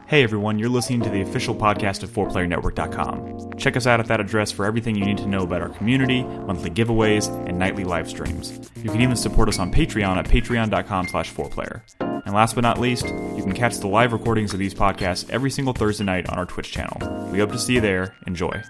Hey everyone, you're listening to the official podcast of 4PlayerNetwork.com. Check us out at that address for everything you need to know about our community, monthly giveaways, and nightly live streams. You can even support us on Patreon at patreon.com/4Player. And last but not least, you can catch the live recordings of these podcasts every single Thursday night on our Twitch channel. We hope to see you there. Enjoy.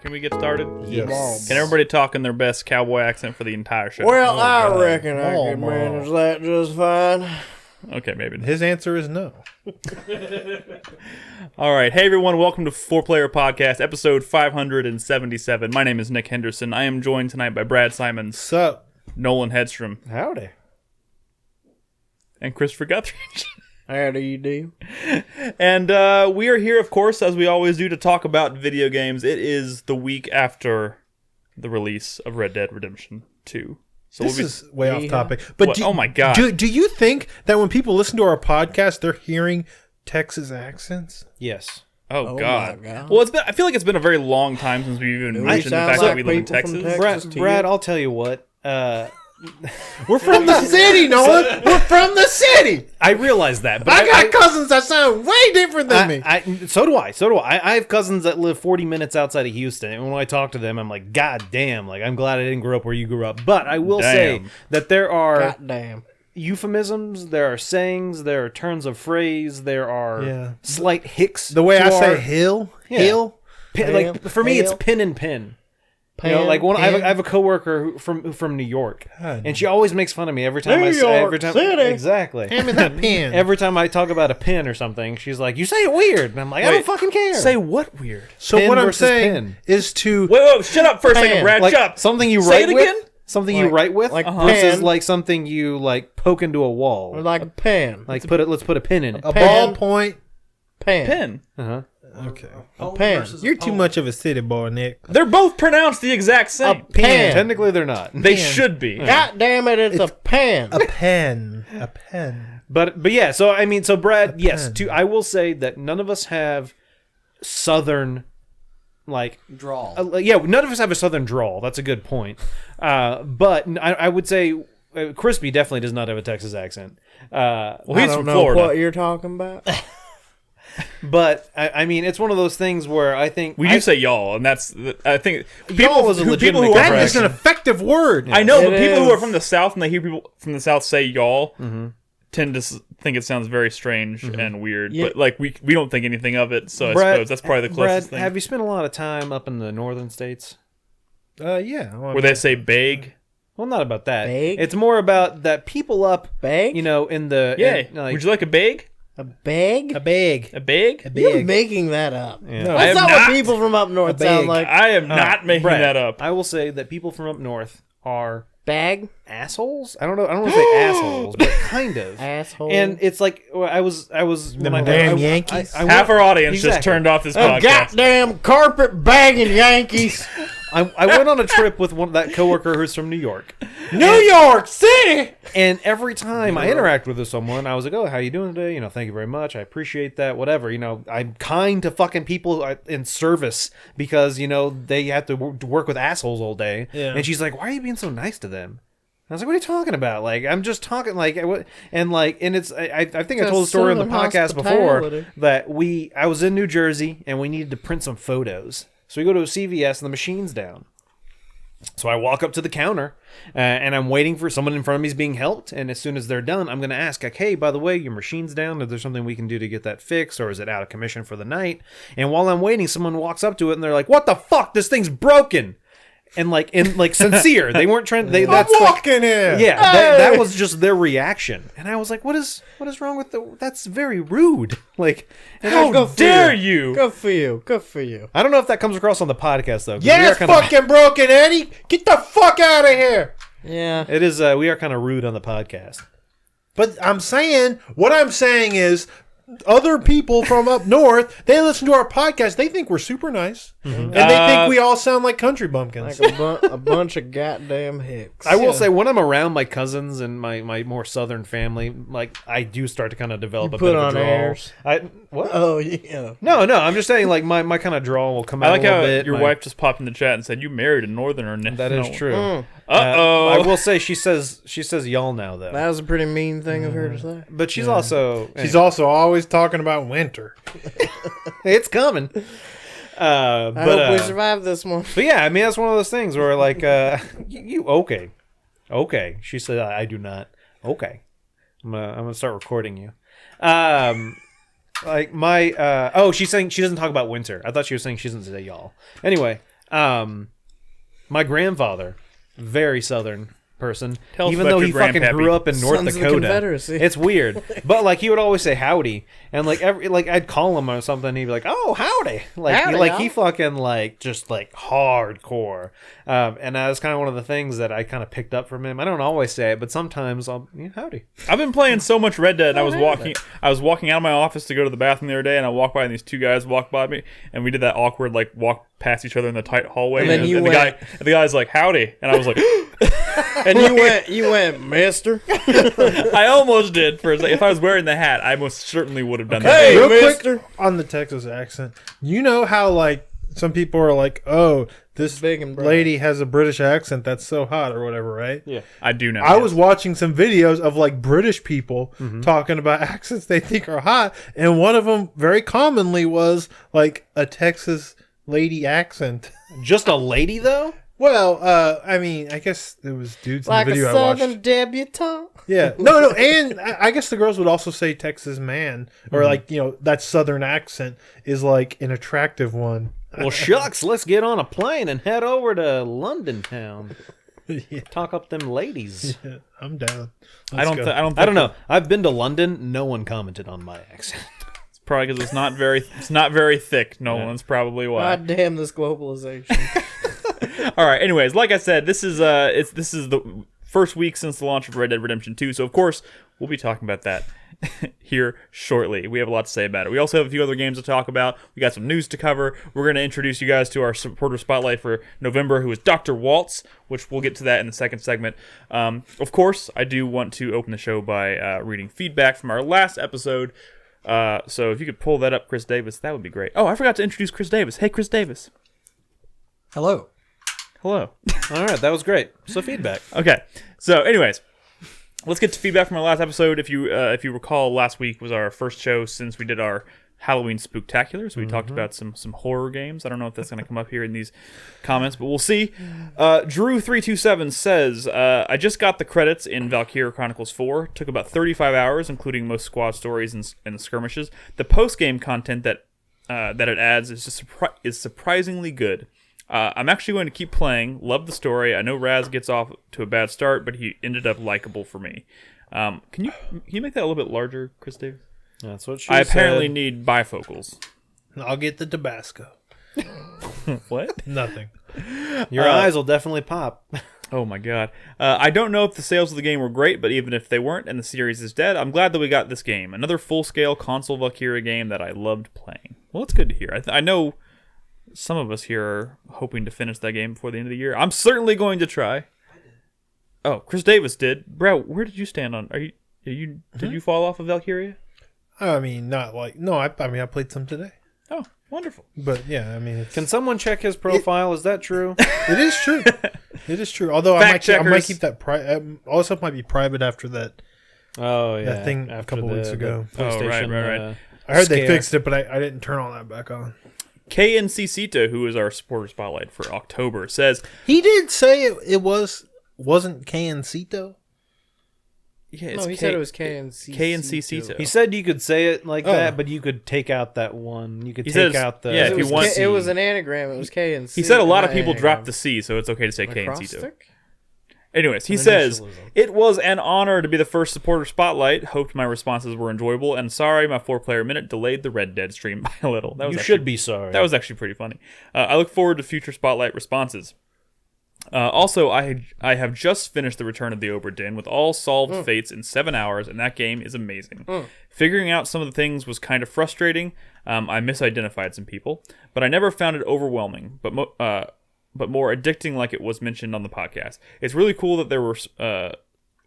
Can we get started? Yes. Can everybody talk in their best cowboy accent for the entire show? Well, I reckon I can manage that just fine. Okay, maybe. His answer is no. All right. Hey, everyone. Welcome to 4Player Podcast, episode 577. My name is Nick Henderson. I am joined tonight by Brad Simons, Sup? Nolan Hedstrom, Howdy. and Christopher Guthridge. How do you do? And we are here, of course, as we always do, to talk about video games. It is the week after the release of Red Dead Redemption 2. So This is way off topic. But What? Oh my God. Do you think that when people listen to our podcast, they're hearing Texas accents? Yes. Oh, Oh God. my God. Well, I feel like it's been a very long time since we've even mentioned the sound fact like that we live in people from Texas. Texas. Brad, I'll tell you what. We're from the city, Nolan. We're from the city. I realize that, but I got cousins that sound way different than me. So do I. I have cousins that live 40 minutes outside of Houston, and when I talk to them, I'm like, God damn! Like, I'm glad I didn't grow up where you grew up. But I will say that there are Goddamn. euphemisms, there are sayings, there are turns of phrase, there are slight hicks. The way to I say our- hill, like for me, it's pin and pin. You know, like I have a coworker from New York, and she always makes fun of me every time New I say York City. exactly. hand me that pen. Every time I talk about a pin or something, she's like, "You say it weird," and I'm like, "I don't fucking care." Say what weird? So Pin what I'm versus saying pin. is to Wait, shut up for a second, Brad. like Shut up. something you Say write it with, again? something you write with, like versus pen. like something you like poke into a wall. Or like a pen. Like let's put a pin in it. a pen. ballpoint. Pen. Pen. Okay, A pen. you're too much of a city boy, Nick. They're both pronounced the exact same. A pen. Technically, they're not. They should be. God damn it, it's a pen. A pen. A pen. But yeah. So I mean, so Brad, yes. pen. I will say that none of us have Southern. Like Drawl. none of us have a southern drawl. That's a good point. But I would say Crispy definitely does not have a Texas accent. Well, I he's don't from know Florida. what you're talking about. But I mean, it's one of those things where I think We do say y'all, and that's I think Y'all was a legitimate who are That from, is an effective word. I know, but It people who are is. from the South and they hear people from the South say y'all tend to think it sounds very strange and weird. Yeah. But like we don't think anything of it, so I Brad- suppose that's probably the closest Brad, thing. have you spent a lot of time up in the northern states? Yeah. Well, Where they say bag. Well, not about that. Bag? It's more about that people up, Bag? you know, in the Yeah. like, Would you like a bag? A bag? a bag. A bag? You're Big. making that up. Yeah. No, I That's am not not. what people from up north bag. sound like. I am not making Brad, that up. I will say that people from up north are Bag? assholes. I don't know if say assholes, but kind of. Asshole. And it's like I was Them when damn Yankees. I Half went- our audience just Exactly. turned off this a podcast. goddamn carpet bagging Yankees. I went on a trip with that coworker who's from New York. New York City! And every time I interact with someone, I was like, "Oh, how you doing today? You know, thank you very much. I appreciate that. Whatever. You know, I'm kind to fucking people in service because you know they have to work with assholes all day." Yeah. And she's like, "Why are you being so nice to them?" I was like, "What are you talking about? Like, I'm just talking like what?" And it's I think I told the story on the Southern podcast before hospitality. that I was in New Jersey and we needed to print some photos. So we go to a CVS and the machine's down. So I walk up to the counter and I'm waiting for someone in front of me is being helped. And as soon as they're done, I'm going to ask, like, hey, by the way, your machine's down. Is there something we can do to get that fixed? Or is it out of commission for the night? And while I'm waiting, someone walks up to it and they're like, what the fuck? This thing's broken. And sincere. They weren't trying. I'm walking here. Yeah, that was just their reaction. And I was like, what is wrong with that's very rude. Like, and How Go for dare you. you? Good for you. Good for you. I don't know if that comes across on the podcast though. 'cause Yeah, we are it's kinda- fucking broken, Eddie. Get the fuck out of here. Yeah. It is. We are kind of rude on the podcast. But what I'm saying is, other people from up north, they listen to our podcast. They think we're super nice. And they think we all sound like country bumpkins. Like a bunch of goddamn hicks. I will say, when I'm around my cousins and my more southern family, like, I do start to kind of develop a bit of a drawl. Airs. What? Oh, yeah. No, I'm just saying, like, my kind of drawl will come out I like a little how bit. your wife just popped in the chat and said you married a northerner. That is true. Uh-oh. I will say she says y'all now, though. That was a pretty mean thing of her to say. But she's also... She's also always talking about winter. It's coming. I hope we survive this one. But yeah, I mean, that's one of those things where, like, you okay. She said, I do not. Okay. I'm gonna start recording you. Like, my, she's saying she doesn't talk about winter. I thought she was saying she doesn't say y'all. Anyway, my grandfather, very southern person, Tell us even about though your he fucking grandpappy. grew up in North Sons of the Dakota. Confederacy. It's weird, but like he would always say howdy, and like I'd call him or something, and he'd be like, "Oh, howdy!" Like Howdy, he fucking like just like hardcore, and that was kind of one of the things that I kind of picked up from him. I don't always say it, but sometimes I'll howdy. I've been playing so much Red Dead, and I was walking out of my office to go to the bathroom the other day, and I walked by, and these two guys walked by me, and we did that awkward like walk past each other in the tight hallway, And then the guy's like howdy, and I was like, And you went, mister. I almost did for a second. If I was wearing the hat, I most certainly would have done that. Hey, Real mister. quick on the Texas accent. You know how like some people are like, "Oh, this Big and bright. lady has a British accent that's so hot," or whatever, right? Yeah. I do know. I was watching some videos of like British people talking about accents they think are hot, and one of them very commonly was like a Texas lady accent. Just a lady though. Well, I mean, I guess there was dudes Like in the a video I watched. southern debutante. Yeah, no, and I guess the girls would also say Texas man, or like that southern accent is like an attractive one. Well, shucks, let's get on a plane and head over to London town. Talk up them ladies. Yeah, I'm down. I don't know. I've been to London. No one commented on my accent. It's probably because it's not very thick. Nolan's probably why. God damn this globalization. All right. Anyways, like I said, this is the first week since the launch of Red Dead Redemption 2, so of course we'll be talking about that here shortly. We have a lot to say about it. We also have a few other games to talk about. We got some news to cover. We're going to introduce you guys to our supporter spotlight for November, who is Dr. Waltz, which we'll get to that in the second segment. Of course, I do want to open the show by reading feedback from our last episode. So if you could pull that up, Chris Davis, that would be great. Oh, I forgot to introduce Chris Davis. Hey, Chris Davis. Hello. Hello. All right, that was great. So feedback. Okay. So, anyways, let's get to feedback from our last episode. If you recall, last week was our first show since we did our Halloween Spooktacular. So we talked about some horror games. I don't know if that's going to come up here in these comments, but we'll see. Drew327 says, I just got the credits in Valkyria Chronicles 4. Took about 35 hours, including most squad stories and the skirmishes. The post-game content that it adds is surprisingly good. I'm actually going to keep playing. Love the story. I know Raz gets off to a bad start, but he ended up likable for me. Can you make that a little bit larger, Chris Davis? That's what she I said. apparently need bifocals. I'll get the Tabasco. What? Nothing. Your eyes will definitely pop. Oh my god. I don't know if the sales of the game were great, but even if they weren't and the series is dead, I'm glad that we got this game. Another full-scale console Valkyria game that I loved playing. Well, it's good to hear. I know some of us here are hoping to finish that game before the end of the year. I'm certainly going to try. Oh, Chris Davis did. Bro, where did you stand on? Did you fall off of Valkyria? I mean, not like I played some today, Oh, wonderful. but yeah, I mean, Can someone check his profile? Is that true? it is true. It is true. Although I might checkers. keep that all this stuff might be private after that. Oh yeah, That thing a couple weeks ago. the PlayStation, right. I heard they scare. fixed it, but I didn't turn all that back on. KNC Sita, who is our supporter spotlight for October, says He did say it wasn't Cancito. yeah, it's No, he said it was KNC. KNC Sita. He said you could say it like that, but you could take out that one. You could He take says- out the. yeah, if It you was, want- it was an anagram. It was KNC. He said a lot of not people anagram. dropped the C, so it's okay to say KNC. Acrostic? Anyways, he An says, initialism. it was an honor to be the first supporter spotlight. Hoped my responses were enjoyable, and sorry my 4-player minute delayed the Red Dead stream by a little. That was You actually- should be sorry. That was actually pretty funny. I look forward to future spotlight responses. Also, I have just finished The Return of the Obra Dinn with all solved fates in 7 hours, and that game is amazing. Figuring out some of the things was kind of frustrating. I misidentified some people, but I never found it overwhelming, but more addicting like it was mentioned on the podcast. It's really cool that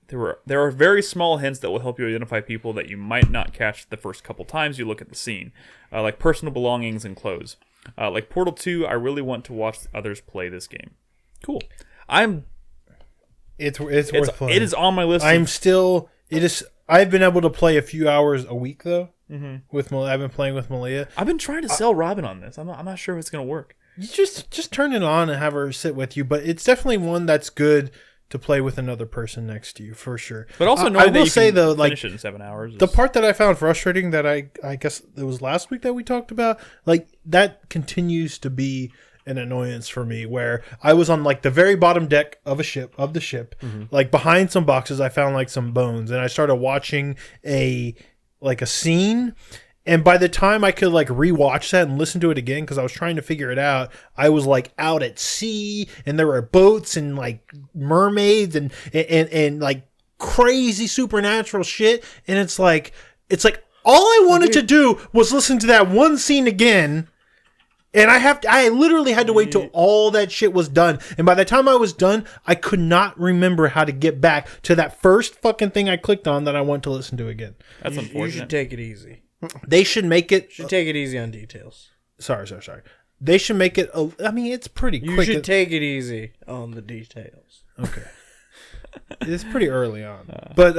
there are very small hints that will help you identify people that you might not catch the first couple times you look at the scene, like personal belongings and clothes. Like Portal 2, I really want to watch others play this game. Cool. It's worth playing. It is on my list. I've been able to play a few hours a week though. Mm-hmm. I've been playing with Malia. I've been trying to sell Robin on this. I'm not sure if it's gonna work. You just turn it on and have her sit with you, but it's definitely one that's good to play with another person next to you for sure. But also, I will say though, finish it in 7 hours. The part that I found frustrating that I guess it was last week that we talked about, like that continues to be an annoyance for me, where I was on like the very bottom deck of the ship, like behind some boxes. I found like some bones, and I started watching a scene. And by the time I could like rewatch that and listen to it again, because I was trying to figure it out, I was like out at sea, and there were boats and like mermaids and like crazy supernatural shit. And it's like all I wanted to do was listen to that one scene again. And I literally had to wait till all that shit was done. And by the time I was done, I could not remember how to get back to that first fucking thing I clicked on that I want to listen to again. That's unfortunate. You should take it easy. They should make it... take it easy on details. Sorry. They should make it... it's pretty quick. You should take it easy on the details. Okay. It's pretty early on. But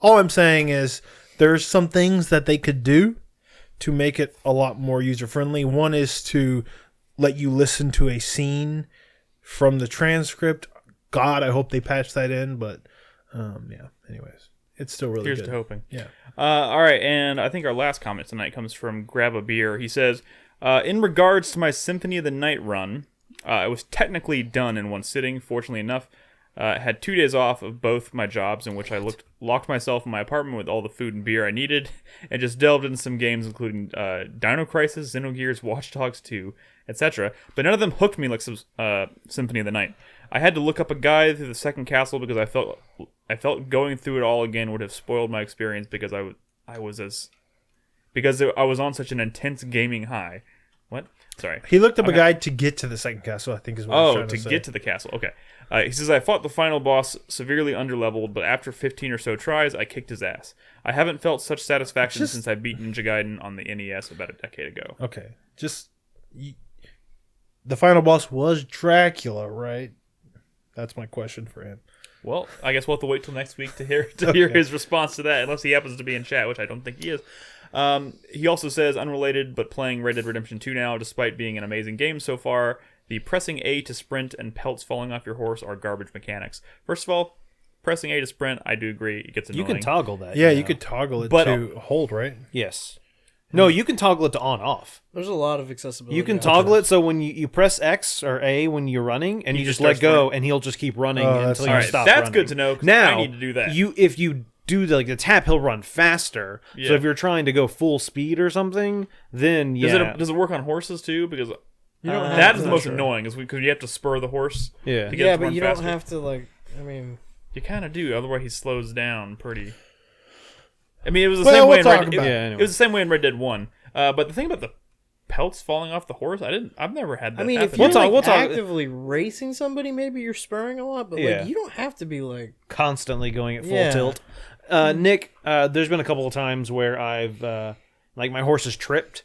all I'm saying is there's some things that they could do to make it a lot more user-friendly. One is to let you listen to a scene from the transcript. God, I hope they patch that in, but yeah. Anyways, it's still really Here's good. to hoping. Yeah. All right, and I think our last comment tonight comes from Grab a Beer. He says, in regards to my Symphony of the Night run, it was technically done in one sitting, fortunately enough. Had 2 days off of both my jobs, in which I locked myself in my apartment with all the food and beer I needed, and just delved into some games, including Dino Crisis, Xenogears, Watch Dogs 2, etc. But none of them hooked me like Symphony of the Night. I had to look up a guide through the second castle because I felt going through it all again would have spoiled my experience because I was on such an intense gaming high. What? Sorry. He looked up a guide to get to the second castle, I think is what he's trying to say. Get to the castle. Okay. He says, I fought the final boss severely underleveled, but after 15 or so tries, I kicked his ass. I haven't felt such satisfaction since I beat Ninja Gaiden on the NES about a decade ago. Okay. The final boss was Dracula, right? That's my question for him. Well, I guess we'll have to wait till next week to hear his response to that, unless he happens to be in chat, which I don't think he is. He also says, unrelated, but playing Red Dead Redemption 2 now, despite being an amazing game so far, the pressing A to sprint and pelts falling off your horse are garbage mechanics. First of all, pressing A to sprint, I do agree, it gets annoying. You can toggle that. Yeah, you could toggle it to hold, right? Yes. No, you can toggle it to on-off. There's a lot of accessibility. You can toggle it so when you press X or A when you're running, and you just let go, and he'll just keep running until you stop running. That's good to know, because now, I need to do that. If you do the tap, he'll run faster. Yeah. So if you're trying to go full speed or something, then yeah. Does it work on horses too? Because that is the most annoying, because you have to spur the horse. Yeah. To get it to but run you faster. don't have to You kind of do, otherwise he slows down pretty. I mean, it was the same way in Red Dead. It was the same way in Red Dead 1. But the thing about the pelts falling off the horse, I've never had that. I mean, happen. if you're actively racing somebody, maybe you're spurring a lot, but you don't have to be constantly going at full tilt. Nick, there's been a couple of times where I've my horse is tripped.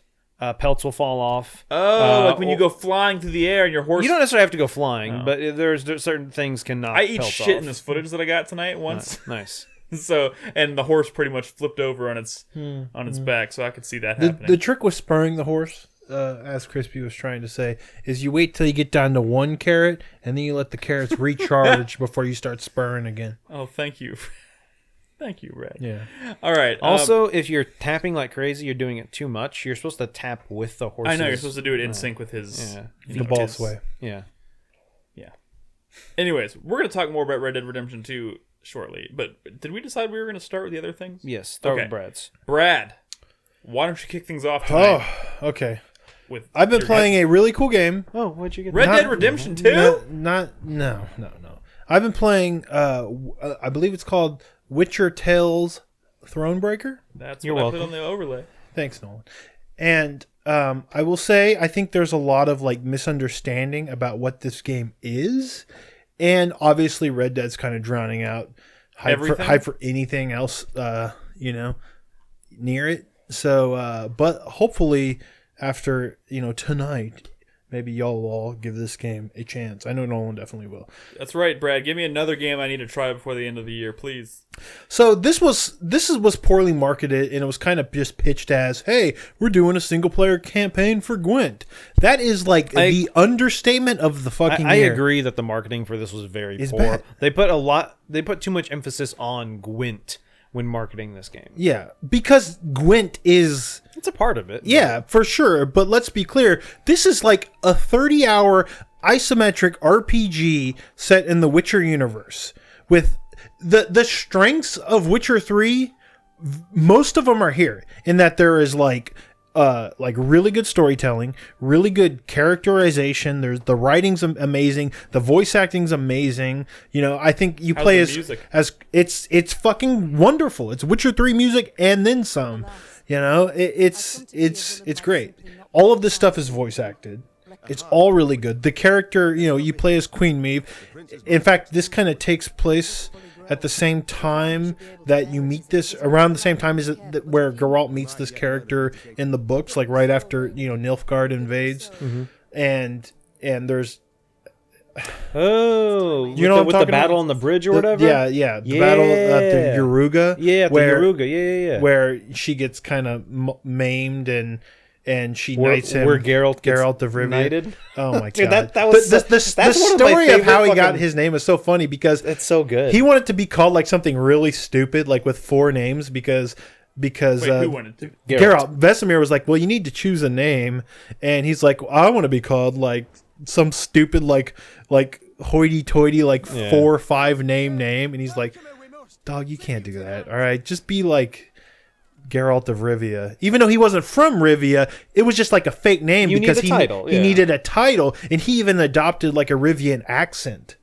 Pelts will fall off. Like when you go flying through the air and your horse... You don't necessarily have to go flying, but there's certain things can knock I eat pelts shit off. in this footage that I got tonight once. Nice. So, and the horse pretty much flipped over on its back, so I could see that happening. The trick with spurring the horse, as Crispy was trying to say, is you wait till you get down to 1 carrot, and then you let the carrots recharge before you start spurring again. Oh, thank you. Thank you, Red. Yeah. All right. Also, if you're tapping like crazy, you're doing it too much. You're supposed to tap with the horse. I know, you're supposed to do it in sync with his... the ball sway. Yeah. Yeah. Anyways, we're going to talk more about Red Dead Redemption 2 shortly, but did we decide we were going to start with the other things? Yes, start with Brad's. Brad, why don't you kick things off tonight? Oh, okay. with. I've been playing a really cool game. Oh, what'd you get? Red Dead Redemption 2? No. I've been playing. I believe it's called Witcher Tales Thronebreaker. That's You're what welcome. I put on the overlay. Thanks, Nolan. And I will say, I think there's a lot of like misunderstanding about what this game is, and obviously Red Dead's kind of drowning out hype for anything else, near it. So, but hopefully after tonight, maybe y'all will all give this game a chance. I know Nolan definitely will. That's right, Brad. Give me another game I need to try before the end of the year, please. So this was poorly marketed, and it was kind of just pitched as, "Hey, we're doing a single player campaign for Gwent." That is like the understatement of the fucking I year. agree that the marketing for this was very It's poor. bad. They put too much emphasis on Gwent when marketing this game. Yeah, because Gwent is. It's a part of it. Yeah, for sure. But let's be clear. This is like a 30-hour isometric RPG set in the Witcher universe. With the strengths of Witcher 3, most of them are here. In that there is like really good storytelling, really good characterization. There's the writing's amazing, the voice acting's amazing. I think you How's play the as music? it's fucking wonderful. It's Witcher 3 music and then some. It's great. All of this stuff is voice acted. It's all really good. The character, you play as Queen Maeve. In fact, this kind of takes place at the same time that you meet this, around the same time as where Geralt meets this character in the books, like right after Nilfgaard invades, and there's with what I'm the talking battle about? on the bridge or whatever. The battle at the Yaruga, Yaruga, where she gets kind of maimed and she knights him. Where Geralt of Rivia. knighted. Oh my god! Dude, that was the story of how he got fucking- his name is so funny because It's so good. he wanted to be called like something really stupid, like with 4 names, because Wait, who wanted to? Geralt Vesemir was like, well, you need to choose a name, and he's like, well, I want to be called like some stupid like hoity-toity 4 or 5 name, and he's like, dog, you can't do that. All right, just be like Geralt of Rivia. Even though he wasn't from Rivia, it was just like a fake name because he needed a title, and he even adopted like a Rivian accent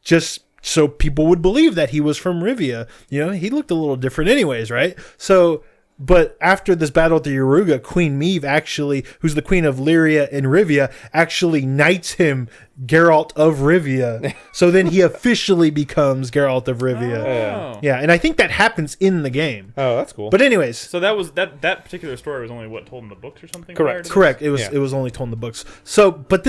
just so people would believe that he was from Rivia. He looked a little different anyways, right? So, but after this battle at the Yaruga, Queen Maeve actually, who's the queen of Lyria and Rivia, actually knights him Geralt of Rivia. So then he officially becomes Geralt of Rivia. Oh. Yeah, and I think that happens in the game. Oh, that's cool. But anyways, So that was that particular story was only told in the books or something? Correct. prior to correct. It was only told in the books. So, but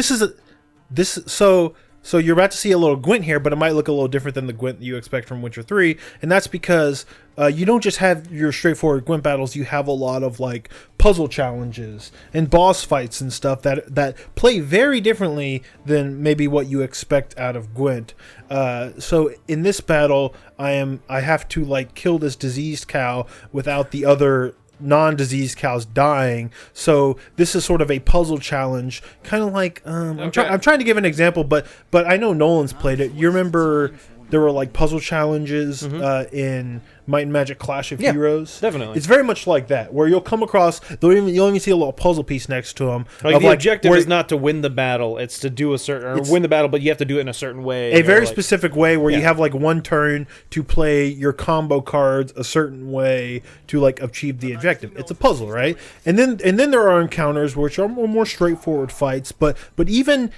So you're about to see a little Gwent here, but it might look a little different than the Gwent that you expect from Witcher 3, and that's because you don't just have your straightforward Gwent battles. You have a lot of like puzzle challenges and boss fights and stuff that play very differently than maybe what you expect out of Gwent. So in this battle, I have to like kill this diseased cow without the other non-diseased cows dying. So this is sort of a puzzle challenge, kind of like I'm trying to give an example, but I know Nolan's played it. You remember there were like puzzle challenges in Might and Magic Clash of Heroes. Definitely. It's very much like that, where you'll come across, you'll even see a little puzzle piece next to them. Like the objective is not to win the battle; it's to do win the battle, but you have to do it in a certain way. A very specific way where you have like one turn to play your combo cards a certain way to like achieve the objective. It's a puzzle, right? And then there are encounters which are more straightforward fights, but even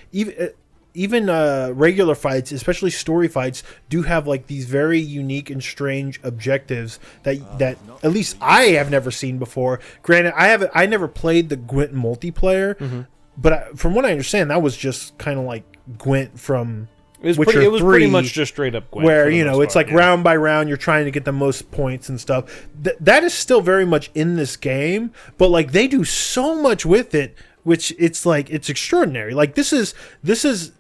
regular fights, especially story fights, do have like these very unique and strange objectives that at least I have never seen before. Granted, I never played the Gwent multiplayer, but from what I understand, that was just kind of like Gwent from Witcher 3, pretty much just straight up Gwent, where it's like round by round, you're trying to get the most points and stuff. That is still very much in this game, but like they do so much with it, which it's extraordinary. Like this is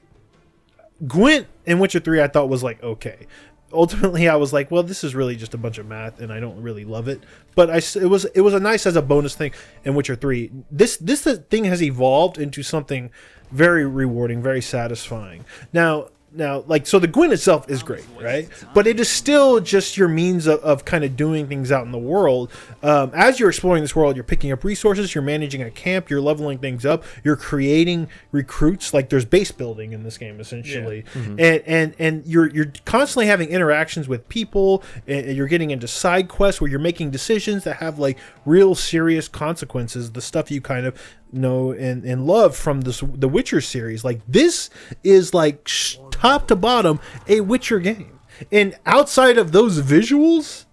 Gwent in Witcher 3 I thought was like okay. Ultimately I was like, well, this is really just a bunch of math and I don't really love it. But it was a nice as a bonus thing in Witcher 3. This thing has evolved into something very rewarding, very satisfying. Now Now, like, so the Gwent itself is great, right? But it is still just your means of kind of doing things out in the world. As you're exploring this world, you're picking up resources, you're managing a camp, you're leveling things up, you're creating recruits. Like, there's base building in this game, essentially. And you're constantly having interactions with people, and you're getting into side quests where you're making decisions that have, like, real serious consequences, the stuff you kind of know and love from the Witcher series. Like, this is like top to bottom a Witcher game, and outside of those visuals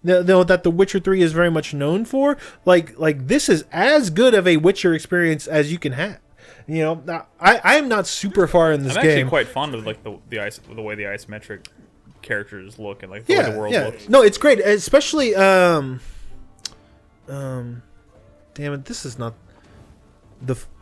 that the Witcher 3 is very much known for, like this is as good of a Witcher experience as you can have. You know, now, I am not super far in this game. I'm actually quite fond of like the way the isometric characters look and like the way the world looks. No, it's great, especially damn it, this is not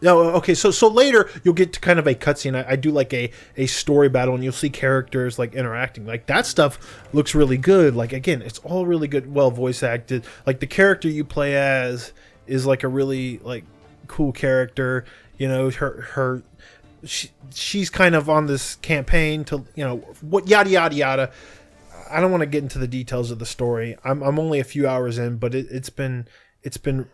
okay, so later you'll get to kind of a cutscene. I do like a story battle, and you'll see characters like interacting. Like, that stuff looks really good. Like, again, it's all really good, well voice acted. Like, the character you play as is like a really like cool character. You know, she's kind of on this campaign to, you know, what yada yada yada. I don't want to get into the details of the story. I'm only a few hours in, but it's been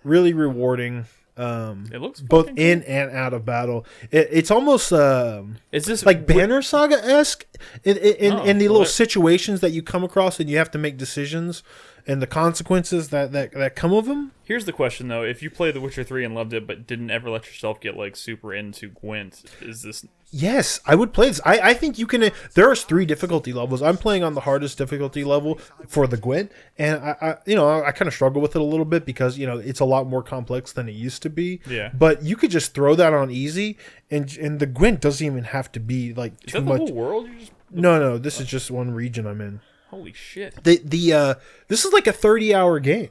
really rewarding. It looks both cool. in and out of battle. It's almost is this like Banner Saga-esque in the little situations that you come across, and you have to make decisions and the consequences that come of them. Here's the question, though: if you play The Witcher 3 and loved it, but didn't ever let yourself get like super into Gwent, is this? Yes, I would play this. I think you can. There's 3 difficulty levels. I'm playing on the hardest difficulty level for the Gwent, and I kind of struggle with it a little bit because, you know, it's a lot more complex than it used to be. Yeah. But you could just throw that on easy, and the Gwent doesn't even have to be like too much. The whole world? No, this is just one region I'm in. Holy shit! This is like a 30-hour game.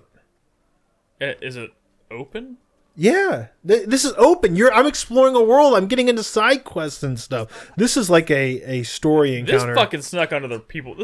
Is it open? Yeah, this is open. I'm exploring a world. I'm getting into side quests and stuff. This is like a story encounter. This fucking snuck onto the people.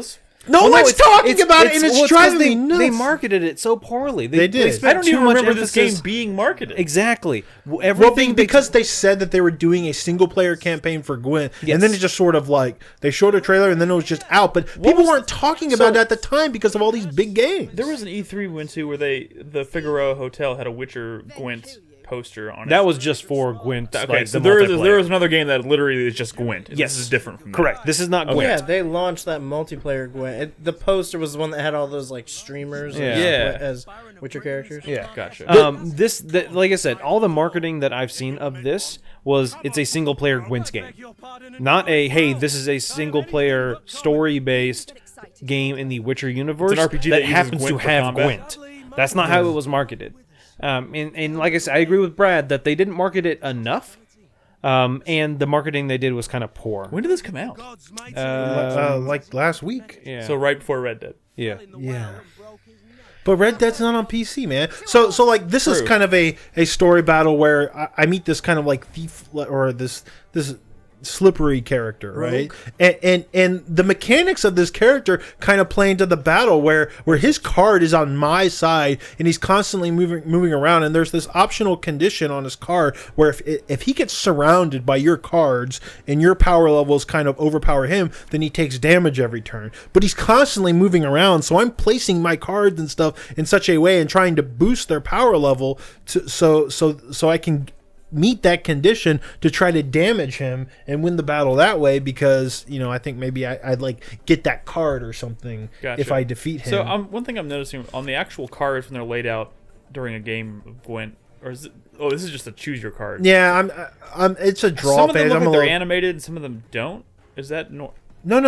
No one's talking about it, and it's driving me nuts. They marketed it so poorly. They did. I don't even remember this game being marketed. Exactly. Because they said that they were doing a single-player campaign for Gwent, and then it just sort of like, they showed a trailer, and then it was just out. But people weren't talking about it at the time because of all these big games. There was an E3 we went to where the Figueroa Hotel had a Witcher Gwent poster on it. That was just for Gwent. Okay, like, so there was another game that literally is just Gwent. Yes. This is different from that. Correct. This is not Gwent. Yeah, they launched that multiplayer Gwent. The poster was the one that had all those like streamers as Witcher characters. Yeah, gotcha. Like I said, all the marketing that I've seen of this was it's a single player Gwent game, not hey, this is a single player story based game in the Witcher universe it's an RPG that that happens to have Gwent. That's not how it was marketed. And like I said, I agree with Brad that they didn't market it enough, and the marketing they did was kind of poor. When did this come out? Like last week. Yeah. So right before Red Dead. Yeah. But Red Dead's not on PC, man. So like, this is kind of a story battle where I meet this kind of like thief, or this slippery character, right? And the mechanics of this character kind of play into the battle where his card is on my side, and he's constantly moving around, and there's this optional condition on his card where if he gets surrounded by your cards and your power levels kind of overpower him, then he takes damage every turn. But he's constantly moving around, so I'm placing my cards and stuff in such a way and trying to boost their power level so I can meet that condition to try to damage him and win the battle that way, because, you know, I think maybe I'd like get that card or something if I defeat him. So one thing I'm noticing on the actual cards when they're laid out during a game of Gwent, or is it? Oh, this is just a choose your card. Yeah, I'm. It's a draw. Some of them phase. look like they're animated, and some of them don't. Is that No,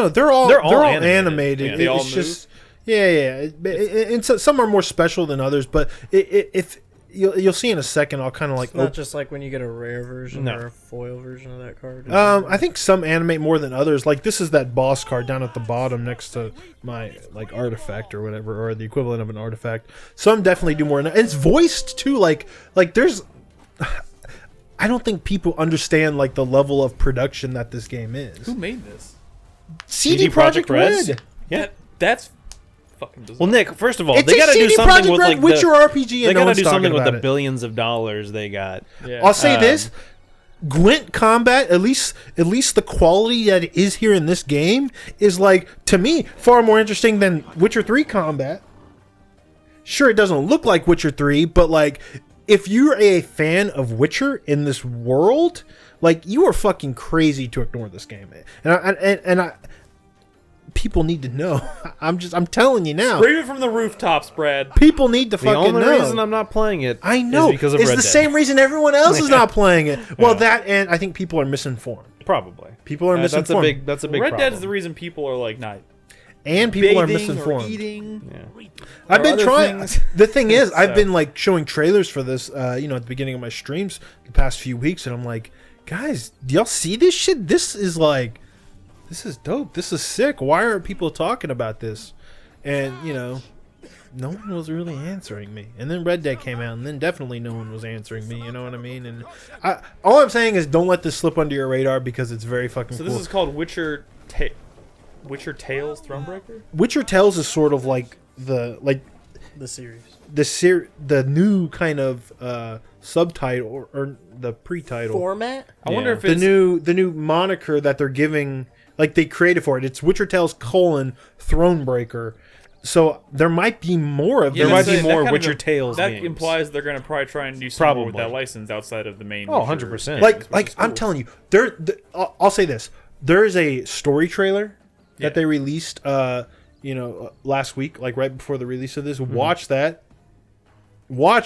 they're all animated. Yeah, they all it's move? just and so, some are more special than others, but if you'll see in a second, I'll kind of like. It's not just like when you get a rare version or a foil version of that card. I think some animate more than others. Like, this is that boss card down at the bottom next to my like artifact or whatever, or the equivalent of an artifact. Some definitely do more. And it's voiced too. Like there's. I don't think people understand like the level of production that this game is. Who made this? CD Projekt Red. Yeah, that's fucking bizarre. Well, Nick, first of all, It's they got to do something with like Witcher RPG. they got to do something with the billions of dollars they got. Yeah. I'll say this: Gwent combat, at least the quality that it is here in this game, is like, to me, far more interesting than Witcher 3 combat. Sure, it doesn't look like Witcher 3, but like, if you're a fan of Witcher in this world, like, you are fucking crazy to ignore this game. And I people need to know. I'm telling you now. Scream it from the rooftops, Brad. People need to fucking know. The only reason I'm not playing it, I know, is because of it's Red the Dead. same reason everyone else is not playing it. Well, that, and I think people are misinformed. Probably. People are misinformed. That's a big Red problem. Dead is the reason people are like not And people are bathing misinformed. or eating. Yeah. I've been other trying. things. The thing is, I've So. been like showing trailers for this, at the beginning of my streams the past few weeks, and I'm like, guys, do y'all see this shit? This is dope. This is sick. Why aren't people talking about this? And no one was really answering me. And then Red Dead came out, and then definitely no one was answering me. You know what I mean? And all I'm saying is, don't let this slip under your radar because it's very fucking So cool. this is called Witcher Tales Thronebreaker? Witcher Tales is sort of like the series. the new kind of subtitle or the pre-title Format? I wonder if the it's new moniker that they're giving, like they created for it. It's Witcher Tales : Thronebreaker. So there might be more of Yeah, There this. might be that more kind of Witcher Tales That games. implies they're going to probably try and do some more with Probably. that license outside of the main. Oh, Witcher 100%. games, like which is I'm cool. telling you, I'll say this: there is a story trailer that they released, last week, like right before the release of this. Watch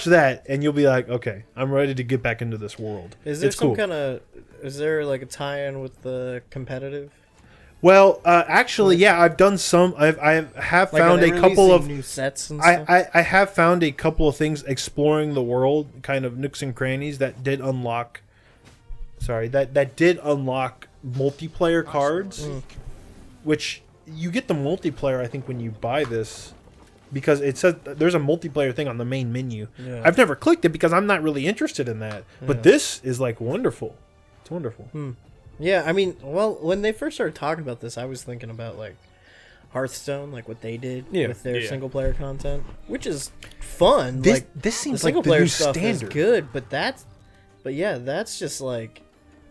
that, and you'll be like, okay, I'm ready to get back into this world. Is there It's some cool. kind of... Is there like a tie-in with the competitive? Well, actually, yeah, I've done some. I have Like, found are a they couple of. releasing new sets and stuff? I have found a couple of things exploring the world, kind of nooks and crannies that did unlock. Sorry, that did unlock multiplayer cards, which you get the multiplayer. I think when you buy this, because it says there's a multiplayer thing on the main menu. Yeah. I've never clicked it because I'm not really interested in that. But this is like wonderful. It's wonderful. Yeah, I mean, well, when they first started talking about this, I was thinking about like Hearthstone, like what they did with their Yeah. single player content, which is fun. This like this seems the like single the player new stuff is standard. good, but that's just like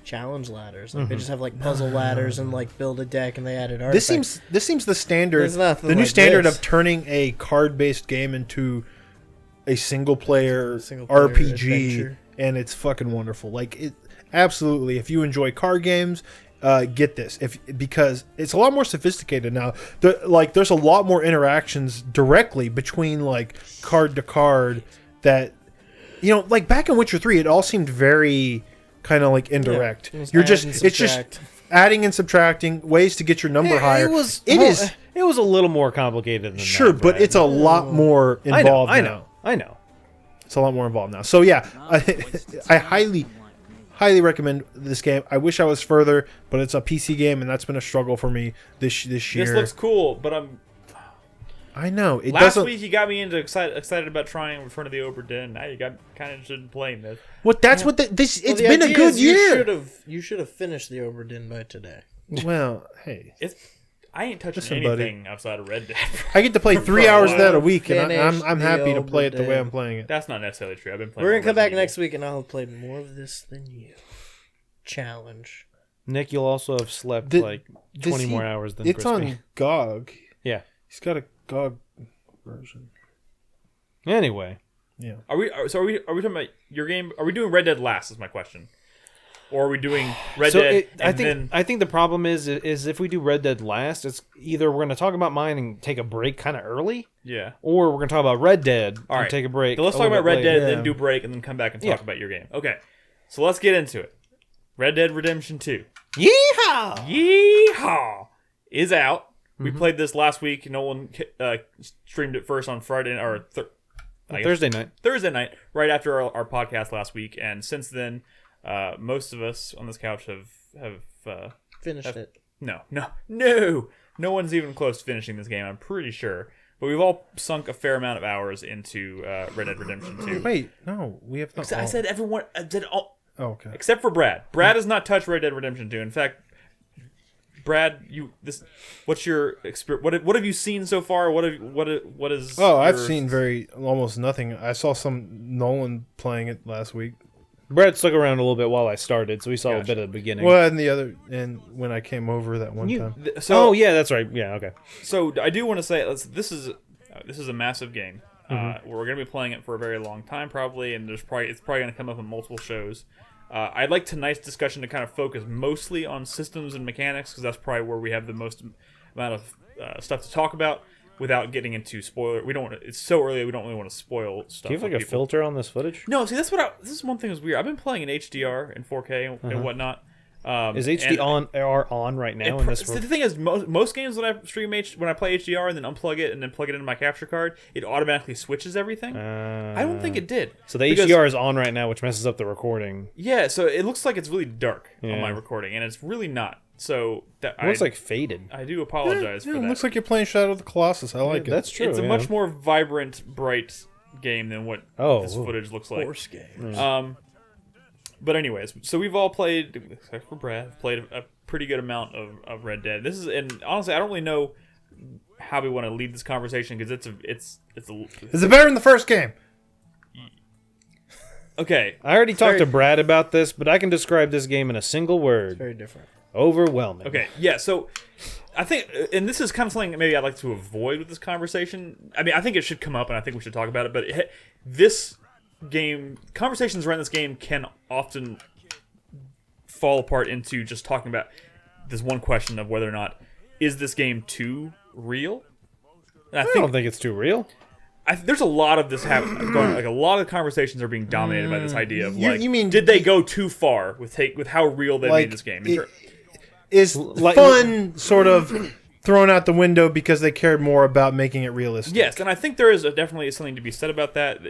challenge ladders. Like they just have like puzzle ladders and like build a deck, and they added artifacts. This seems the standard. There's nothing The new like standard this. of turning a card-based game into a single-player Single-player RPG, adventure. and it's fucking wonderful. Like it, absolutely. If you enjoy card games, get this. Because it's a lot more sophisticated now. There's a lot more interactions directly between like card to card. That like back in Witcher 3, it all seemed very kind of like indirect. it was You're add just and it's just subtract. adding and subtracting ways to get your number higher. It is It was a little more complicated than sure, that, but Brad. it's a lot more involved I now. know. It's a lot more involved now. So yeah, I highly recommend this game. I wish I was further, but it's a PC game, and that's been a struggle for me this year. This looks cool, but I know it last doesn't. week you got me into excited about trying Return of the Obra Dinn. Now you got kind of interested in playing this. What that's what this. Well, It's the been a idea good is year. You should have finished the Obra Dinn by today. Well, hey, I ain't touching Listen, buddy. anything outside of Red Dead. I get to play 3 hours of that a week, and Finish I'm the happy to play it the way Obra I'm playing it. That's not necessarily true. I've been playing. We're gonna come back Resident next week, and I'll have played more of this than you. Challenge. Nick, you'll also have slept Did- like does 20 he- more hours than It's Crispy. on GOG. Yeah. He's got a GOG version. Anyway, Yeah. Are we talking about your game? Are we doing Red Dead last? Is my question. Or are we doing Red Dead? I think the problem is if we do Red Dead last, it's either we're going to talk about mine and take a break kind of early, yeah. or we're going to talk about Red Dead All and right. take a break. So let's a talk little about bit Red later. Dead, Yeah. then do break, and then come back and talk Yeah. about your game. Okay. So let's get into it. Red Dead Redemption 2. Yeehaw! Yeehaw! Is out. We played this last week. Nolan streamed it first on Friday or Thursday night. Thursday night, right after our podcast last week. And since then, most of us on this couch have Finished it. no one's even close to finishing this game. I'm pretty sure, but we've all sunk a fair amount of hours into Red Dead Redemption 2. Wait, no, we have not. I said everyone. I said all. Oh, okay. Except for Brad. Brad has not touched Red Dead Redemption 2. In fact, Brad, what's your experience? What have you seen so far? What is? Oh, I've your- seen almost nothing. I saw some Nolan playing it last week. Brad stuck around a little bit while I started, so we saw a bit of the beginning. Well, and when I came over that one time. So, oh yeah, that's right. Yeah, okay. So I do want to say this is a massive game. We're going to be playing it for a very long time, probably, and it's probably going to come up in multiple shows. I'd like tonight's discussion to kind of focus mostly on systems and mechanics, because that's probably where we have the most amount of stuff to talk about without getting into spoiler. We don't. It's so early. We don't really want to spoil stuff. Do you have like a filter on this footage? No. See, this is one thing that's weird. I've been playing in HDR and 4K and whatnot. Is HDR on right now? In this the thing is, most games when I stream when I play HDR and then unplug it and then plug it into my capture card, it automatically switches everything. I don't think it did. So the HDR is on right now, which messes up the recording. Yeah, so it looks like it's really dark on my recording, and it's really not. So it looks like faded. I do apologize for that. It looks like you're playing Shadow of the Colossus. I like it. That's true. It's a much more vibrant, bright game than what this footage looks like. Horse game. But anyways, so we've all played, except for Brad, played a pretty good amount of Red Dead. And honestly, I don't really know how we want to lead this conversation, because is it better than the first game? Okay. I already talked to Brad about this, but I can describe this game in a single word. It's very different. Overwhelming. Okay, yeah, so I think, and this is kind of something maybe I'd like to avoid with this conversation. I mean, I think it should come up, and I think we should talk about it, but this game, conversations around this game can often fall apart into just talking about this one question of whether or not, is this game too real? And I don't think it's too real. There's a lot of this going. Like, a lot of conversations are being dominated by this idea of you mean did they go too far with how real they made this game? Is fun sort of thrown out the window because they cared more about making it realistic? Yes, and I think there is definitely something to be said about that.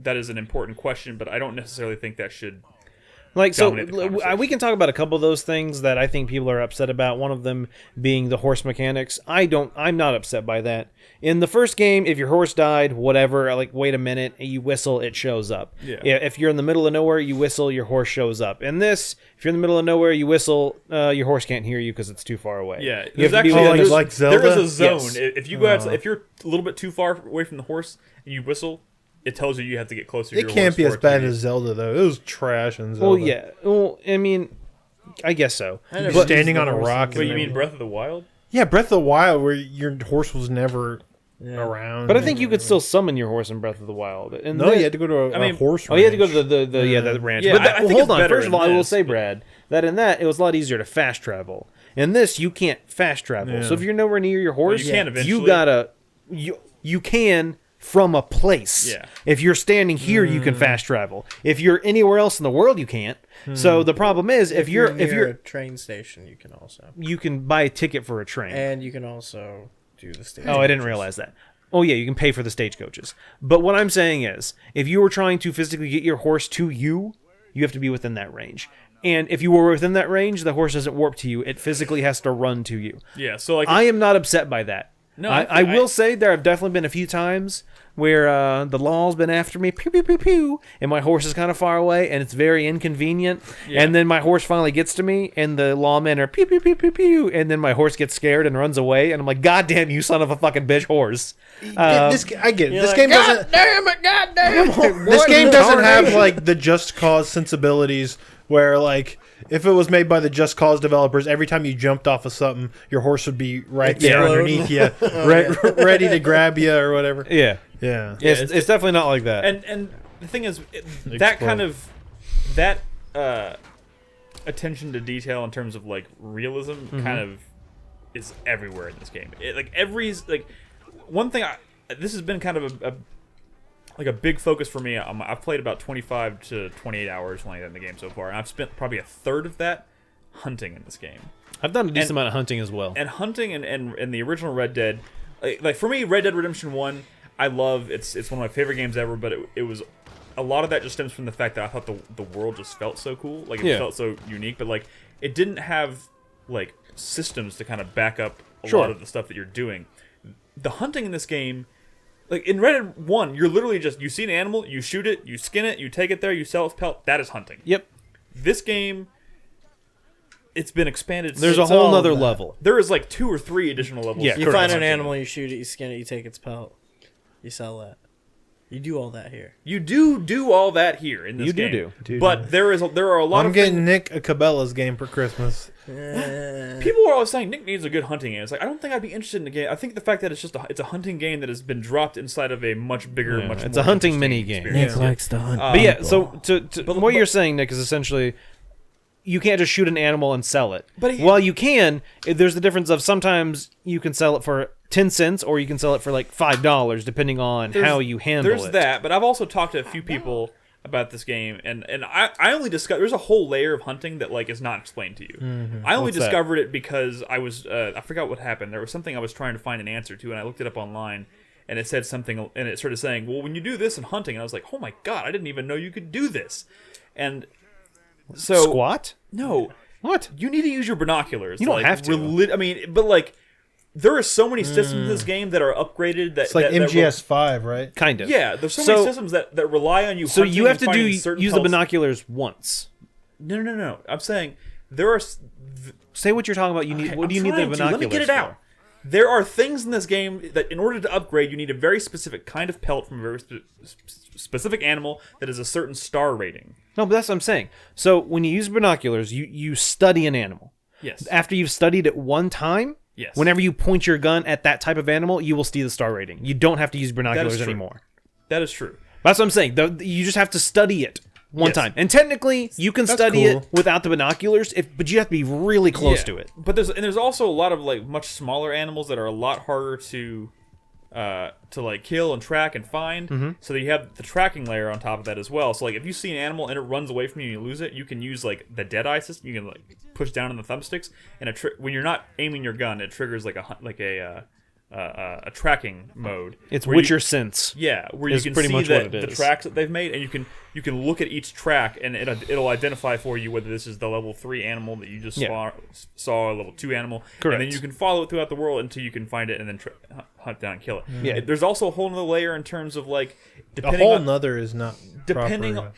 That is an important question, but I don't necessarily think that should. We can talk about a couple of those things that I think people are upset about. One of them being the horse mechanics. I'm not upset by that. In the first game, if your horse died, whatever, like, wait a minute, you whistle, it shows up. Yeah. If you're in the middle of nowhere, you whistle, your horse shows up. In this, if you're in the middle of nowhere, you whistle, your horse can't hear you because it's too far away. Yeah, you have to actually like Zelda. There is a zone. Yes. If you go out, if you're a little bit too far away from the horse and you whistle, it tells you have to get closer to your horse. It can't be as bad as Zelda, though. It was trash in Zelda. Well, yeah. Well, I mean, I guess so. Standing on a rock. Wait, you mean Breath of the Wild? Yeah, Breath of the Wild, where your horse was never around. But I think you could still summon your horse in Breath of the Wild. And you had to go to a horse ranch. Oh, you had to go to the ranch. Yeah, but I think hold it's on. better First of all, in I will this, say, Brad, that in that, it was a lot easier to fast travel. In this, you can't fast travel. Yeah. So if you're nowhere near your horse, you can eventually. You can from a place. Yeah. If you're standing here, you can fast travel. If you're anywhere else in the world, you can't. So the problem is, if you're near a train station, you can also. You can buy a ticket for a train. And you can also do the station. Oh, I didn't realize that. Oh, yeah, you can pay for the stagecoaches. But what I'm saying is, if you were trying to physically get your horse to you, you have to be within that range. And if you were within that range, the horse doesn't warp to you. It physically has to run to you. Yeah, so like... I am not upset by that. No, I will say there have definitely been a few times where the law's been after me, pew, pew, pew, pew, and my horse is kind of far away, and it's very inconvenient. Yeah. And then my horse finally gets to me, and the lawmen are pew, pew, pew, pew, pew, and then my horse gets scared and runs away, and I'm like, God damn you, son of a fucking bitch horse. I get it. This game doesn't... damn it, God damn it. This game doesn't have, like, the Just Cause sensibilities where, like... If it was made by the Just Cause developers, every time you jumped off of something, your horse would be right there underneath you, ready to grab you or whatever. Yeah. Yeah. It's definitely not like that. And the thing is, that kind of attention to detail in terms of like realism kind of is everywhere in this game. One thing this has been kind of a big focus for me. I've played about 25 to 28 hours like that in the game so far, and I've spent probably a third of that hunting in this game. I've done a decent amount of hunting as well. And hunting and the original Red Dead, like for me, Red Dead Redemption 1, I love. It's one of my favorite games ever, but it was a lot of that just stems from the fact that I thought the world just felt so cool, like it felt so unique, but like it didn't have like systems to kind of back up a lot of the stuff that you're doing. The hunting in this game, like in Red Dead 1, you're literally just, you see an animal, you shoot it, you skin it, you take it there, you sell its pelt. That is hunting. Yep. This game, it's been expanded. There's a whole nother level. There is like 2 or 3 additional levels. Yeah, you find an animal, you shoot it, you skin it, you take its pelt, you sell that. You do all that here. You do all that here in this game. You do. But there are a lot I'm of getting things. Nick a Cabela's game for Christmas. People are always saying Nick needs a good hunting game. It's like I don't think I'd be interested in a game. I think the fact that it's a hunting game that has been dropped inside of a much bigger, Yeah, much it's more a hunting interesting mini game. experience. Nick likes to hunt. But yeah, so But- what you're saying, Nick, is essentially you can't just shoot an animal and sell it. But Well, you can. There's the difference of sometimes you can sell it for 10 cents or you can sell it for like $5, depending on how you handle There's it. that, but I've also talked to a few people about this game, and I only discovered there's a whole layer of hunting that like is not explained to you. I only What's that? discovered it because I was I forgot what happened. There was something I was trying to find an answer to, and I looked it up online, and it said something, and it started saying, "Well, when you do this in hunting," and I was like, "Oh my god, I didn't even know you could do this," and so Squat? no. What? You need to use your binoculars. You don't like, have to. I mean, but like, there are so many systems in this game that are upgraded. That It's like that MGS5, right? Kind of. yeah, there's so many systems that rely on you. So hunting you have and to finding use certain the pelts. binoculars once. No. I'm saying there are. Say what you're talking about. You need. What do you need the binoculars Let me get it for? out. There are things in this game that, in order to upgrade, you need a very specific kind of pelt from a very specific animal that is a certain star rating. No, but that's what I'm saying. So when you use binoculars, you study an animal. Yes. After you've studied it one time, Yes. whenever you point your gun at that type of animal, you will see the star rating. You don't have to use binoculars true. anymore. That is true. That's what I'm saying. You just have to study it one Yes. time. And technically, you can That's study cool. it without the binoculars, but you have to be really close to it. But there's also a lot of like much smaller animals that are a lot harder to like kill and track and find. Mm-hmm. So that you have the tracking layer on top of that as well. So like if you see an animal and it runs away from you and you lose it, you can use like the Deadeye system. You can like push down on the thumbsticks, and when you're not aiming your gun, it triggers like a tracking mode. It's where Witcher sense. Yeah, where is you can pretty see much what the it is. tracks that they've made, and you can look at each track, and it'll identify for you whether this is the level 3 animal that you just saw, a level 2 animal, Correct. and then you can follow it throughout the world until you can find it and then hunt down and kill it. Yeah. There's also a whole other layer in terms of like A depending whole on, nother is not depending proper. on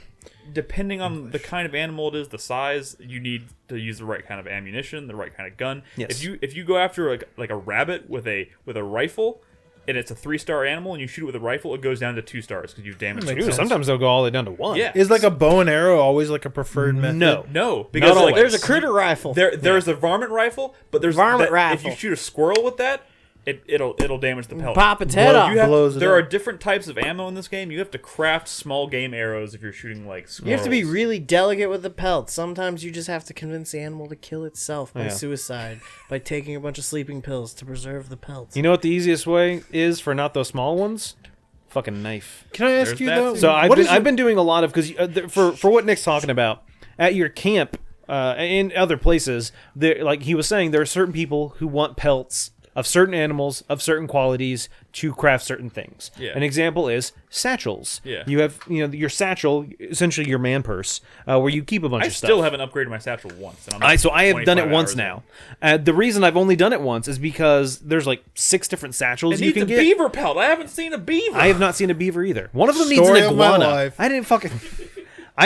depending on the kind of animal it is, the size, you need to use the right kind of ammunition, the right kind of gun. Yes. If you go after like a rabbit with a rifle, and it's a 3-star animal, and you shoot it with a rifle, it goes down to 2 stars because you've damaged Makes it. Ooh, sometimes they'll go all the way down to 1. Yeah. Is like a bow and arrow always like a preferred method? No, because Not like, always. There's a critter rifle. there's the varmint rifle, but there's Varmint if rifle. you shoot a squirrel with that, it'll damage the pelt. Pop its head Blow- off. You have, blows it there are up. different types of ammo in this game. You have to craft small game arrows if you're shooting like squirrels. You have to be really delicate with the pelt. Sometimes you just have to convince the animal to kill itself by Yeah. suicide by taking a bunch of sleeping pills to preserve the pelt. You know what the easiest way is for not those small ones? Fucking knife. Can I ask There's you that though? too. So I've what been, is I've been doing a lot of because for what Nick's talking about at your camp in other places, there like he was saying, there are certain people who want pelts of certain animals of certain qualities to craft certain things. Yeah. An example is satchels. Yeah. You have your satchel, essentially your man purse, where you keep a bunch I of stuff. still haven't upgraded my satchel once. And I'm So I have done it 25 once hours now. in. The reason I've only done it once is because there's like 6 different satchels It you needs can a get. beaver pelt. I haven't seen a beaver. I have not seen a beaver either. One of them needs Story an of my iguana. life. I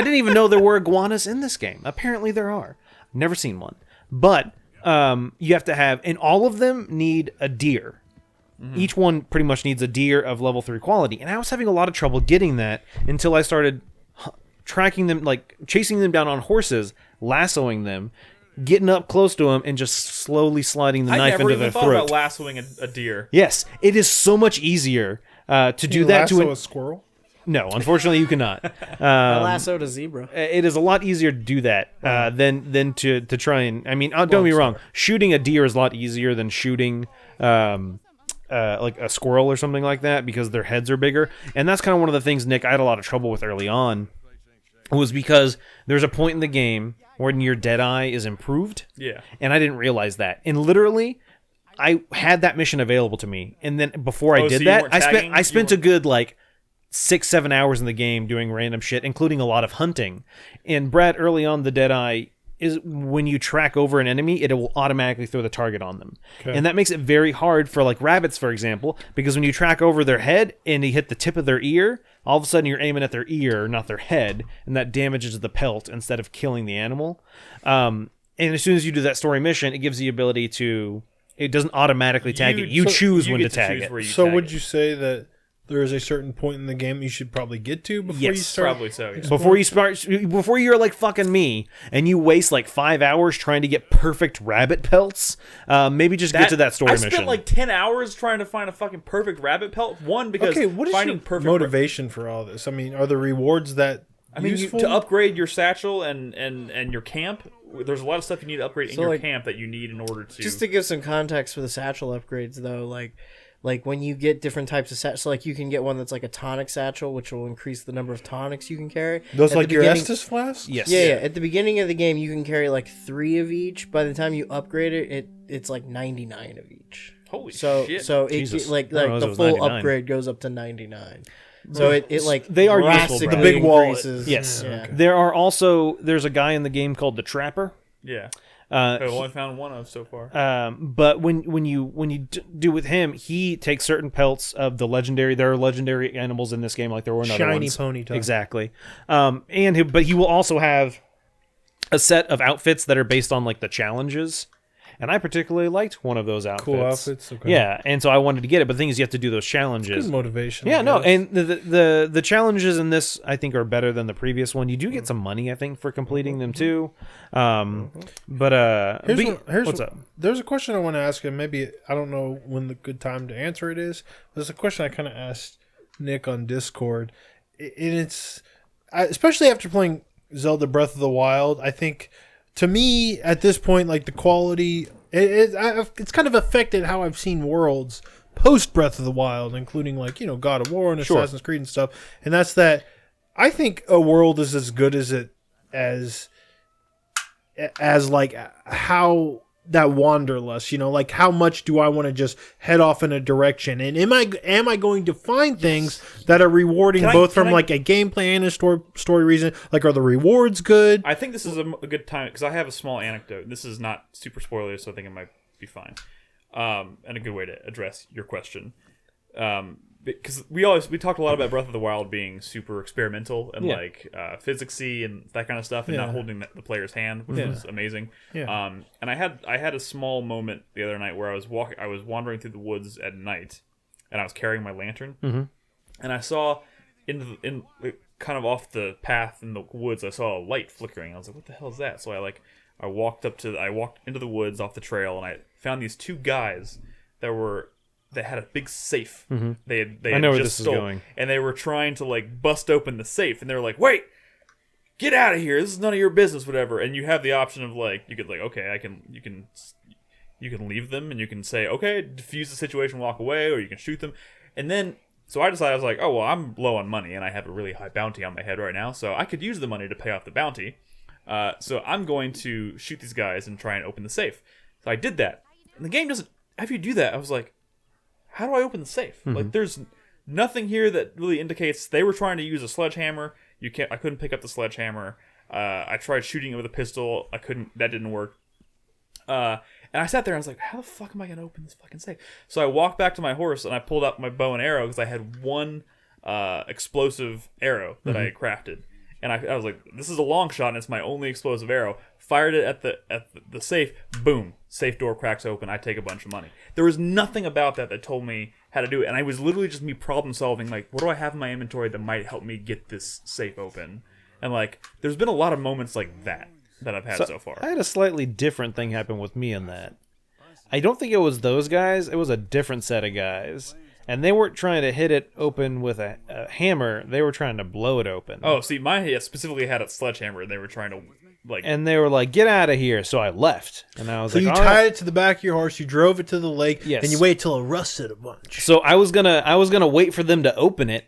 didn't even know there were iguanas in this game. Apparently there are. Never seen one. But you have to have, and all of them need a deer. Each one pretty much needs a deer of level 3 quality. And I was having a lot of trouble getting that until I started tracking them, like chasing them down on horses, lassoing them, getting up close to them, and just slowly sliding the I knife never into even their thought throat. about lassoing a deer. Yes, it is so much easier to do you that to lasso an... a squirrel? No, unfortunately you cannot. I lassoed a zebra. It is a lot easier to do that than to try and. I mean, don't get me wrong. Shooting a deer is a lot easier than shooting like a squirrel or something like that because their heads are bigger. And that's kind of one of the things, Nick, I had a lot of trouble with early on. Was because there's a point in the game when your Deadeye is improved. Yeah. And I didn't realize that. And literally, I had that mission available to me, and then before I Oh, so did you that, weren't I tagging? spent You a good like 6-7 hours in the game doing random shit, including a lot of hunting. And Brad, early on, the Deadeye is when you track over an enemy, it will automatically throw the target on them. Okay. And that makes it very hard for like rabbits, for example, because when you track over their head and you hit the tip of their ear, all of a sudden you're aiming at their ear, not their head, and that damages the pelt instead of killing the animal. And as soon as you do that story mission, it gives the ability to... It doesn't automatically tag it. You choose when to get tag choose it. where you So tag would it. you say that there is a certain point in the game you should probably get to before you start. Probably so. Yeah. Before you're like fucking me and you waste like 5 hours trying to get perfect rabbit pelts, maybe just get to that story mission. I spent like 10 hours trying to find a fucking perfect rabbit pelt. One, because what is finding your perfect motivation for all this? I mean, are the rewards that useful? to upgrade your satchel and your camp, there's a lot of stuff you need to upgrade in your camp that you need in order to... Just to give some context for the satchel upgrades, though, like when you get different types of satchels, so like you can get one that's like a tonic satchel, which will increase the number of tonics you can carry. Those like your Estus flasks? Yes. Yeah. At the beginning of the game, you can carry like 3 of each. By the time you upgrade it, it's like 99 of each. Holy so shit. So Jesus. like I don't know, the it full 99. upgrade goes up to 99. So it like They are useful, drastically Brad. The big wallet. increases. Yes. Yeah. There's a guy in the game called the Trapper. Yeah. I've only found one of so far. But when you do with him, he takes certain pelts of the legendary. There are legendary animals in this game, like there were in other Shiny ones. ponytail. Exactly. But he will also have a set of outfits that are based on like the challenges. And I particularly liked one of those outfits. Cool outfits. Okay. Yeah, and so I wanted to get it. But the thing is, you have to do those challenges. Good motivation. Yeah, I no, guess. and the challenges in this I think are better than the previous one. You do get some money, I think, for completing them too. What's up? There's a question I want to ask, and maybe I don't know when the good time to answer it is. There's a question I kind of asked Nick on Discord, and it's especially after playing Zelda Breath of the Wild. I think to me at this point, like the quality, it's kind of affected how I've seen worlds post Breath of the Wild, including like God of War and Assassin's Creed and stuff. And that's that. I think a world is as good as like how that wanderlust, like how much do I want to just head off in a direction, and am I going to find things that are rewarding from like a gameplay and a story reason? Like, are the rewards good? I think this is a good time because I have a small anecdote. This is not super spoiler, so I think it might be fine, and a good way to address your question. Because we talked a lot about Breath of the Wild being super experimental and like physicsy and that kind of stuff, and not holding the player's hand, which was amazing. Yeah. And I had a small moment the other night where I was wandering through the woods at night, and I was carrying my lantern, and I saw in kind of off the path in the woods, I saw a light flickering. I was like, "What the hell is that?" So I walked into the woods off the trail, and I found these 2 guys that had a big safe. They had I know where just this stole, is going. and they were trying to like bust open the safe, and they were like, "Wait, get out of here! This is none of your business, whatever." And you have the option of like, you could like, okay, you can leave them, and you can say, okay, defuse the situation, walk away, or you can shoot them. And then, so I decided, I was like, oh well, I'm low on money, and I have a really high bounty on my head right now, so I could use the money to pay off the bounty. So I'm going to shoot these guys and try and open the safe. So I did that, and the game doesn't have you do that. I was like, how do I open the safe? Like, there's nothing here that really indicates they were trying to use a sledgehammer. I couldn't pick up the sledgehammer. I tried shooting it with a pistol. I couldn't. That didn't work. And I sat there and I was like, how the fuck am I gonna open this fucking safe? So I walked back to my horse and I pulled out my bow and arrow because I had one explosive arrow that I had crafted. And I was like, this is a long shot and it's my only explosive arrow. Fired it at the safe. Boom. Safe door cracks open. I take a bunch of money. There was nothing about that told me how to do it. And I was literally just me problem solving. Like, what do I have in my inventory that might help me get this safe open? And like, there's been a lot of moments like that I've had so far. I had a slightly different thing happen with me in that. I don't think it was those guys. It was a different set of guys. And they weren't trying to hit it open with a hammer. They were trying to blow it open. Oh, see, mine specifically had a sledgehammer, and they were trying to, like... And they were like, get out of here. So I left. And I was so like, you tied it to the back of your horse, you drove it to the lake, Yes. and you waited till it rusted a bunch. So I was gonna wait for them to open it,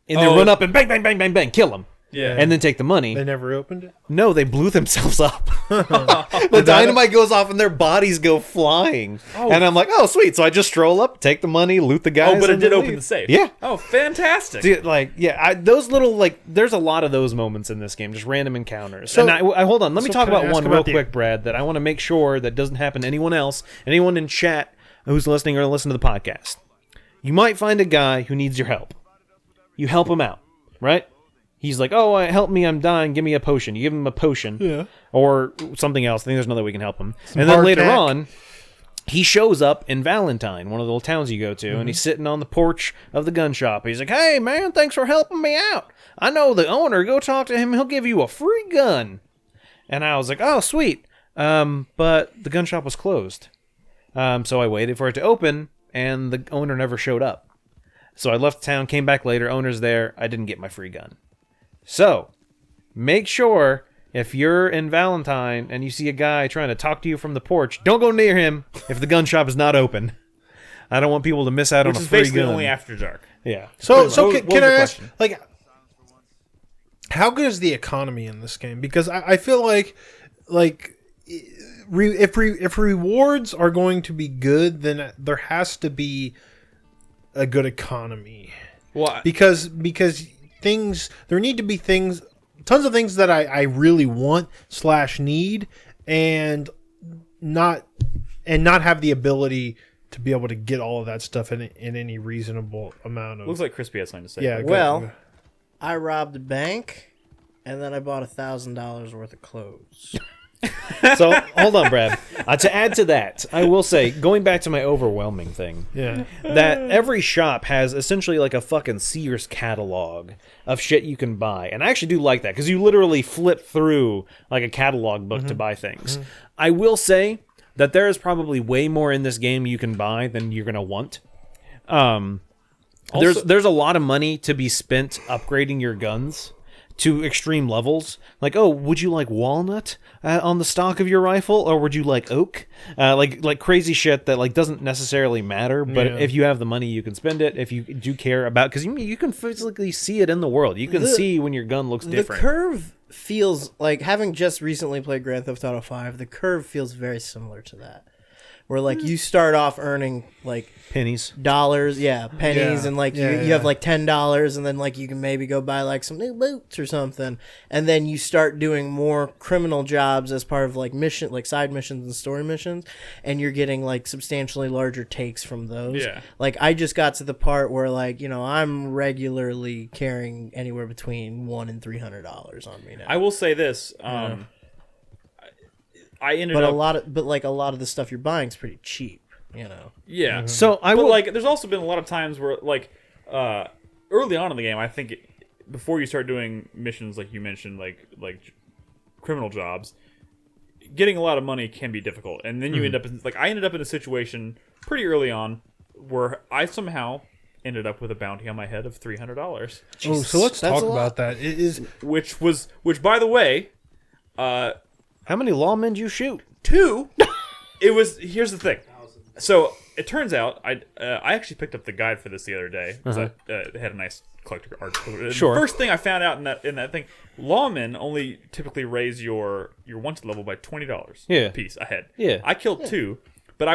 and then run up and bang, bang, bang, bang, bang, kill them. Yeah. And then take the money. They never opened it? No, they blew themselves up. The dynamite goes off and their bodies go flying. And I'm like, oh, sweet. So I just stroll up, take the money, loot the guys. Oh, but it and did then open leave. the safe. Yeah. Oh, fantastic. Dude, those little, there's a lot of those moments in this game, just random encounters. So- and I hold on, let me talk can I about ask one about real the- quick, Brad, that I want to make sure that doesn't happen to anyone else, anyone in chat who's listening or listen to the podcast. You might find a guy who needs your help. You help him out, right? He's like, oh, help me, I'm dying, give me a potion. You give him a potion. Yeah. Or something else. I think there's another way we can help him. And then hardtack. later on, he shows up in Valentine, one of the little towns you go to, and he's sitting on the porch of the gun shop. He's like, "Hey, man, thanks for helping me out. I know the owner. Go talk to him. He'll give you a free gun." And I was like, "Oh, sweet." But the gun shop was closed. So I waited for it to open, and the owner never showed up. So I left town, came back later, owner's there. I didn't get my free gun. So make sure if you're in Valentine and you see a guy trying to talk to you from the porch, don't go near him if the gun shop is not open. I don't want people to miss out on a free gun. Which is basically only after dark. Yeah. So what can was I your ask, question? like, how good is the economy in this game? Because I feel like if rewards are going to be good, then there has to be a good economy. Well, Because there need to be tons of things that I really want / need, and not have the ability to be able to get all of that stuff in any reasonable amount of. looks like Crispy has something to say. Yeah. Well, I robbed a bank, and then I bought $1,000 worth of clothes. So, hold on, Brad. To add to that, I will say, going back to my overwhelming thing, Yeah. that every shop has essentially like a fucking Sears catalog of shit you can buy. And I actually do like that, because you literally flip through like a catalog book to buy things. I will say that there is probably way more in this game you can buy than you're going to want. There's a lot of money to be spent upgrading your guns to extreme levels. Like, oh, would you like walnut on the stock of your rifle, or would you like oak? Like crazy shit that like doesn't necessarily matter, but if you have the money, you can spend it. If you do care about, because you can physically see it in the world. You can see when your gun looks different. The curve feels like, having just recently played Grand Theft Auto 5, the curve feels very similar to that. Where like you start off earning like pennies, pennies, Yeah. and like you have like $10, and then like you can maybe go buy like some new boots or something, and then you start doing more criminal jobs as part of like side missions and story missions, and you're getting like substantially larger takes from those. Yeah. Like I just got to the part where like, you know, I'm regularly carrying anywhere between $100 and $300 on me now. I will say this. I ended but up a lot of the stuff you're buying is pretty cheap, you know. Yeah. So I But will like, there's also been a lot of times where like early on in the game, I think before you start doing missions like you mentioned, like criminal jobs, getting a lot of money can be difficult, and then you end up I ended up in a situation pretty early on where I somehow ended up with a bounty on my head of $300. Oh, so let's That's talk a lot. about that. It is Which by the way, how many lawmen do you shoot? 2. Here's the thing. So it turns out I actually picked up the guide for this the other day because it had a nice collector article. Sure. The first thing I found out in that thing, lawmen only typically raise your wanted level by $20 Yeah. a piece ahead. Yeah. I killed 2, but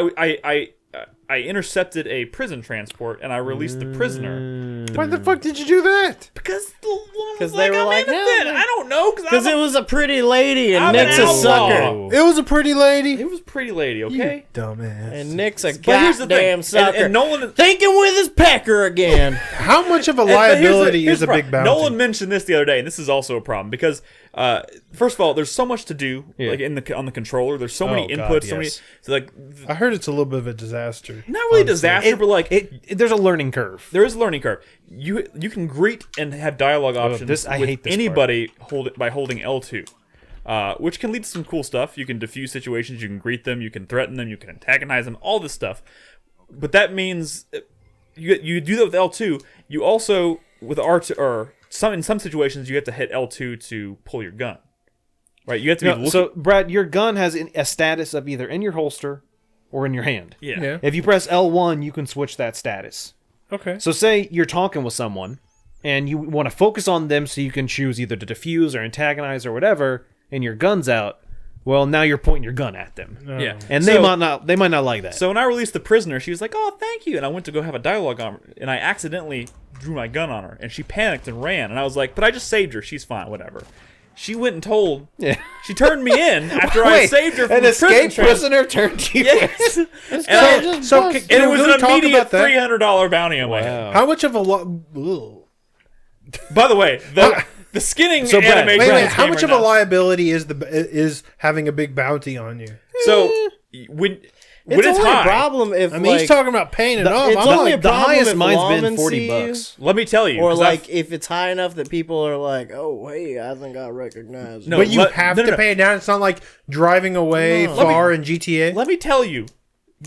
I intercepted a prison transport and I released the prisoner why the fuck did you do that? because the woman was they like, were I'm like, innocent. "No, I don't know Because I'm it was a pretty lady, and I'm an Nick's a outlaw." sucker. It was a pretty lady. It was a pretty lady, okay? Dumbass. And Nick's a But here's the goddamn thing, sucker. and Nolan. Thinking with his pecker again. How much of a But liability here's is a the big problem. bounty? Nolan mentioned this the other day, and this is also a problem because, first of all, there's so much to do, like on the controller. There's so many Oh, God, inputs, so many. yes. So like, I heard it's a little bit of a disaster. not really disaster, but like There's a learning curve. there is a learning curve. You can greet and have dialogue options I with hate this anybody by holding L2. Which can lead to some cool stuff. You can diffuse situations, you can greet them, you can threaten them, you can antagonize them, all this stuff. But that means you do that with L2. You also with R2 or in some situations you have to hit L2 to pull your gun. Right? You have to be looking. So, Brad, your gun has a status of either in your holster or in your hand. Yeah. If you press L1, you can switch that status. Okay. So say you're talking with someone and you want to focus on them so you can choose either to diffuse or antagonize or whatever, and your gun's out. Well, now you're pointing your gun at them. Yeah. And So- they might not like that. So when I released the prisoner, she was like, "Oh, thank you," and I went to go have a dialogue on her, and I accidentally drew my gun on her, and she panicked and ran, and I was like, "But I just saved her. She's fine. Whatever." She went and told. Yeah. She turned me in after I Wait, saved her from an the escaped prison. prisoner turned you Yes. in. And Can it we was really an talk immediate about that? $300 bounty on my head. Wow. How much of a lot? By the way, the skinning So, Brad, animation. Wait, on this how game much right of a now- liability is having a big bounty on you? So when It's it's only high. a problem if I mean, he's talking about paying it off. it's I'm only like, a The problem highest if mine's lawmen been $40 see you, bucks. Let me tell you, or 'cause like if it's high enough that people are like, "Oh, hey, I think I recognize." No, you." but you have to pay it down. It's not like driving away No. far in GTA. let me tell you,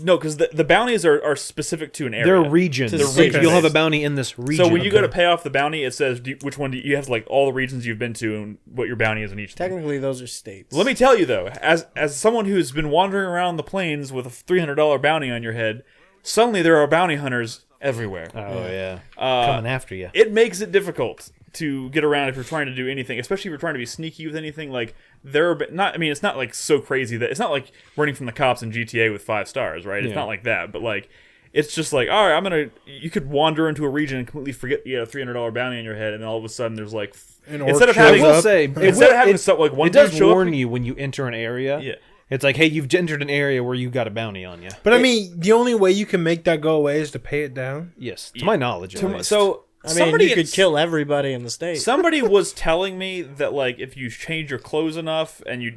no, because the bounties are specific to an area. They're regions. To They're cities. regions. You'll have a bounty in this region. So when you go to pay off the bounty, it says which one you have like all the regions you've been to and what your bounty is in each. Technically, those are states. Let me tell you though, as someone who's been wandering around the plains with a $300 bounty on your head, suddenly there are bounty hunters everywhere. Oh yeah, coming after you. It makes it difficult to get around if you're trying to do anything, especially if you're trying to be sneaky with anything. Like there are not, I mean, it's not like so crazy that it's not like running from the cops in GTA with 5 stars, right? It's Yeah. not like that, but like it's just like, all right, you could wander into a region and completely forget you had a $300 bounty on your head, and then all of a sudden there's like An instead of orc I having shows will up. say, instead of having something like one it does dude show up- warn you when you enter an area. Yeah. It's like, hey, you've entered an area where you got a bounty on you. But I mean, the only way you can make that go away is to pay it down. Yes, to my knowledge. at least. So I mean, somebody you could kill everybody in the state. Somebody was telling me that like if you change your clothes enough and you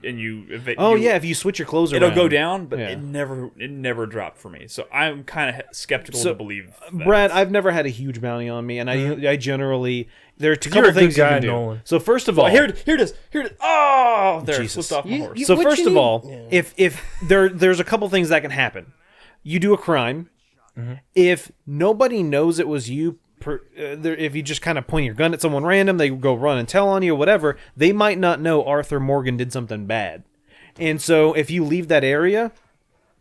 oh you- yeah, if you switch your clothes it'll around, go down, but Yeah. it never dropped for me. So I'm kind of skeptical to believe that. Brad, I've never had a huge bounty on me, and I generally there are a couple You're a good things you guy, can do. Nolan. So first of all, Oh, here it is. Oh, there, Jesus. slipped off my horse. So what first you of all, need- if there's a couple things that can happen. You do a crime. If nobody knows it was you, if you just kind of point your gun at someone random, they go run and tell on you or whatever, they might not know Arthur Morgan did something bad. And so if you leave that area,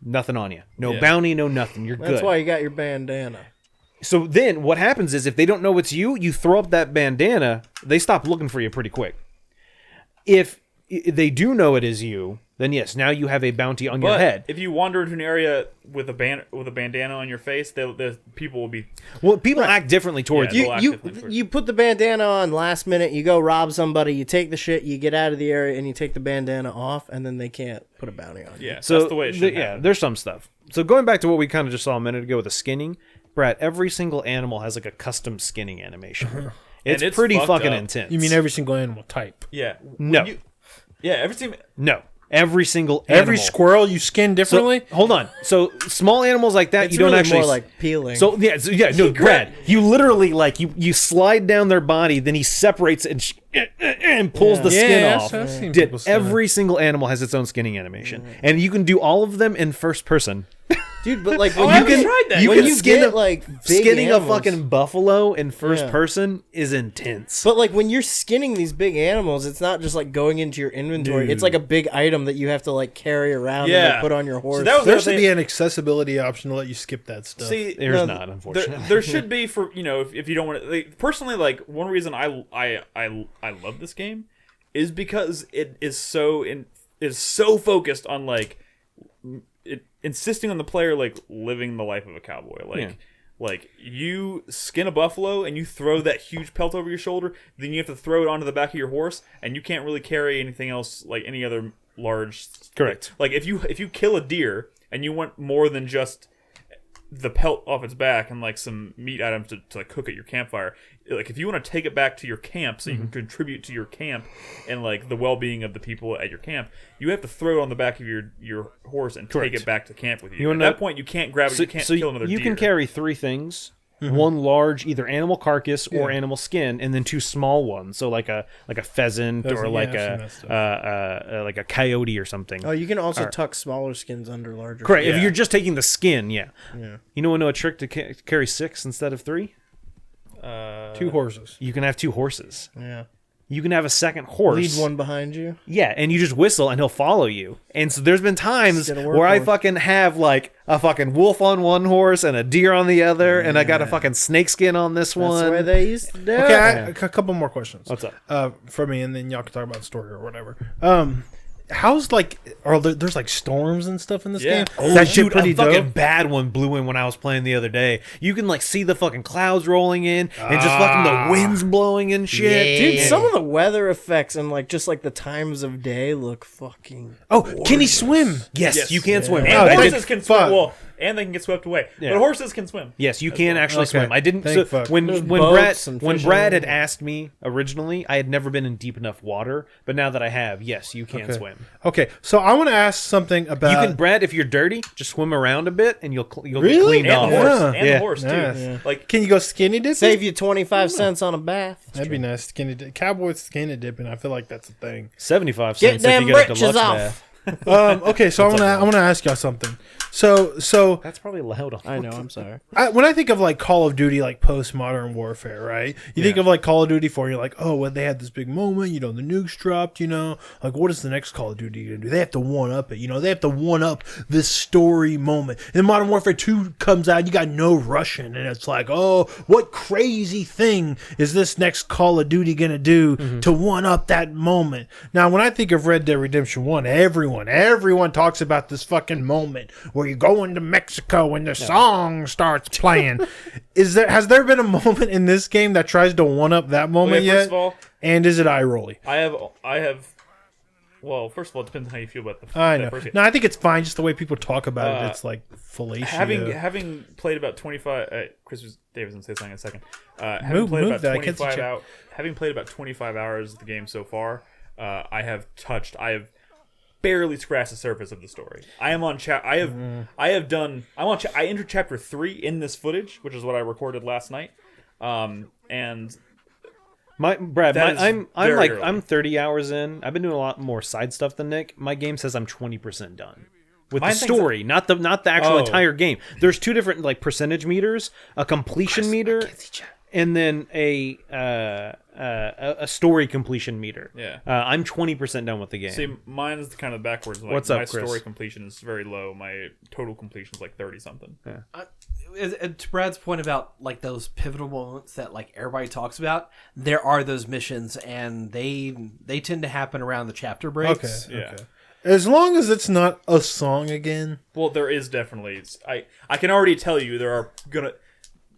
nothing on you. No Yeah. bounty, no nothing. You're good. That's why you got your bandana. So then what happens is if they don't know it's you, you throw up that bandana, they stop looking for you pretty quick. If they do know it is you, then yes, now you have a bounty on your But head. if you wander into an area with a bandana on your face, the people will be. Well, people act differently towards Yeah, you. they'll act You differently towards you put the bandana on last minute. You go rob somebody. You take the shit. You get out of the area and you take the bandana off, and then they can't put a bounty on you. Yeah, So that's the way it should yeah, happen. there's some stuff. So going back to what we kind of just saw a minute ago with the skinning, Brad, every single animal has like a custom skinning animation. It's it's pretty fucked fucking up. intense. You mean every single animal type? Yeah. No. Everything. No. Every single animal. Every squirrel you skin So, differently? hold on. So small animals like that, It's you don't really actually more like peeling. So yeah, no, Brad. You literally like you slide down their body, then he separates it and pulls the skin Yeah, off. I've seen Did people skin every single animal has its own skinning animation, and you can do all of them in first person. dude, but like I when haven't you can, tried that. You when can you skin get a- like big Skinning animals, a fucking buffalo in first Yeah. person is intense. But like when you're skinning these big animals, it's not just like going into your inventory. It's like a big item that you have to like carry around and Yeah. like, put on your horse. So that was There the should other be thing. an accessibility option to let you skip that stuff. See, There's no, not, unfortunately. there should be for if you don't want to like, personally like one reason I love this game is because it is so focused on like insisting on the player like living the life of a cowboy like you skin a buffalo and you throw that huge pelt over your shoulder, then you have to throw it onto the back of your horse, and you can't really carry anything else like any other large. Correct. Like if you kill a deer and you want more than just the pelt off its back and like some meat items to like, cook at your campfire, like if you want to take it back to your camp so you can contribute to your camp and like the well-being of the people at your camp, you have to throw it on the back of your horse and Correct. take it back to camp with you. You At wanna- that point you can't grab it, you can't kill another you deer. can carry 3 things. One large either animal carcass or animal skin, and then 2 small ones. So like a pheasant or Yeah, like I've seen that like a coyote or something. Oh, you can also tuck smaller skins under larger. Correct. Yeah. If you're just taking the skin, yeah. Yeah. You know a trick to carry 6 instead of 3? 2 horses. You can have 2 horses. Yeah. You can have a second horse. Lead one behind you. Yeah, and you just whistle and he'll follow you. And so there's been times Instead of where I workhorse. fucking have like a fucking wolf on one horse and a deer on the other, and I got a fucking snakeskin on this That's one. the way they used to do it. Okay, a couple more questions. What's up? For me, and then y'all can talk about the story or whatever. How's like, there's like storms and stuff in this Yeah. game? That shit Dude, pretty a fucking dope. bad one blew in when I was playing the other day. You can like see the fucking clouds rolling in and just fucking the winds blowing and shit. Dude, some of the weather effects and like just like the times of day look fucking. Oh, can he swim? Yes, you can swim. And Oh, horses thank can fuck. swim. Well, and they can get swept away. Yeah. But horses can swim. Yes, you can actually Okay. swim. I didn't. Thank So fuck. when There's when boats and Brad fishing. had asked me originally, I had never been in deep enough water. But now that I have, yes, you can swim. Okay, so I want to ask something about. You can, Brad, if you're dirty, just swim around a bit, and you'll get Really? cleaned And off. the horse. Yeah. And Yeah. the horse, too. Nice. Yeah. Like, Can you go skinny dipping? Save you 25 cents on a bath. That'd be nice. Cowboys skinny dipping. I feel like that's a thing. 75 Get cents if them you get a britches deluxe off. bath. Okay, so I want to ask y'all something. So That's probably loud. On I know, I'm sorry. when I think of like Call of Duty, like post-modern warfare, right? You think of like Call of Duty 4, you're like, oh, well, they had this big moment, the nukes dropped, like what is the next Call of Duty gonna do? They have to one up it, they have to one up this story moment. And Modern Warfare 2 comes out, you got no Russian, and it's like, oh, what crazy thing is this next Call of Duty gonna do to one up that moment? Now, when I think of Red Dead Redemption 1, everyone talks about this fucking moment where you go into Mexico and the song starts playing. Has there been a moment in this game that tries to one up that moment okay, yet? first of all, And is it eye rolly? I have. Well, first of all, it depends on how you feel about the. I that know. first game. No, I think it's fine. Just the way people talk about it, it's like fellatio. Having played about 25, Chris Davis will say something in a second. Having Move played about that, I can't see 25 chat. out, having played about 25 hours of the game so far, I have barely scratched the surface of the story. I am on I entered chapter 3 in this footage, which is what I recorded last night. And Brad, That is I'm very like early. I'm 30 hours in. I've been doing a lot more side stuff than Nick. My game says I'm 20% done with Mine the thinks story, not the actual Oh. entire game. There's two different like percentage meters, a completion meter, and then a story completion meter. Yeah. I'm 20% done with the game. see, mine is kind of backwards. Like, What's up, my Chris? story completion is very low. My total completion is like 30 something. To Brad's point about like those pivotal moments that like everybody talks about, there are those missions, and they tend to happen around the chapter breaks. Okay. Yeah. Okay. As long as it's not a song again. Well, there is definitely. I can already tell you there are gonna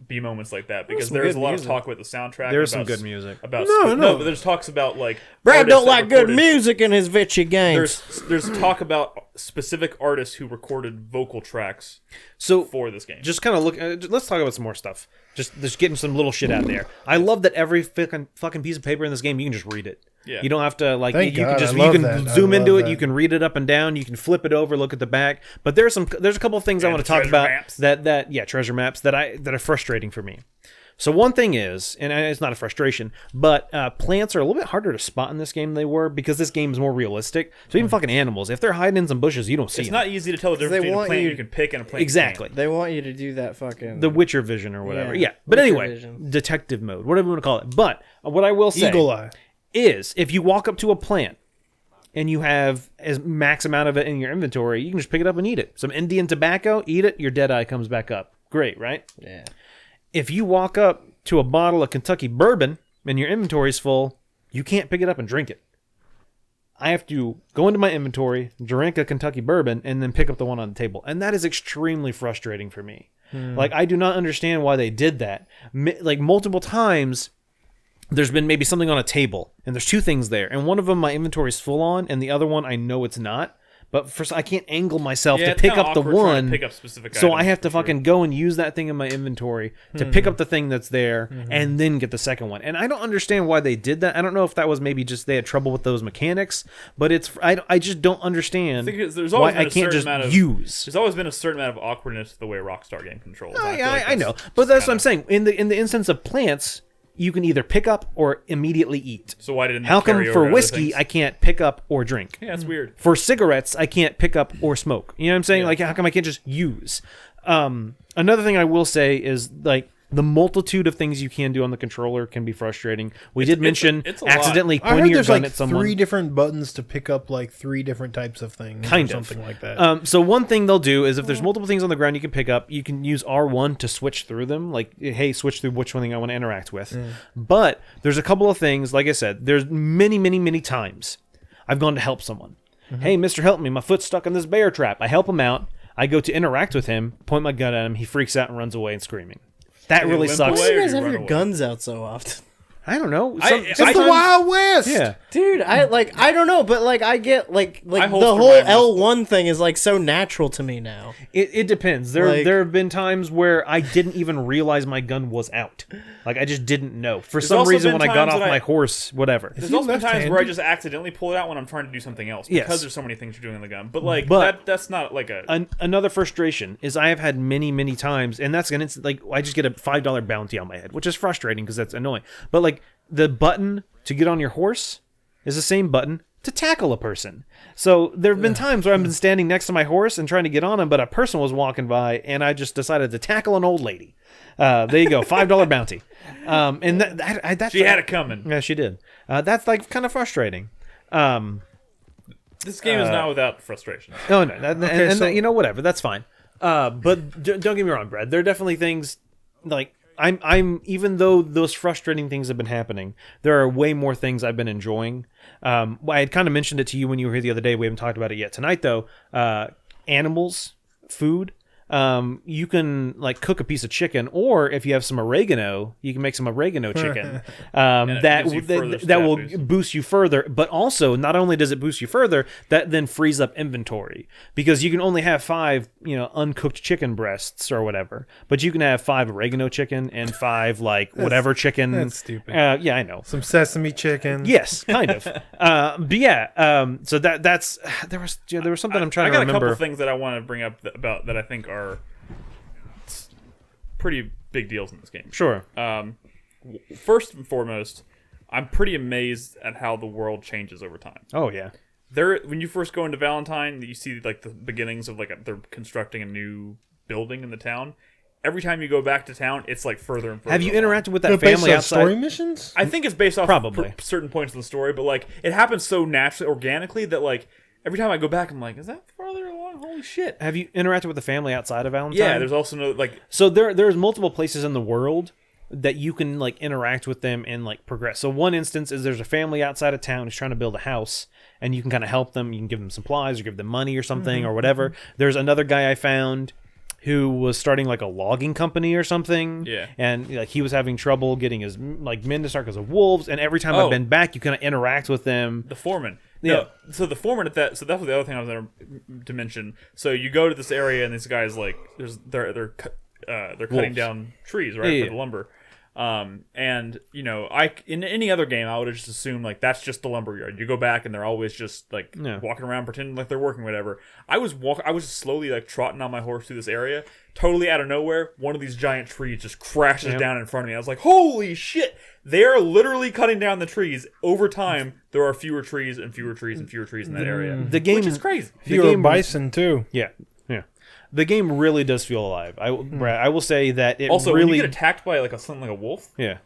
be moments like that because some there's a good lot music. of talk about the soundtrack. There's some about good music. About No. but there's talks about like Brad artists don't that like good recorded- music in his Vitchy games. There's talk about specific artists who recorded vocal tracks So for this game. just kind of look. Let's talk about some more stuff. Just getting some little shit out there. I love that every fucking piece of paper in this game you can just read it. Yeah. You don't have to like. Thank you God, can just I love you can that. I zoom love into it. that. You can read it up and down. You can flip it over, look at the back. But there's a couple of things I And want to the talk treasure about maps. that treasure maps that are frustrating for me. So one thing is, and it's not a frustration, but plants are a little bit harder to spot in this game than they were because this game is more realistic. So even fucking animals, if they're hiding in some bushes, you don't see it's them. not easy to tell the difference they between a want plant you- you can pick and a plant you Exactly. They want you to do that fucking... The Witcher vision or whatever. Yeah, Yeah. But Witcher anyway, vision. detective mode, whatever you want to call it. But what I will say Eagle eye. is if you walk up to a plant and you have as max amount of it in your inventory, you can just pick it up and eat it. Some Indian tobacco, eat it, your dead eye comes back up. Great, right? Yeah. If you walk up to a bottle of Kentucky bourbon and your inventory's full, you can't pick it up and drink it. I have to go into my inventory, drink a Kentucky bourbon, and then pick up the one on the table. And that is extremely frustrating for me. Like, I do not understand why they did that. Like, multiple times, there's been maybe something on a table, and there's two things there. And one of them my inventory's full on, and the other one I know it's not. But first, I can't angle myself Yeah, to it's pick kinda up the awkward trying to one. pick up specific So I items, have to for sure. fucking go and use that thing in my inventory to pick up the thing that's there and then get the second one. And I don't understand why they did that. I don't know if that was maybe just they had trouble with those mechanics, but I just don't understand I think there's why always been I a can't certain just amount of use. There's always been a certain amount of awkwardness to the way a Rockstar game controls. and feel like I know, that's but that's just what I'm saying. In the instance of plants, you can either pick up or immediately eat. So why didn't How it carry come over for to other whiskey things? I can't pick up or drink? Yeah, that's weird. For cigarettes, I can't pick up or smoke. You know what I'm saying? Yeah. Like, how come I can't just use? Another thing I will say is, like, the multitude of things you can do on the controller can be frustrating. We did mention it's a lot. accidentally I pointing heard your there's gun like at someone. 3 different buttons to pick up like 3 different types of things. Kind or of. something like that. So one thing they'll do is if there's multiple things on the ground you can pick up, you can use R1 to switch through them. Like, hey, switch through which one thing I want to interact with. But there's a couple of things, like I said, there's many, many, many times I've gone to help someone. Hey, Mr. Help me, my foot's stuck in this bear trap. I help him out. I go to interact with him, point my gun at him. He freaks out and runs away and screaming. That You really limp sucks. Why away do you or guys you have run your away? guns out so often? I don't know. It's the Wild West. Yeah. Dude, I don't know, but like I get like the holster whole mine. L1 thing is like so natural to me now. It depends. There Like- there have been times where I didn't even realize my gun was out. Like I just didn't know. For some also reason been when I got times off that my horse, whatever. There's he also been times where I left-handed? just accidentally pull it out when I'm trying to do something else because Yes. there's so many things you're doing in the gun. But like But- that's not like a Another frustration is I have had many times, and that's gonna like I just get a $5 bounty on my head, which is frustrating because that's annoying. But like the button to get on your horse is the same button to tackle a person. So there have been times where I've been standing next to my horse and trying to get on him, but a person was walking by, and I just decided to tackle an old lady. There you go, $5 bounty. And that she had it coming. Yeah, she did. That's like kind of frustrating. This game is not without frustration. No, and so- you know, whatever, that's fine. But don't get me wrong, Brad. There are definitely things like I'm even though those frustrating things have been happening, there are way more things I've been enjoying. I had kind of mentioned it to you when you were here the other day. We haven't talked about it yet tonight, though. Animals, food. You can like cook a piece of chicken, or if you have some oregano, you can make some oregano chicken. That gives you further that will stat boost you further. But also, not only does it boost you further, that then frees up inventory because you can only have 5, uncooked chicken breasts or whatever. But you can have 5 oregano chicken and 5 like whatever chicken. That's stupid. Yeah, I know. Some sesame chicken. Yes, kind of. But yeah. So that's there was something I'm trying I got to remember. a couple things that I want to bring up about that I think are pretty big deals in this game. Sure. First and foremost, I'm pretty amazed at how the world changes over time. Oh yeah. When you first go into Valentine, you see like the beginnings of like they're constructing a new building in the town. Every time you go back to town, it's like further and further. Have you along. interacted with They're that based family on outside? story missions. I think it's based off Probably. certain points of the story, but like it happens so naturally, organically that like every time I go back, I'm like, is that farther along? Holy shit! Have you interacted with the family outside of Valentine? Yeah, there's also no like So there's multiple places in the world that you can like interact with them and like progress. So one instance is there's a family outside of town who's trying to build a house, and you can kind of help them. You can give them supplies or give them money or something or whatever. There's another guy I found who was starting like a logging company or something. Yeah. And like he was having trouble getting his like men to start because of wolves. And every time I've been back, you kind of interact with them. the foreman. Yeah. No, so the foreman so that was the other thing I was going to mention. So you go to this area and these guys like they're cutting Wolves. down trees, right, Yeah, for yeah. the lumber. And I in any other game I would have just assumed like that's just the lumber yard. You go back and they're always just like Yeah. walking around pretending like they're working, whatever. I was slowly like trotting on my horse through this area. Totally out of nowhere, one of these giant trees just crashes down in front of me. I was like, "Holy shit!" They are literally cutting down the trees. Over time, there are fewer trees and fewer trees and fewer trees in that area. The game Which is crazy. Fewer bison too. Yeah. The game really does feel alive. Brad, I will say that it Also, really. when you get attacked by something like a wolf, Yeah.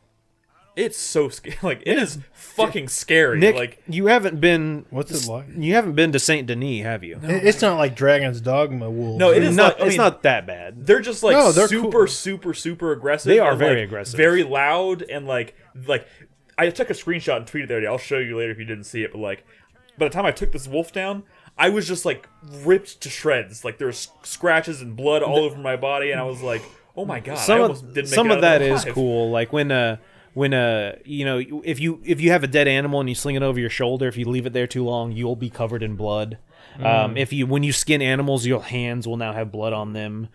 it's so scary. Like it is fucking scary. Nick, like you haven't been. What's it like? You haven't been to Saint Denis, have you? It's not like Dragon's Dogma wolves. no, it is Not, not. it's not that bad. They're just like No, they're super, cool. super aggressive. They are and, very like, aggressive. very loud, and like I took a screenshot and tweeted it the other day. I'll show you later if you didn't see it. But like, by the time I took this wolf down, I was just like ripped to shreds. Like there was scratches and blood all over my body, and I was like, oh my god! I almost didn't make some it of out that is alive. cool. Like when if you have a dead animal and you sling it over your shoulder, if you leave it there too long, you'll be covered in blood. When you skin animals, your hands will now have blood on them.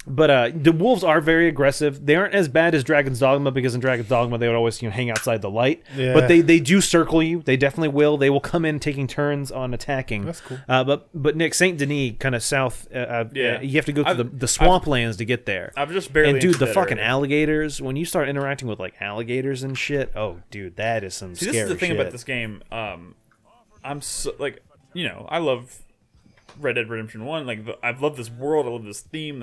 But the wolves are very aggressive. They aren't as bad as Dragon's Dogma, because in Dragon's Dogma they would always hang outside the light. Yeah. But they do circle you. They definitely will. They will come in taking turns on attacking. That's cool. But Nick, Saint Denis, kind of south. Yeah. You have to go through the swamplands to get there. I've just barely. And dude, entered the that fucking area. alligators, when you start interacting with like alligators and shit, oh dude, that is some See, scary this is the thing shit. about this game. I'm so like, I love Red Dead Redemption 1. Like, I love this world. I love this theme,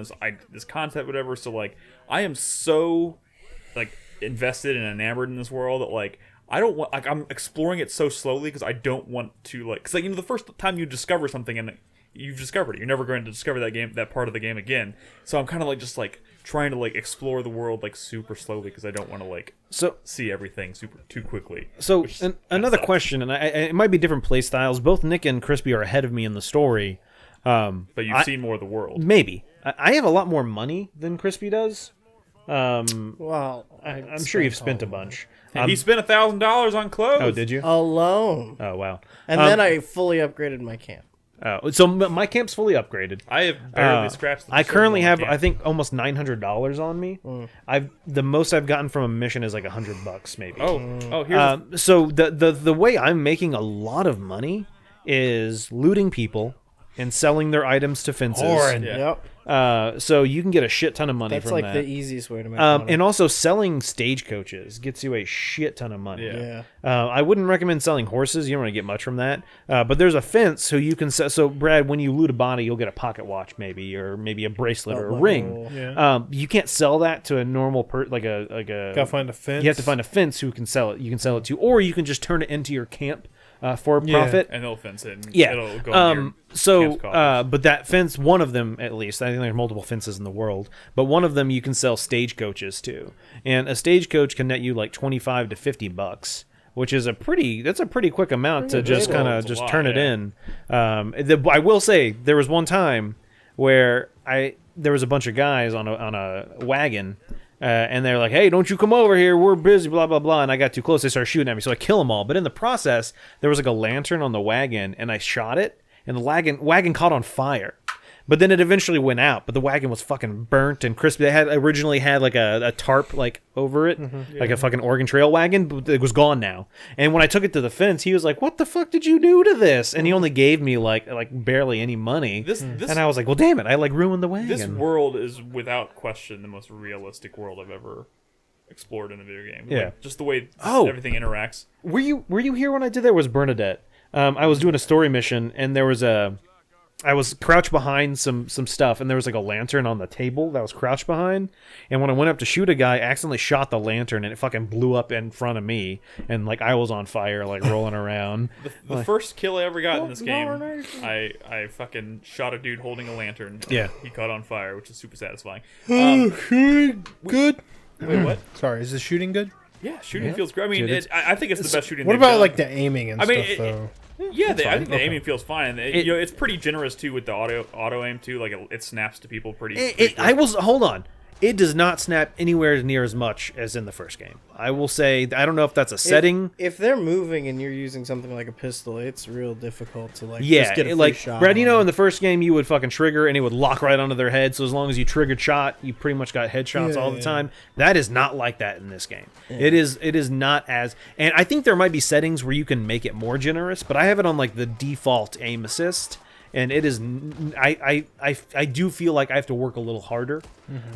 this concept, whatever. So like, I am so like invested and enamored in this world that like I don't want, like, I'm exploring it so slowly because I don't want to like, because like the first time you discover something and you've discovered it, you're never going to discover that part of the game again. So I'm kind of like just like trying to like explore the world like super slowly because I don't want to like see everything too quickly. So which another sucks. question, and it might be different play styles. Both Nick and Crispy are ahead of me in the story. But you've seen more of the world. Maybe I have a lot more money than Crispy does. Well, I'm sure you've spent a bunch. He spent $1,000 on clothes. Oh, did you? alone, Oh, wow. and then I fully upgraded my camp. Oh, so my camp's fully upgraded. I have barely scratched the I surface currently on my have, camp. I think, almost $900 on me. The most I've gotten from a mission is like $100 maybe. Oh, here's So the way I'm making a lot of money is looting people and selling their items to fences. Horrid. Yeah. Yep, So you can get a shit ton of money that's from like that. the easiest way to make money. And also selling stagecoaches gets you a shit ton of money. Yeah. I wouldn't recommend selling horses. You don't want to get much from that. But there's a fence, so you can sell. So Brad, when you loot a body, you'll get a pocket watch, maybe, or maybe a bracelet or a ring. Yeah. You can't sell that to a normal like a. Gotta find a fence. You have to find a fence who can sell it. You can sell it to, or you can just turn it into your camp for profit. And they'll fence it. And Yeah. It'll go on your camp's coffers. But that fence, one of them at least, I think there's multiple fences in the world, but one of them you can sell stagecoaches to, and a stagecoach can net you like $25 to $50, which is that's a pretty quick amount to just kind of It's a just lot, turn it yeah. in. I will say there was one time where there was a bunch of guys on a wagon. And they're like, hey, don't you come over here. We're busy, blah, blah, blah. And I got too close. They started shooting at me. So I kill them all. But in the process, there was like a lantern on the wagon, and I shot it. And the wagon caught on fire. But then it eventually went out. But the wagon was fucking burnt and crispy. They originally had like a tarp like over it, like a fucking Oregon Trail wagon. But it was gone now. And when I took it to the fence, he was like, what the fuck did you do to this? And he only gave me like barely any money. And I was like, well, damn it. I like ruined the wagon. This world is without question the most realistic world I've ever explored in a video game. Yeah. Like, just the way Oh. everything interacts. Were you here when I did that? Was Bernadette? I was doing a story mission, and I was crouched behind some stuff, and there was like a lantern on the table that I was crouched behind. And when I went up to shoot a guy, I accidentally shot the lantern, and it fucking blew up in front of me, and like I was on fire, like rolling around. The first kill I ever got in this game, I fucking shot a dude holding a lantern. And Yeah. he caught on fire, which is super satisfying. Good. Wait, what? Sorry, is the shooting good? Yeah, shooting feels great. I mean, Dude, I think it's the best shooting. What they've about done. like the aiming and I mean, stuff though? Yeah, I think the Okay. aiming feels fine. It's pretty generous too with the auto aim too. Like it snaps to people pretty. Hold on. It does not snap anywhere near as much as in the first game. I will say, I don't know if that's a setting. If they're moving and you're using something like a pistol, it's real difficult to like Yeah, just get a free like shot. Brad, you on know, them. in the first game you would fucking trigger and it would lock right onto their head. So as long as you triggered shot, you pretty much got headshots all the time. That is not like that in this game. It is not as, and I think there might be settings where you can make it more generous, but I have it on like the default aim assist, and it is. I do feel like I have to work a little harder.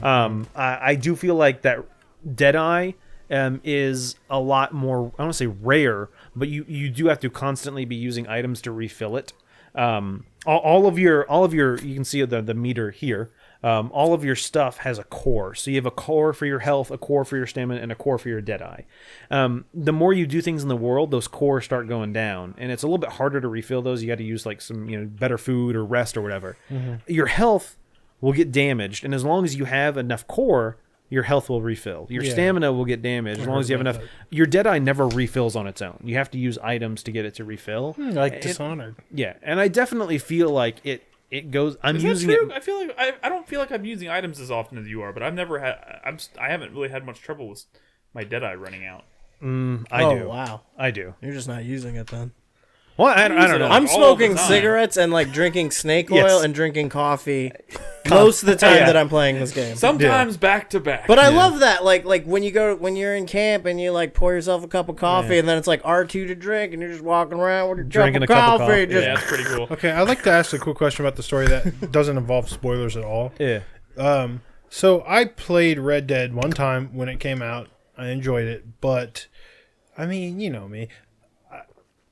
I do feel like that Deadeye is a lot more, I don't want to say rare, but you do have to constantly be using items to refill it. All of your you can see the meter here. All of your stuff has a core. So you have a core for your health, a core for your stamina, and a core for your Deadeye. The more you do things in the world, those cores start going down, and it's a little bit harder to refill those. You got to use like some better food or rest or whatever. Your health will get damaged, and as long as you have enough core, your health will refill. Your stamina will get damaged as long as you have enough. Your Deadeye never refills on its own. You have to use items to get it to refill. Like Dishonored. Yeah, and I definitely feel like it goes. I'm Is that using true? it. I feel like I don't feel like I'm using items as often as you are, but I've never had. I haven't really had much trouble with my Deadeye running out. I do. Wow, I do. you're just not using it then. Well, I don't know. I'm all smoking the time. cigarettes and like drinking snake oil Yes. and drinking coffee most of the time that I'm playing this game. Sometimes back to back. But I love that, like when you're in camp and you like pour yourself a cup of coffee and then it's like R2 to drink and you're just walking around with your Drinking cup a of cup of coffee. coffee. Just, Yeah, that's pretty cool. Okay, I'd like to ask a quick question about the story that doesn't involve spoilers at all. Yeah. So I played Red Dead one time when it came out. I enjoyed it, but I mean, you know me.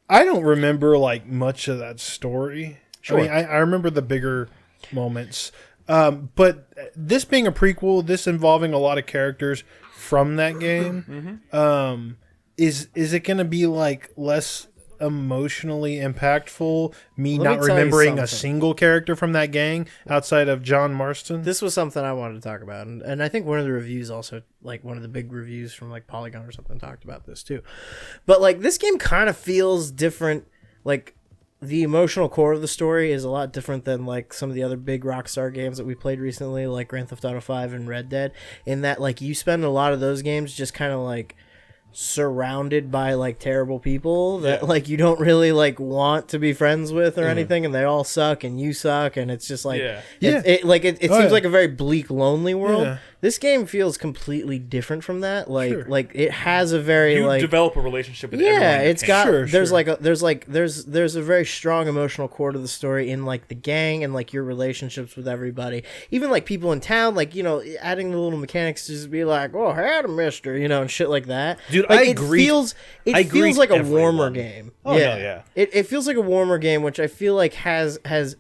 I don't remember like much of that story. Sure. I mean, I remember the bigger moments. But this being a prequel, this involving a lot of characters from that game, is it going to be like less emotionally impactful? Me Let not me tell you remembering a something. single character from that gang outside of John Marston. this was something I wanted to talk about, and I think one of the reviews also, like one of the big reviews from like Polygon or something, talked about this too. But like this game kind of feels different, like the emotional core of the story is a lot different than like some of the other big Rockstar games that we played recently, like Grand Theft Auto 5 and Red Dead, in that like you spend a lot of those games just kind of like surrounded by like terrible people that like you don't really like want to be friends with or anything, and they all suck and you suck, and it's just like it seems like a very bleak, lonely world. This game feels completely different from that. Like like it has a very you like develop a relationship with everyone. It's got there's a very strong emotional core to the story in like the gang and like your relationships with everybody, even like people in town, like, you know, adding the little mechanics to just be like, oh, had a mister, you know, and shit like that. Dude, like, I agree. It feels like a warmer everyone. game. Oh, no, yeah. It feels like a warmer game, which I feel like has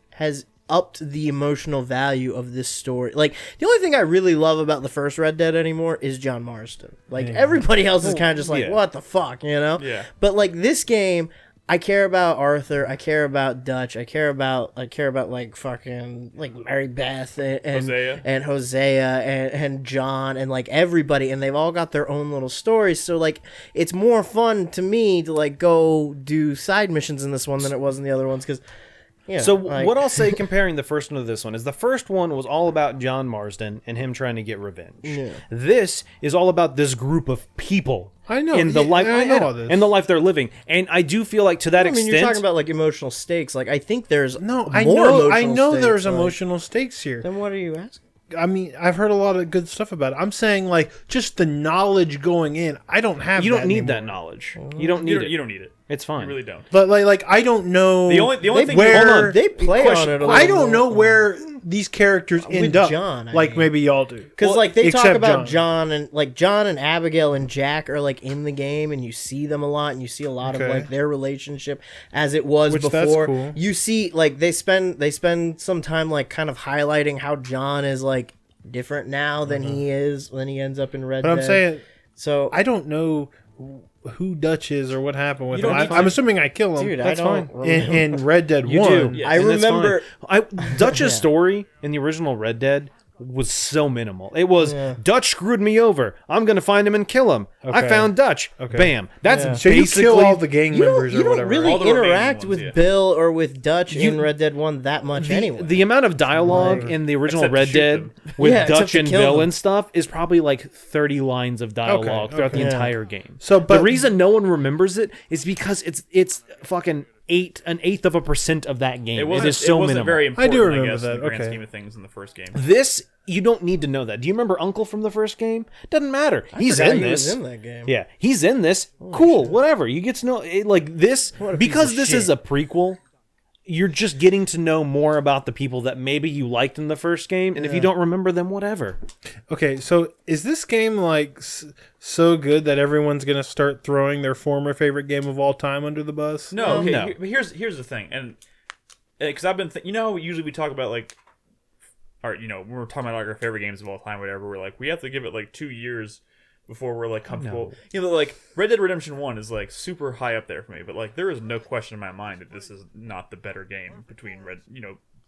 upped the emotional value of this story. Like, the only thing I really love about the first Red Dead anymore is John Marston. Like, everybody else is kind of just like, what the fuck, you know? Yeah. But like this game, I care about Arthur. I care about Dutch. I care about like fucking like Mary Beth and Hosea and John and like everybody, and they've all got their own little stories. So like it's more fun to me to like go do side missions in this one than it was in the other ones, because. Yeah, so like, what I'll say comparing the first one to this one is the first one was all about John Marsden and him trying to get revenge. Yeah. This is all about this group of people. I know. In the life, I know all this. in the life they're living, and I do feel like to that extent. you're talking about like emotional stakes. Like I think there's I more know emotional there's stakes, emotional stakes here. Then what are you asking? I mean, I've heard a lot of good stuff about it. I'm saying like just the knowledge going in. I don't have. You don't need anymore. that knowledge. You don't need it. You don't need it. It's fine. You really don't. But like I don't know. The only thing where They play on it. I don't know where these characters end up. John, I like mean. maybe y'all do. Because like they talk except about John and Abigail and Jack are like in the game, and you see them a lot, and you see a lot of like their relationship as it was Which, before. that's cool. You see like they spend some time like kind of highlighting how John is like different now than he is when he ends up in Red Dead. But I'm saying, so I don't know who Dutch is or what happened with You him. don't need I'm to. assuming I kill him. dude, That's I don't fine. in Red Dead You 1. do. Yeah. I And that's remember. fine. Dutch's story in the original Red Dead was so minimal. It was Dutch screwed me over. I'm gonna find him and kill him. I Okay. found Dutch. Bam. That's So you basically kill all the gang members You or don't whatever. really All the remaining interact ones, with yeah. Bill or with Dutch in Red Dead 1 that much anyway. The amount of dialogue in the original Except to Red shoot Dead them. with Yeah, except Dutch to and kill Bill them. and stuff is probably like 30 lines of dialogue throughout the okay. entire game. So, the but- reason no one remembers it is because it's fucking an eighth of a percent of that game. It is so minimal. very important, do remember guess, that, in the grand okay. scheme of things in the first game. This you don't need to know that. Do you remember Uncle from the first game? Doesn't matter. He's forgot in he this. was in that game. Yeah, he's in this. Cool, whatever. You get to know it, like this What a because piece of this shit. is a prequel. You're just getting to know more about the people that maybe you liked in the first game, and if you don't remember them, whatever. Okay, so is this game like so good that everyone's gonna start throwing their former favorite game of all time under the bus? No, okay. No. But here's the thing, and because I've been, usually we talk about like, or when we're talking about like our favorite games of all time, whatever. We're like, we have to give it like 2 years before we're like comfortable. Like Red Dead Redemption 1 is like super high up there for me, but like there is no question in my mind that this is not the better game between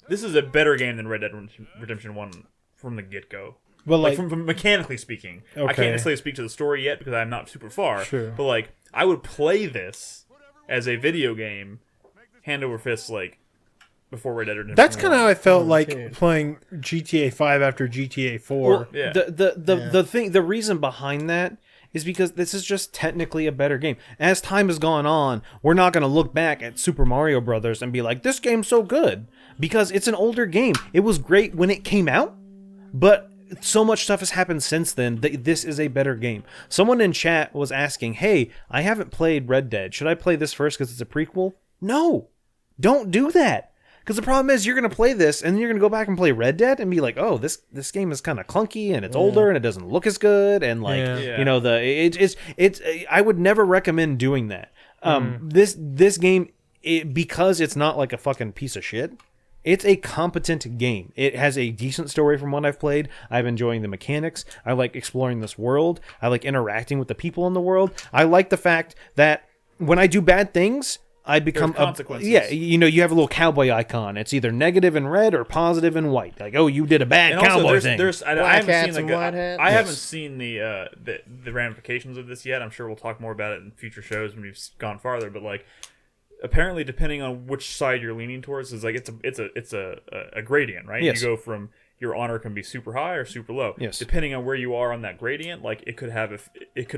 this is a better game than Red Dead Redemption 1 from the get go. Well, Like like, from mechanically speaking, I Okay. can't necessarily speak to the story yet because I'm not super far. Sure. But like, I would play this as a video game, hand over fist, like before Red Dead Redemption. that's kind of how I felt Oh, like dude. playing GTA 5 after GTA 4. Well, Yeah. the reason behind that is because this is just technically a better game. As time has gone on, we're not going to look back at Super Mario Brothers and be like, this game's so good, because it's an older game. It was great when it came out, but so much stuff has happened since then that this is a better game. Someone in chat was asking, hey, I haven't played Red Dead. Should I play this first because it's a prequel? No, don't do that. Because the problem is you're going to play this and then you're going to go back and play Red Dead and be like, oh, this game is kind of clunky and it's older and it doesn't look as good. And like, it's I would never recommend doing that. This game, because it's not like a fucking piece of shit, it's a competent game. It has a decent story from what I've played. I'm enjoying the mechanics. I like exploring this world. I like interacting with the people in the world. I like the fact that when I do bad things, I become There's consequences. you have a little cowboy icon. It's either negative in red or positive in white. Like, oh, you did a bad And cowboy also, thing. I Black haven't hats seen and white hats. I haven't seen the ramifications of this yet. I'm sure we'll talk more about it in future shows when we've gone farther. But like, apparently depending on which side you're leaning towards is like it's a gradient, right? Yes. You go from your honor can be super high or super low. Yes. Depending on where you are on that gradient, like it could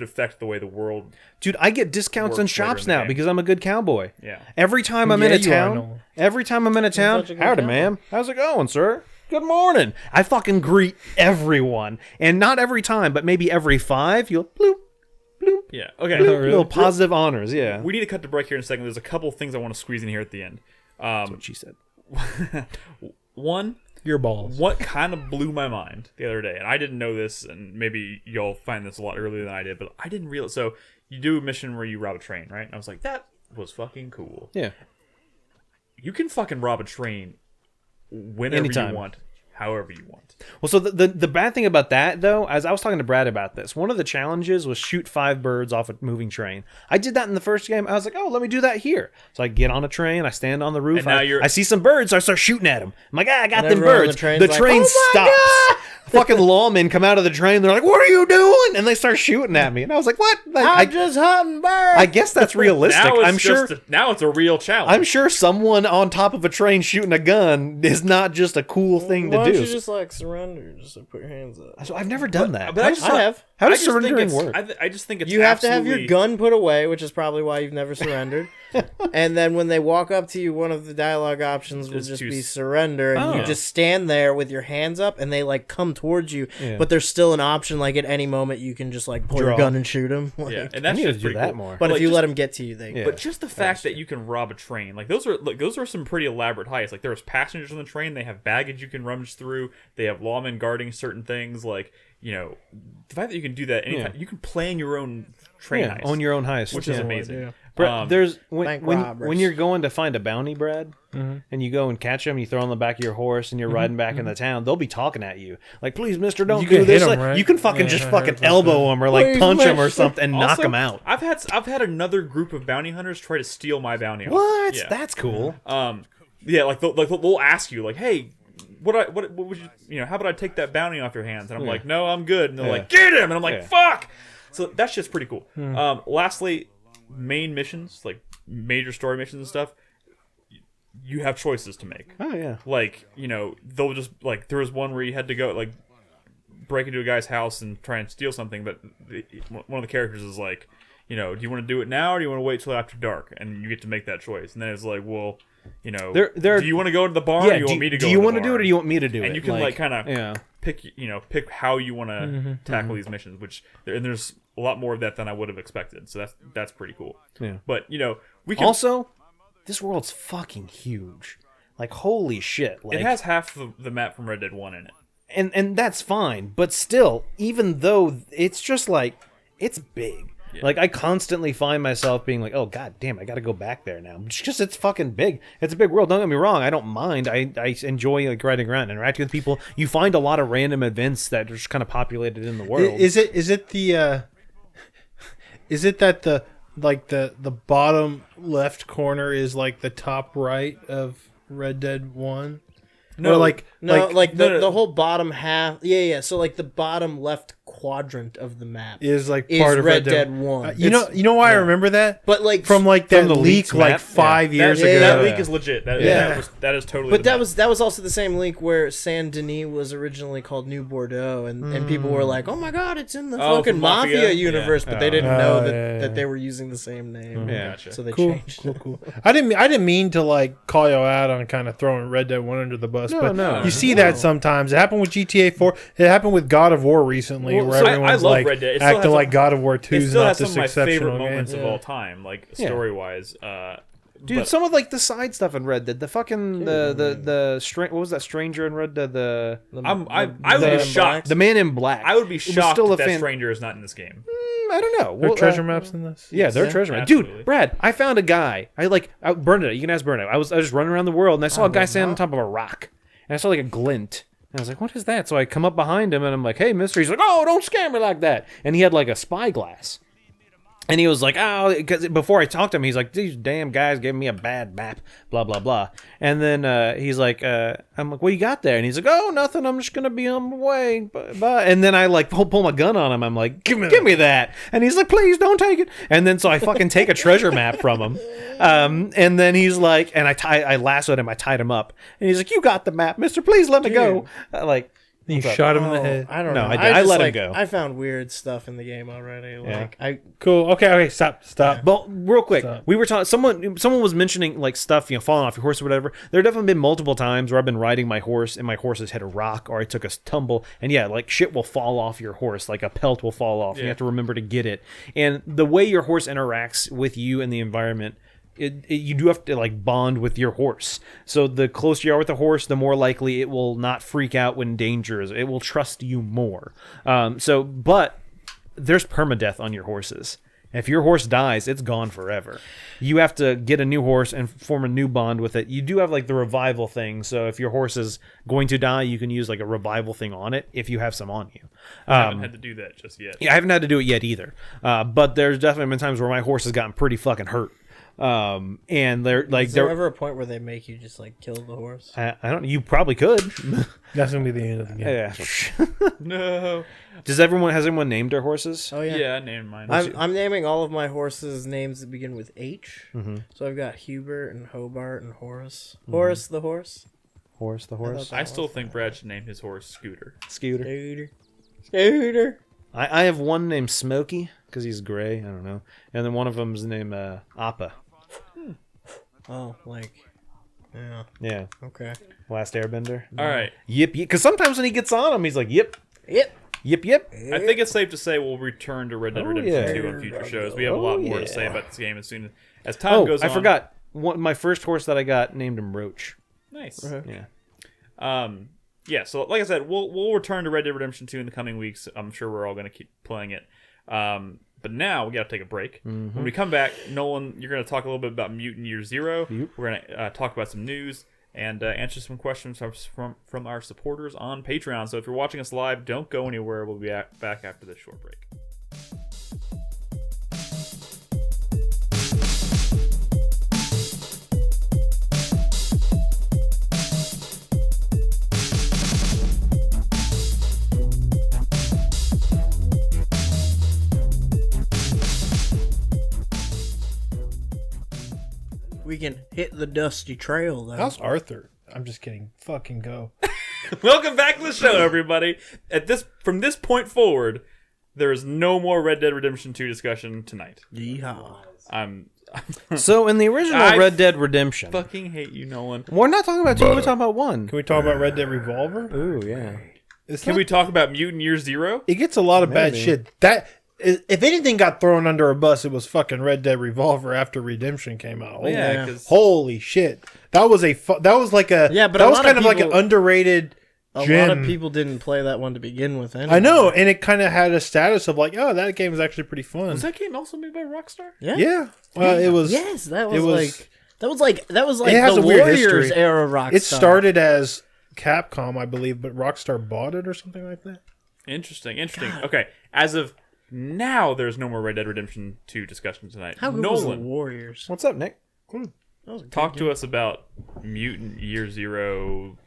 affect the way the world. Dude, I get discounts in Works later shops in the now game. because I'm a good cowboy. Yeah. Every time I'm Yeah, in a you are, town, Nolan. such a good howdy, cowboy. ma'am. How's it going, sir? Good morning. I fucking greet everyone, and not every time, but maybe every 5. You'll bloop, bloop, Yeah. Okay. little positive honors. Yeah, We need to cut the break here in a second. There's a couple things I want to squeeze in here at the end. that's what she said. One, Your balls. what kind of blew my mind the other day, and I didn't know this, and maybe y'all find this a lot earlier than I did, but I didn't realize. So you do a mission where you rob a train, right? And I was like, that was fucking cool. Yeah, You can fucking rob a train whenever Anytime. you want, however you want. Well, so the bad thing about that, though, as I was talking to Brad about this, one of the challenges was shoot 5 birds off a moving train. I did that in the first game. I was like, oh, let me do that here. So I get on a train, I stand on the roof, And now I see some birds, so I start shooting at them. I'm like, I got And them everyone on the birds. train's The like, train "Oh my stops. Fucking lawmen come out of the train. They're like, what are you doing? And they start shooting at me. And I was like, what? Like, I'm just hunting birds. I guess that's realistic. Now it's I'm sure. now it's a real challenge. I'm sure someone on top of a train shooting a gun is not just a cool thing Why to don't do. you just like surrender? Just like, put your hands up. So I've never done that. But I just I have. How does I just think surrendering it's- work? I just think it's You have to have your absolutely- gun put away, which is probably why you've never surrendered. And then when they walk up to you, one of the dialogue options will Is just to be s- surrender, and Oh. you just stand there with your hands up, and they like come towards you. Yeah. But there's still an option, like at any moment you can just like pull your Draw. gun and shoot them. Yeah, and I that's need to just do pretty that cool. more. But Like, if you just- let them get to you, they Yeah. But just the fact that you can rob a train, like those are some pretty elaborate heists. Like there's passengers on the train, they have baggage you can rummage through, they have lawmen guarding certain things. Like the fact that you can do that anytime, you can plan your own train heist, own your own heist, which is Yeah. amazing. Brad, there's bank when robbers. you're going to find a bounty, Brad, and you go and catch them, you throw on the back of your horse, and you're riding back in the town. They'll be talking at you, like, "Please, Mister, don't You do can this." hit 'em, Like, right? you can fucking Yeah, just I fucking heard about elbow them or like Please, punch them or Mister. something and knock Also, them out. I've had another group of bounty hunters try to steal my bounty. What? Yeah. That's cool. Yeah, like they'll ask you like, "Hey, what would you how about I take that bounty off your hands?" And I'm like, "No, I'm good." And they're like, "Get him!" And I'm like, Yeah. "Fuck!" So that's just pretty cool. Lastly, main missions, like major story missions and stuff, you have choices to make. Oh yeah. Like they'll just like there was one where you had to go like break into a guy's house and try and steal something, but one of the characters is like, do you want to do it now or do you want to wait till after dark? And you get to make that choice. And then it's like, well, There- do you want to go to the barn? Or do you want me to go? do you want to do it or do you want me to do it? And you can like kind of yeah. pick how you want to tackle these missions. And there's a lot more of that than I would have expected. So that's pretty cool. Yeah. But we can Also, this world's fucking huge. Like holy shit! Like, it has half the map from Red Dead 1 in it. and that's fine, but still, even though it's just like it's big. Like I constantly find myself being like, "Oh god damn, I got to go back there now." Just because it's fucking big. It's a big world. Don't get me wrong. I don't mind. I enjoy like riding around, interacting with people. You find a lot of random events that are just kind of populated in the world. Is it that the bottom left corner is like the top right of Red Dead 1? No, Or like the whole bottom half. Yeah. So like the bottom left quadrant of the map is like is part of Red Dead 1. You know why I remember that? But like From like that the leak leaks like map? 5 years Yeah, ago. That yeah. leak is legit. That is totally. But the that map. was also the same leak where Saint Denis was originally called New Bordeaux, and people were like, "Oh my god, it's in the Oh, fucking from Mafia Mafia? universe," Yeah. but they didn't know that, yeah. that they were using the same name. Yeah. Gotcha. So they Cool, changed. cool. I didn't mean to like call you out on kind of throwing Red Dead 1 under the bus, but no. you see that sometimes. It happened with GTA 4. It happened with God of War recently, Well, where so I everyone's love like Red Dead. It still acting has like God of War 2 It is still not has some this of my favorite exceptional moments game. of all time, like Yeah. story wise. Dude, but- some of like the side stuff in Red Dead, the fucking what was that stranger in Red Dead? The I would Man be in shocked. the man in black. I would be It was shocked still if a that fan- stranger is not in this game. I don't know. There are Well, treasure maps in this? Yeah, they're Yeah, treasure maps. absolutely. Dude, Brad, I found a guy. Bernadette. You can ask Bernadette. I was just running around the world and I saw a guy standing on top of a rock, and I saw like a glint. And I was like, "What is that?" So I come up behind him and I'm like, "Hey, mister." He's like, "Oh, don't scare me like that." And he had like a spyglass. And he was like, oh, because before I talked to him, he's like, these damn guys gave me a bad map, blah, blah, blah. And then he's like, I'm like, what you got there? And he's like, oh, nothing. I'm just going to be on my way. Bye. And then I like pull my gun on him. I'm like, give me that. And he's like, please don't take it. And then so I fucking take a treasure map from him. And then he's like, and I lassoed him. I tied him up. And he's like, you got the map, mister. Please let me go. Like. You shot him in the Oh, head. I don't No, know. I did. I just, let him like, go. I found weird stuff in the game already. Like Cool. Okay. Stop. But real quick, Stop. we were talking. Someone was mentioning like stuff, falling off your horse or whatever. There have definitely been multiple times where I've been riding my horse and my horse has hit a rock or I took a tumble, and yeah, like shit will fall off your horse, like a pelt will fall off. You have to remember to get it, and the way your horse interacts with you and the environment. You do have to like bond with your horse. So the closer you are with the horse, the more likely it will not freak out when danger is. It will trust you more. But there's permadeath on your horses. If your horse dies, it's gone forever. You have to get a new horse and form a new bond with it. You do have like the revival thing. So if your horse is going to die, you can use like a revival thing on it if you have some on you. I haven't had to do that just yet. Yeah, I haven't had to do it yet either. But there's definitely been times where my horse has gotten pretty fucking hurt. And they're like, is there ever a point where they make you just like kill the horse? I don't. You probably could. That's gonna be the end of the game. Yeah. No. Has everyone named their horses? Oh yeah. Yeah, I named mine. I'm naming all of my horses names that begin with H. Mm-hmm. So I've got Hubert and Hobart and Horace. Horace the horse. Horse, the horse. I still think Brad should name his horse Scooter. Scooter. Scooter. I have one named Smokey because he's gray. I don't know. And then one of them's named Appa. Oh, like, yeah. Yeah. Okay. Last Airbender. All right. Yip. Because sometimes when he gets on him, he's like, yip. Yep. Yip, yip. I think it's safe to say we'll return to Red Dead Redemption yeah. 2 on future shows. We have a lot more to say about this game as soon as time Oh, goes on. I forgot. My first horse that I got named him Roach. Nice. Yeah. Yeah, so like I said, we'll return to Red Dead Redemption 2 in the coming weeks. I'm sure we're all going to keep playing it. But now we got to take a break. When we come back, Nolan, you're going to talk a little bit about Mutant Year Zero. Yep. We're going to talk about some news and answer some questions from our supporters on Patreon. So if you're watching us live, don't go anywhere. We'll be back after this short break. We can hit the dusty trail, though. How's Arthur? I'm just kidding. Fucking go. Welcome back to the show, everybody. From this point forward, there is no more Red Dead Redemption 2 discussion tonight. Yeehaw. So in the original I Red Dead Redemption, Fucking hate you, Nolan. we're not talking about 2, we're talking about 1. Can we talk about Red Dead Revolver? Ooh, yeah. Can we talk about Mutant Year Zero? It gets a lot of bad Maybe. shit. That if anything got thrown under a bus, it was fucking Red Dead Revolver after Redemption came out. Holy, Yeah, 'cause- holy shit! That was like a Yeah, but that a was lot kind of of like an people- underrated. A gem. lot of people didn't play that one to begin with. Anyway. I know, and it kind of had a status of like, oh, that game is actually pretty fun. Was that game also made by Rockstar? Yeah. Yeah, well, it was. Yes, that was, it was- that was like It has the a weird Warriors history. era Rockstar. It started as Capcom, I believe, but Rockstar bought it or something like that. Interesting. Okay, as of now, there's no more Red Dead Redemption 2 discussion tonight. How good was the Nolan, Warriors? What's up, Nick? That was a good talk game. to us about Mutant Year Zero.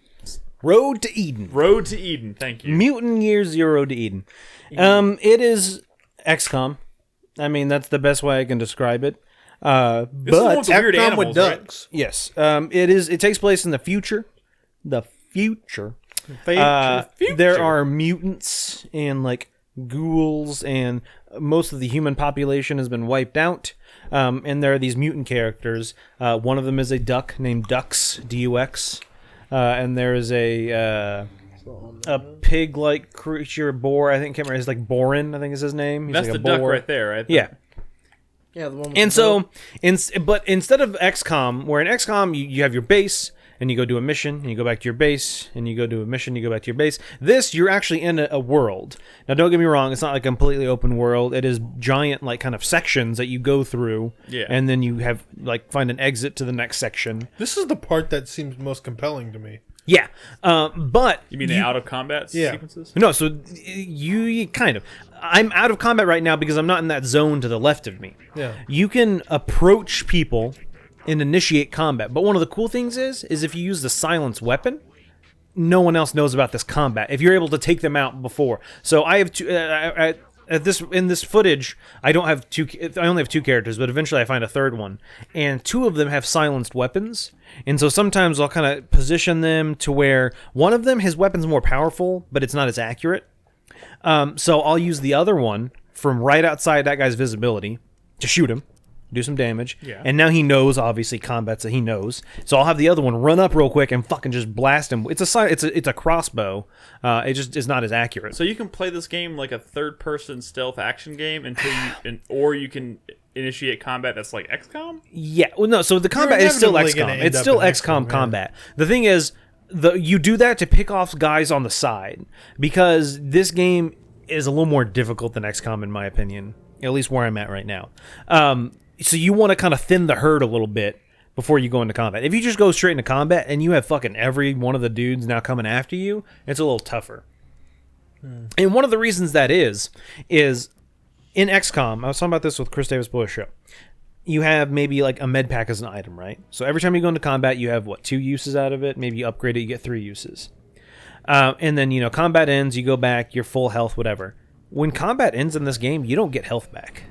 Road to Eden. Road to Eden. Thank you. Mutant Year Zero to Eden. It is XCOM. I mean, that's the best way I can describe it. This is the one But with the weird Capcom animals, with right? ducks. yes, it takes place in the future. The future. There are mutants and like ghouls, and most of the human population has been wiped out. And there are these mutant characters. One of them is a duck named Dux, D-U-X. And there is a pig-like creature, boar. I think can't remember. It's like Borin, I think is his name. He's That's like the a duck boar. right there, right? Yeah. Yeah, the one. With And the boat. so, but instead of XCOM, where in XCOM you have your base and you go do a mission and you go back to your base and you go do a mission, you go back to your base. This, you're actually in a world. Now, don't get me wrong, it's not like a completely open world. It is giant, like kind of sections that you go through. Yeah. And then you have like find an exit to the next section. This is the part that seems most compelling to me. Yeah, but You mean the out of combat sequences? no. So you kind of. I'm out of combat right now because I'm not in that zone to the left of me. Yeah. You can approach people and initiate combat, but one of the cool things is if you use the silence weapon, no one else knows about this combat. If you're able to take them out before, so I have two. In this footage, I only have two characters, but eventually I find a third one, and two of them have silenced weapons, and so sometimes I'll kind of position them to where one of them, his weapon's more powerful, but it's not as accurate. So I'll use the other one from right outside that guy's visibility to shoot him, do some damage, and now he knows, obviously, combat's that he knows. So I'll have the other one run up real quick and fucking just blast him. It's a crossbow. It just is not as accurate. So you can play this game like a third-person stealth action game or you can initiate combat that's like XCOM? Yeah, well, no. So the combat is still inevitably gonna XCOM. end It's up still in XCOM XCOM, combat. The thing is, you do that to pick off guys on the side because this game is a little more difficult than XCOM in my opinion. At least where I'm at right now. So you want to kind of thin the herd a little bit before you go into combat. If you just go straight into combat and you have fucking every one of the dudes now coming after you, it's a little tougher. And one of the reasons that is in XCOM, I was talking about this with Chris Davis Boy's show. You have maybe like a med pack as an item, right? So every time you go into combat, you have 2 uses out of it. Maybe you upgrade it, you get 3 uses. And then, combat ends, you go back, you're full health, whatever. When combat ends in this game, you don't get health back.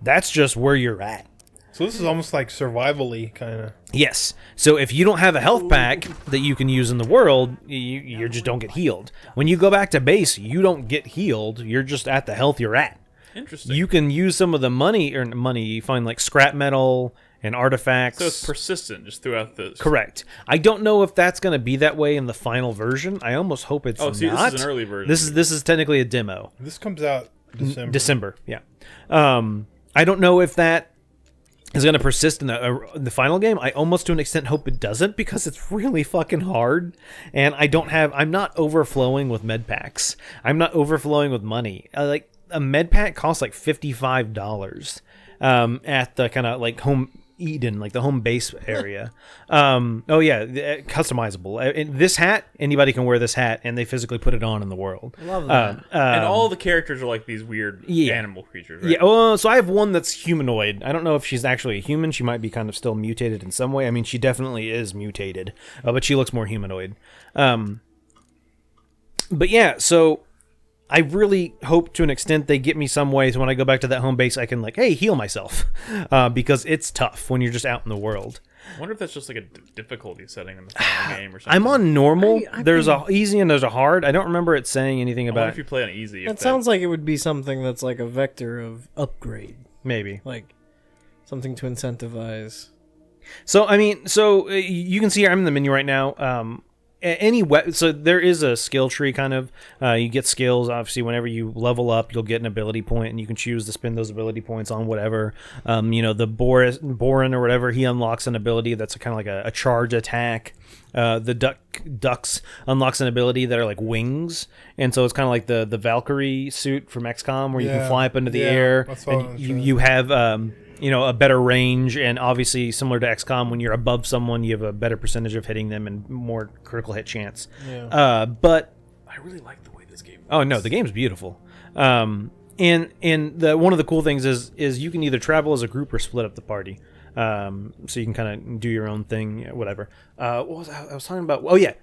That's just where you're at. So this is almost like survival-y kind of. Yes. So if you don't have a health pack that you can use in the world, you just don't get healed. When you go back to base, you don't get healed. You're just at the health you're at. Interesting. You can use some of the money, you find like scrap metal and artifacts. So it's persistent just throughout the... Correct. I don't know if that's going to be that way in the final version. I almost hope it's not. Oh, see, this is an early version. This is technically a demo. This comes out December, yeah. I don't know if that is going to persist in the final game. I almost to an extent hope it doesn't because it's really fucking hard. And I'm not overflowing with med packs. I'm not overflowing with money. Like a med pack costs like $55 at the kind of like home Eden, like the home base area. Customizable. And this hat, anybody can wear this hat, and they physically put it on in the world. Love that. And all the characters are like these weird animal creatures, right? Yeah, well, so I have one that's humanoid. I don't know if she's actually a human. She might be kind of still mutated in some way. I mean, she definitely is mutated, but she looks more humanoid. But yeah, so I really hope to an extent they get me some way so when I go back to that home base, I can heal myself because it's tough when you're just out in the world. I wonder if that's just like a difficulty setting in the final game or something. I'm on normal. There's a easy and there's a hard. I don't remember it saying anything I wonder about if you play on easy. It sounds like it would be something that's like a vector of upgrade, maybe. like something to incentivize. So I mean, you can see here I'm in the menu right now. So there is a skill tree kind of. You get skills obviously whenever you level up, you'll get an ability point, and you can choose to spend those ability points on whatever. The Borin or whatever, he unlocks an ability that's kind of like a charge attack. The ducks unlocks an ability that are like wings, and so it's kind of like the Valkyrie suit from XCOM where you can fly up into the air, and you have a better range, and obviously similar to XCOM, when you're above someone, you have a better percentage of hitting them and more critical hit chance. Yeah. But I really like the way this game works. Oh no, the game's beautiful. And one of the cool things is you can either travel as a group or split up the party. So you can kind of do your own thing, whatever. What was I was talking about? Oh yeah,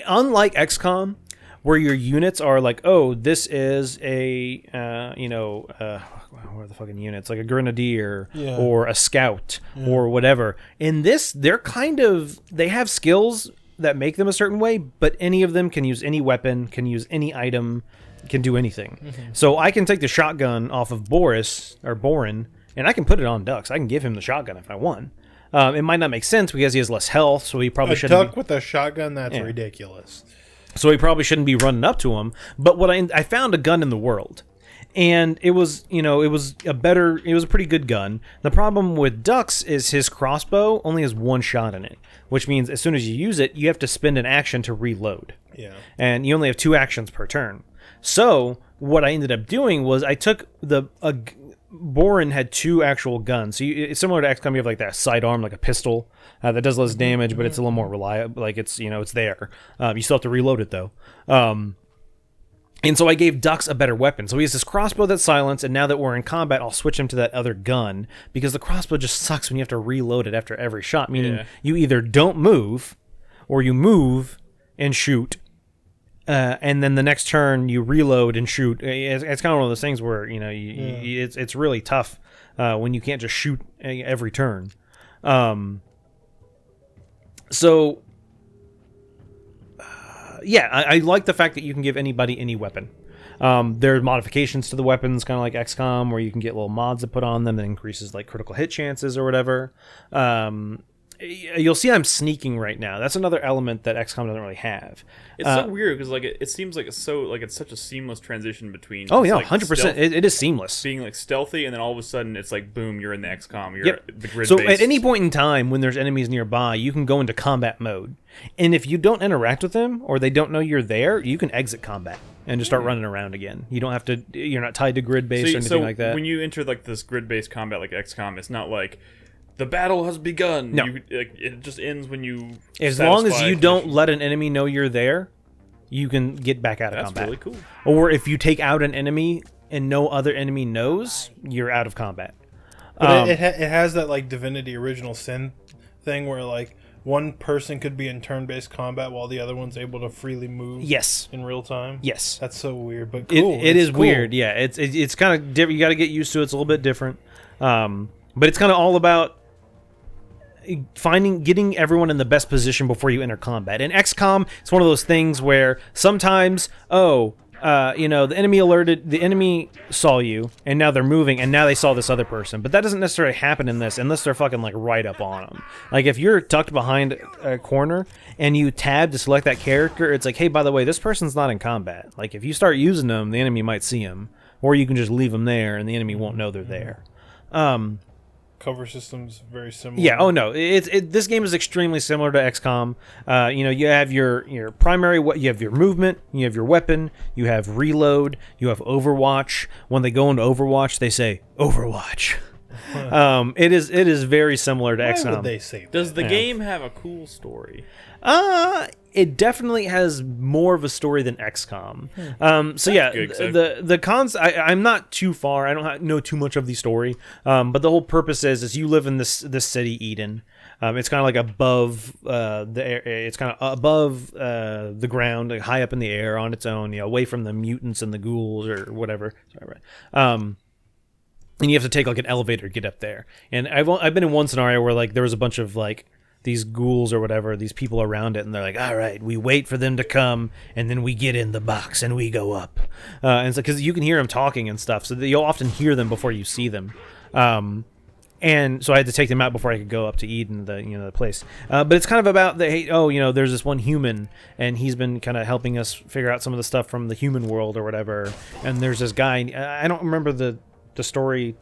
unlike XCOM, where your units are like, oh, this is a what are the fucking units? Like a grenadier or a scout or whatever. In this, they have skills that make them a certain way, but any of them can use any weapon, can use any item, can do anything. Mm-hmm. So I can take the shotgun off of Borin, and I can put it on Dux. I can give him the shotgun if I want. It might not make sense because he has less health, so he probably shouldn't. A duck with a shotgun, that's ridiculous. So he probably shouldn't be running up to him. But I found a gun in the world, and it was a pretty good gun. The problem with Dux is his crossbow only has one shot in it, which means as soon as you use it, you have to spend an action to reload. Yeah. And you only have 2 actions per turn. So what I ended up doing was I took Borin had 2 actual guns. So it's similar to XCOM. You have like that sidearm, like a pistol that does less damage, but it's a little more reliable. Like it's it's there. You still have to reload it though. And so I gave Dux a better weapon. So he has this crossbow that's silenced, and now that we're in combat, I'll switch him to that other gun, because the crossbow just sucks when you have to reload it after every shot, meaning you either don't move, or you move and shoot, and then the next turn you reload and shoot. It's kind of one of those things where, it's really tough when you can't just shoot every turn. I like the fact that you can give anybody any weapon. There are modifications to the weapons, kind of like XCOM, where you can get little mods to put on them that increases like critical hit chances or whatever. You'll see I'm sneaking right now. That's another element that XCOM doesn't really have. It's so weird because like it seems like it's such a seamless transition between. Oh yeah, like 100%. It is seamless. Being like stealthy, and then all of a sudden it's like boom, you're in the XCOM. You're Yep. the grid. So based. at any point in time when there's enemies nearby, you can go into combat mode, and if you don't interact with them or they don't know you're there, you can exit combat and just start running around again. You don't have to. You're not tied to grid based or anything like that. When you enter like this grid based combat like XCOM, it's not like the battle has begun. No. It just ends when you. As long as satisfy you a don't condition. let an enemy know you're there, you can get back out of That's combat. really cool. Or if you take out an enemy and no other enemy knows, you're out of combat. But it has that like Divinity Original Sin thing where like one person could be in turn-based combat while the other one's able to freely move. Yes. In real time. Yes. That's so weird, but cool. It is cool. weird. Yeah. It's kind of different. You got to get used to it. It's a little bit different. But it's kind of all about getting everyone in the best position before you enter combat. In XCOM, it's one of those things where sometimes, the enemy saw you, and now they're moving, and now they saw this other person. But that doesn't necessarily happen in this unless they're fucking like right up on them. Like if you're tucked behind a corner and you tab to select that character, it's like, hey, by the way, this person's not in combat. Like if you start using them, the enemy might see them, or you can just leave them there, and the enemy won't know they're there. Cover systems very similar. Yeah. Oh no. This game is extremely similar to XCOM. You have your primary. You have your movement. You have your weapon. You have reload. You have Overwatch. When they go into Overwatch, they say Overwatch. It is very similar to Why XCOM. would they say that? Does the game have a cool story? It definitely has more of a story than XCOM. good, the cons. I'm not too far. I don't know too much of the story. But the whole purpose is you live in this city, Eden. It's kind of like above the air. It's kind of above the ground, like high up in the air on its own. Away from the mutants and the ghouls or whatever. Sorry, right. And you have to take like an elevator to get up there. And I've been in one scenario where like there was a bunch of like these ghouls or whatever, these people around it, and they're like, all right, we wait for them to come, and then we get in the box and we go up. And so because you can hear them talking and stuff, so you'll often hear them before you see them. And so I had to take them out before I could go up to Eden, the place. But it's kind of about there's this one human, and he's been kind of helping us figure out some of the stuff from the human world or whatever. And there's this guy. I don't remember the story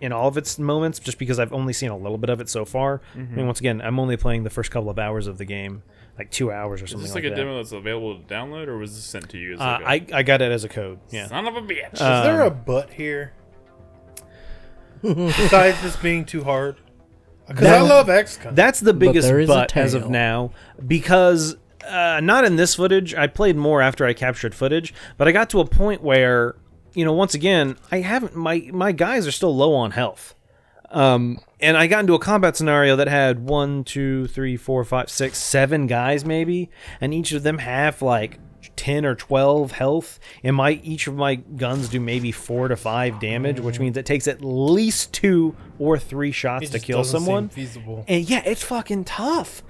in all of its moments, just because I've only seen a little bit of it so far. Mm-hmm. I mean, once again, I'm only playing the first couple of hours of the game, like 2 hours or Is something this like like a that. demo that's available to download, or was this sent to you? As like I got it as a code. Yeah. son of a bitch. Is there a butt here? Besides this being too hard? Because I love XCOM. That's the biggest there is a but as of tail. now, because not in this footage. I played more after I captured footage, but I got to a point where, once again, I haven't. My guys are still low on health. And I got into a combat scenario that had 1, 2, 3, 4, 5, 6, 7 guys maybe, and each of them have like 10 or 12 health, and each of my guns do maybe 4 to 5 damage, which means it takes at least 2 or 3 shots It to just kill doesn't someone. seem feasible. And yeah, it's fucking tough.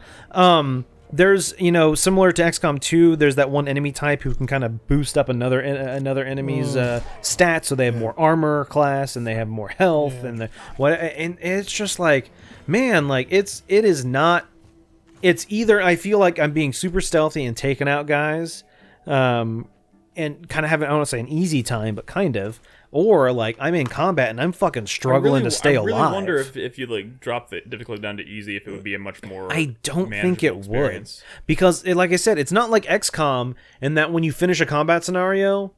There's, similar to XCOM 2, there's that one enemy type who can kind of boost up another enemy's stats, so they have more armor class and they have more health and it's just like, man, like it is not. It's either I feel like I'm being super stealthy and taking out guys, and kind of having, I don't want to say an easy time, but kind of. Or like I'm in combat and I'm fucking struggling to stay alive. I really wonder if you like drop the difficulty down to easy, if it would be a much more. I don't think manageable it experience. would, because like I said, it's not like XCOM in that when you finish a combat scenario,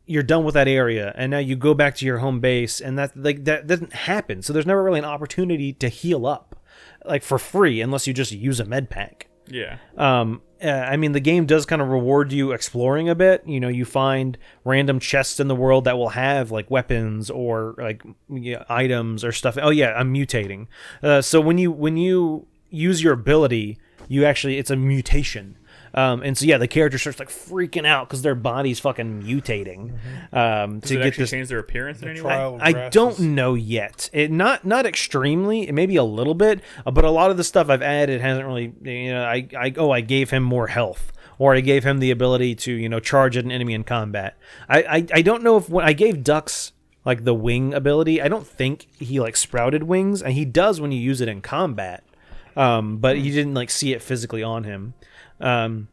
you're done with that area, and now you go back to your home base, and that doesn't happen. So there's never really an opportunity to heal up, like for free, unless you just use a med pack. Yeah. I mean, the game does kind of reward you exploring a bit. You know, you find random chests in the world that will have like weapons or like items or stuff. Oh yeah, I'm mutating. So when you use your ability, it's a mutation. And so yeah, the character starts like freaking out because their body's fucking mutating. Does it actually change their appearance in any way? I don't know yet. Not extremely. Maybe a little bit, but a lot of the stuff I've added hasn't really. I gave him more health, or I gave him the ability to charge at an enemy in combat. I don't know if when I gave Dux like the wing ability, I don't think he like sprouted wings, and he does when you use it in combat. But you didn't like see it physically on him. But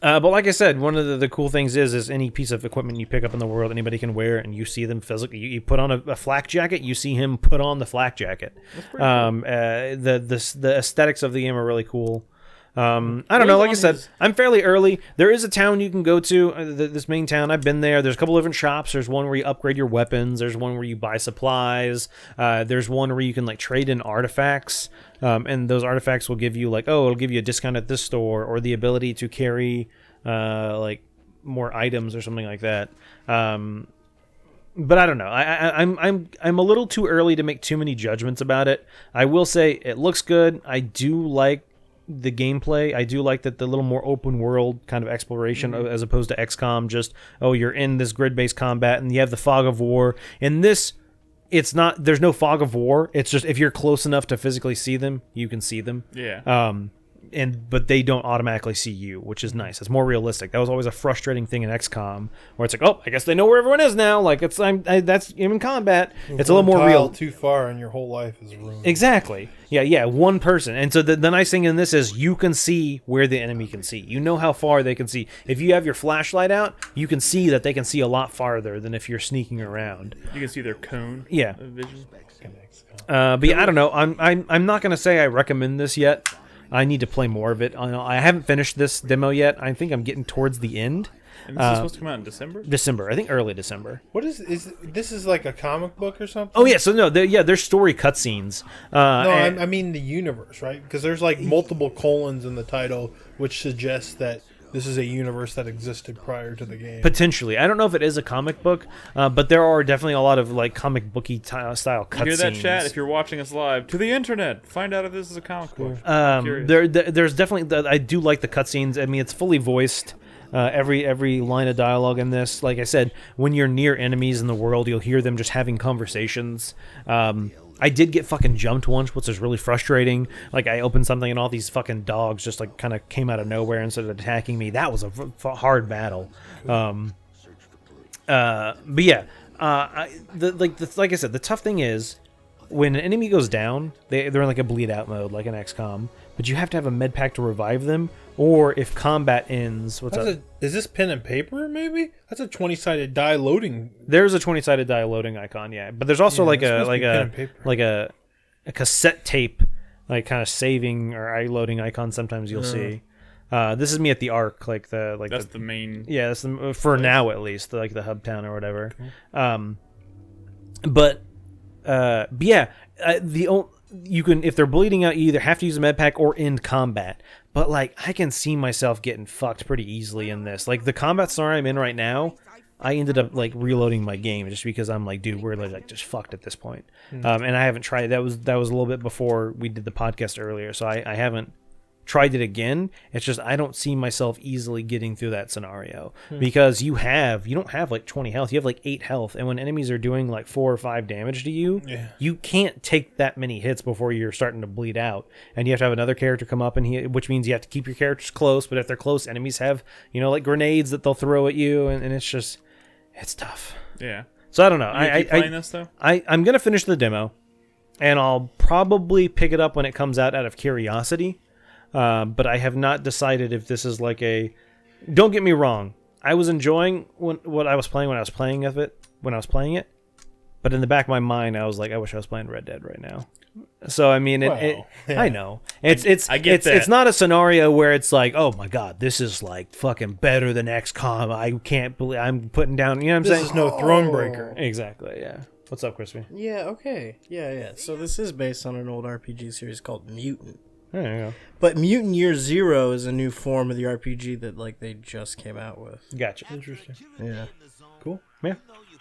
like I said, one of the cool things is any piece of equipment you pick up in the world, anybody can wear it, and you see them physically. You put on a flak jacket, you see him put on the flak jacket. Cool. The aesthetics of the game are really cool. I don't know. Like I said, I'm fairly early. There is a town you can go to, this main town. I've been there. There's a couple different shops. There's one where you upgrade your weapons. There's one where you buy supplies. There's one where you can like trade in artifacts. And those artifacts will give you it'll give you a discount at this store, or the ability to carry like more items or something like that. But I don't know. I'm a little too early to make too many judgments about it. I will say it looks good. I do like the gameplay. I do like that the little more open world kind of exploration as opposed to XCOM. Just you're in this grid-based combat and you have the fog of war. In this, it's not. There's no fog of war. It's just if you're close enough to physically see them, you can see them. Yeah. But they don't automatically see you, which is nice. It's more realistic. That was always a frustrating thing in XCOM, where it's like, I guess they know where everyone is now. Like that's in combat. It's a little more real. Too far, and your whole life is ruined. Exactly. Yeah. One person, and so the nice thing in this is you can see where the enemy can see. You know how far they can see. If you have your flashlight out, you can see that they can see a lot farther than if you're sneaking around. You can see their cone. Yeah. Vision. But yeah, I don't know. I'm not gonna say I recommend this yet. I need to play more of it. I haven't finished this demo yet. I think I'm getting towards the end. And this is supposed to come out in December? December. I think early December. What is this is like a comic book or something? Oh, yeah. So, no. There's story cutscenes. I mean the universe, right? Because there's like multiple colons in the title, which suggests that this is a universe that existed prior to the game. Potentially. I don't know if it is a comic book, but there are definitely a lot of like comic booky style cutscenes. You hear that, chat? If you're watching us live, to the internet, find out if this is a comic book. There's definitely. I do like the cutscenes. I mean, it's fully voiced. Every line of dialogue in this, like I said, when you're near enemies in the world, you'll hear them just having conversations. I did get fucking jumped once, which is really frustrating. Like, I opened something and all these fucking dogs just, like, kind of came out of nowhere and started attacking me. That was a hard battle. But yeah, like I said, the tough thing is, when an enemy goes down, they're in, like, a bleed-out mode, like an XCOM. But you have to have a med pack to revive them, or if combat ends... Is this pen and paper, maybe? That's a 20-sided die loading. There's a 20-sided die loading icon, yeah. But there's also a cassette tape, like kind of saving or eye loading icon sometimes you'll see. This is me at the Arc, that's the main... Yeah, that's for now at least, like the hub town or whatever. But yeah, you can, if they're bleeding out, you either have to use a med pack or end combat. But like, I can see myself getting fucked pretty easily in this. Like the combat scenario I'm in right now, I ended up like reloading my game just because I'm like, dude, we're like just fucked at this point. And I haven't tried. That was a little bit before we did the podcast earlier, so I haven't tried it again. It's just I don't see myself easily getting through that scenario because you don't have like 20 health, you have like 8 health, and when enemies are doing like 4 or 5 damage to you, you can't take that many hits before you're starting to bleed out, and you have to have another character come up, and which means you have to keep your characters close. But if they're close, enemies have like grenades that they'll throw at you, and it's tough. Yeah. So I don't know. You keep playing this though? I'm gonna finish the demo, and I'll probably pick it up when it comes out of curiosity. But I have not decided if this is like a... Don't get me wrong. I was enjoying what I was playing when I was playing it. But in the back of my mind, I was like, I wish I was playing Red Dead right now. So I mean, yeah. I know it's I get that. it's not a scenario where it's like, oh my god, this is like fucking better than XCOM. I can't believe I'm putting down. You know what I'm This saying? is no Thronebreaker. Exactly. Yeah. What's up, Crispy? Yeah, okay. Yeah. So this is based on an old RPG series called Mutant. There you go. But Mutant Year Zero is a new form of the RPG that like they just came out with. Gotcha. Interesting. Yeah. Cool. Yeah.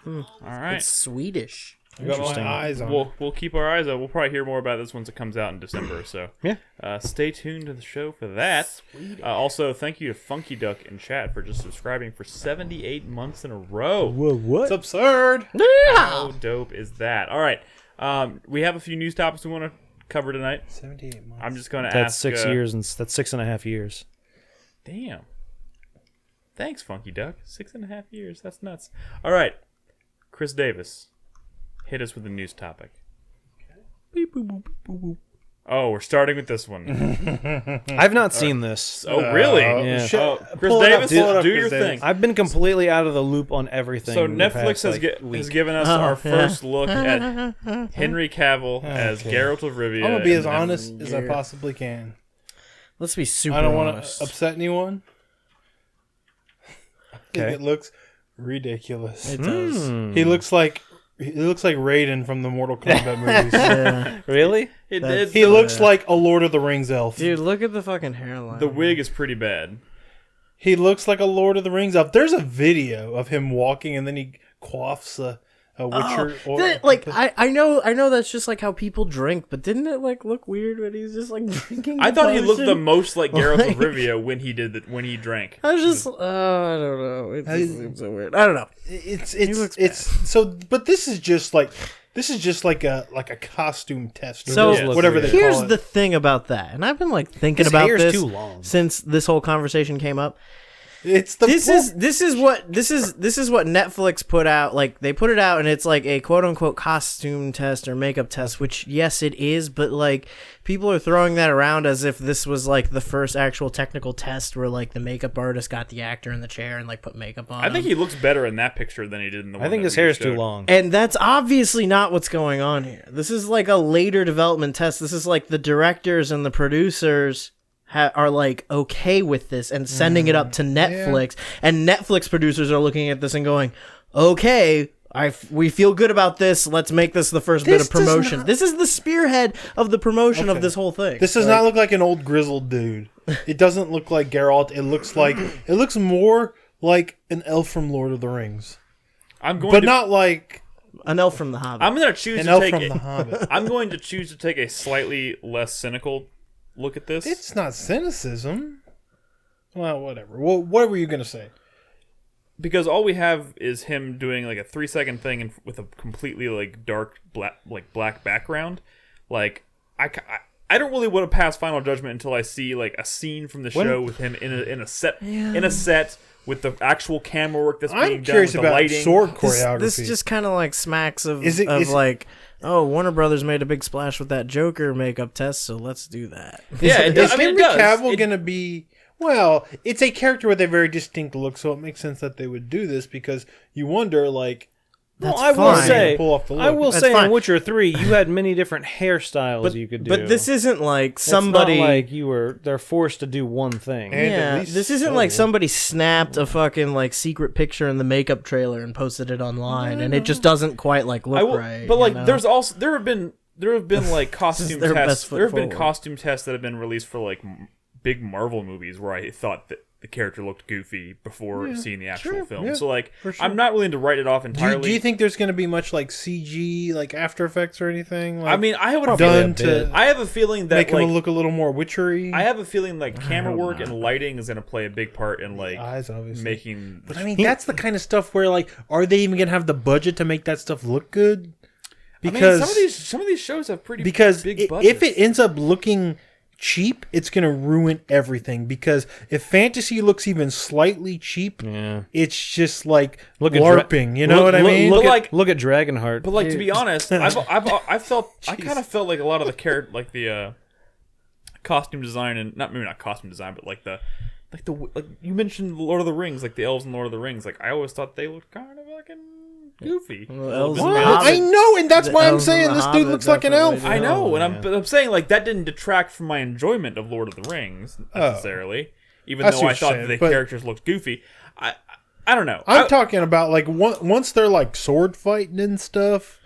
All right. It's Swedish. I got my eyes on it. We'll keep our eyes out. We'll probably hear more about this once it comes out in December. So Yeah. Stay tuned to the show for that. Also, thank you to Funky Duck in chat for just subscribing for 78 months in a row. What? It's absurd. How dope is that? All right. We have a few news topics we want to cover tonight. 78 months. I'm just going to That's ask. 6 years and that's 6.5 years. Damn. Thanks, Funky Duck. 6.5 years. That's nuts. All right. Chris Davis, hit us with a news topic. Beep, boop, boop, boop, boop. Oh, we're starting with this one. I've not seen this. Oh, really? Yeah. Oh, Chris Pull it up, Davis, pull it up, do Chris your Davis. thing. I've been completely out of the loop on everything. So the Netflix past, has given us our first look at Henry Cavill as Geralt of Rivia. I'm gonna be as and- honest as I possibly can. Let's be super I don't want honest. to upset anyone. I think Okay. it looks ridiculous. It does. He looks like Raiden from the Mortal Kombat movies. Yeah. Really? It That's- did. He looks like a Lord of the Rings elf. Dude, look at the fucking hairline. The wig is pretty bad. He looks like a Lord of the Rings elf. There's a video of him walking and then he quaffs a Witcher. I know that's just like how people drink, but didn't it like look weird when he's just like drinking? I thought he looked the potion? most like Geralt Like- of Rivia when he drank. I was just, I don't know. It just seems so weird. I don't know. it's so, but this is just like a costume test. Or So whatever they here's call it. the thing about that, and I've been like thinking His about hair's this too long. since this whole conversation came up. It's the This is what Netflix put out. Like they put it out, and it's like a quote unquote costume test or makeup test. Which yes, it is, but like people are throwing that around as if this was like the first actual technical test where like the makeup artist got the actor in the chair and like put makeup on. I think him. he looks better in that picture than he did in the one. I think that his we hair is showed. too long. And that's obviously not what's going on here. This is like a later development test. This is like the directors and the producers are like okay with this and sending it up to Netflix. And Netflix producers are looking at this and going, okay, we feel good about this. Let's make this the first bit This of does promotion. not- This is the spearhead of the promotion of this whole thing. This does not look like an old grizzled dude. It doesn't look like Geralt. It looks more like an elf from Lord of the Rings, I'm going but to, not like An elf from the Hobbit. I'm going to choose an to elf take. from the Hobbit. I'm going to choose to take a slightly less cynical look at this. It's not cynicism. Well, whatever. Well, what were you gonna say? Because all we have is him doing like a 3-second thing with a completely like dark black background. Like I don't really want to pass final judgment until I see like a scene from the show with him in a set with the actual camera work that's being I'm done curious with the about lighting. sword choreography. This just kind of like smacks of Is it- like, oh, Warner Brothers made a big splash with that Joker makeup test, so let's do that. Yeah, it does. Is I mean, Henry it does. Cavill It- gonna be? Well, it's a character with a very distinct look, so it makes sense that they would do this because you wonder, like, That's I will fine. say, Pull off the I look. will That's say, fine. in Witcher 3, you had many different hairstyles you could do. But this isn't like It's somebody. not like they're forced to do one thing. And at Yeah, least this isn't so. like somebody snapped a fucking like secret picture in the makeup trailer and posted it online, and it just doesn't quite like look right. but like, you know? there have been like costume their tests. best foot There have been forward. costume tests that have been released for like big Marvel movies where I thought that the character looked goofy before seeing the actual film. yeah, So like, for sure. I'm not willing to write it off entirely. Do you think there's going to be much like CG, like After Effects or anything? Like, I mean, I have a done feeling. to I have a feeling that make like him look a little more witchery. I have a feeling like camera work and lighting is going to play a big part in like eyes, obviously. making. But I mean, that's the kind of stuff where like, are they even going to have the budget to make that stuff look good? Because some of these shows have pretty because big budgets. if it ends up looking cheap, it's going to ruin everything. Because if fantasy looks even slightly cheap, it's just like LARPing. You know what I mean? But like- look at Dragonheart. But like to be honest, I kind of felt like a lot of the costume design and maybe not costume design, but like you mentioned Lord of the Rings, like the elves in Lord of the Rings. Like I always thought they looked kind of fucking goofy. elves What? and the I Hobbit- know, and that's the why I'm elves and saying the this dude Hobbit looks like an elf. definitely I know, and yeah. I'm saying like that didn't detract from my enjoyment of Lord of the Rings necessarily, even I though see what I you're thought saying, the but- characters looked goofy. I don't know. I'm talking about like once they're like sword fighting and stuff.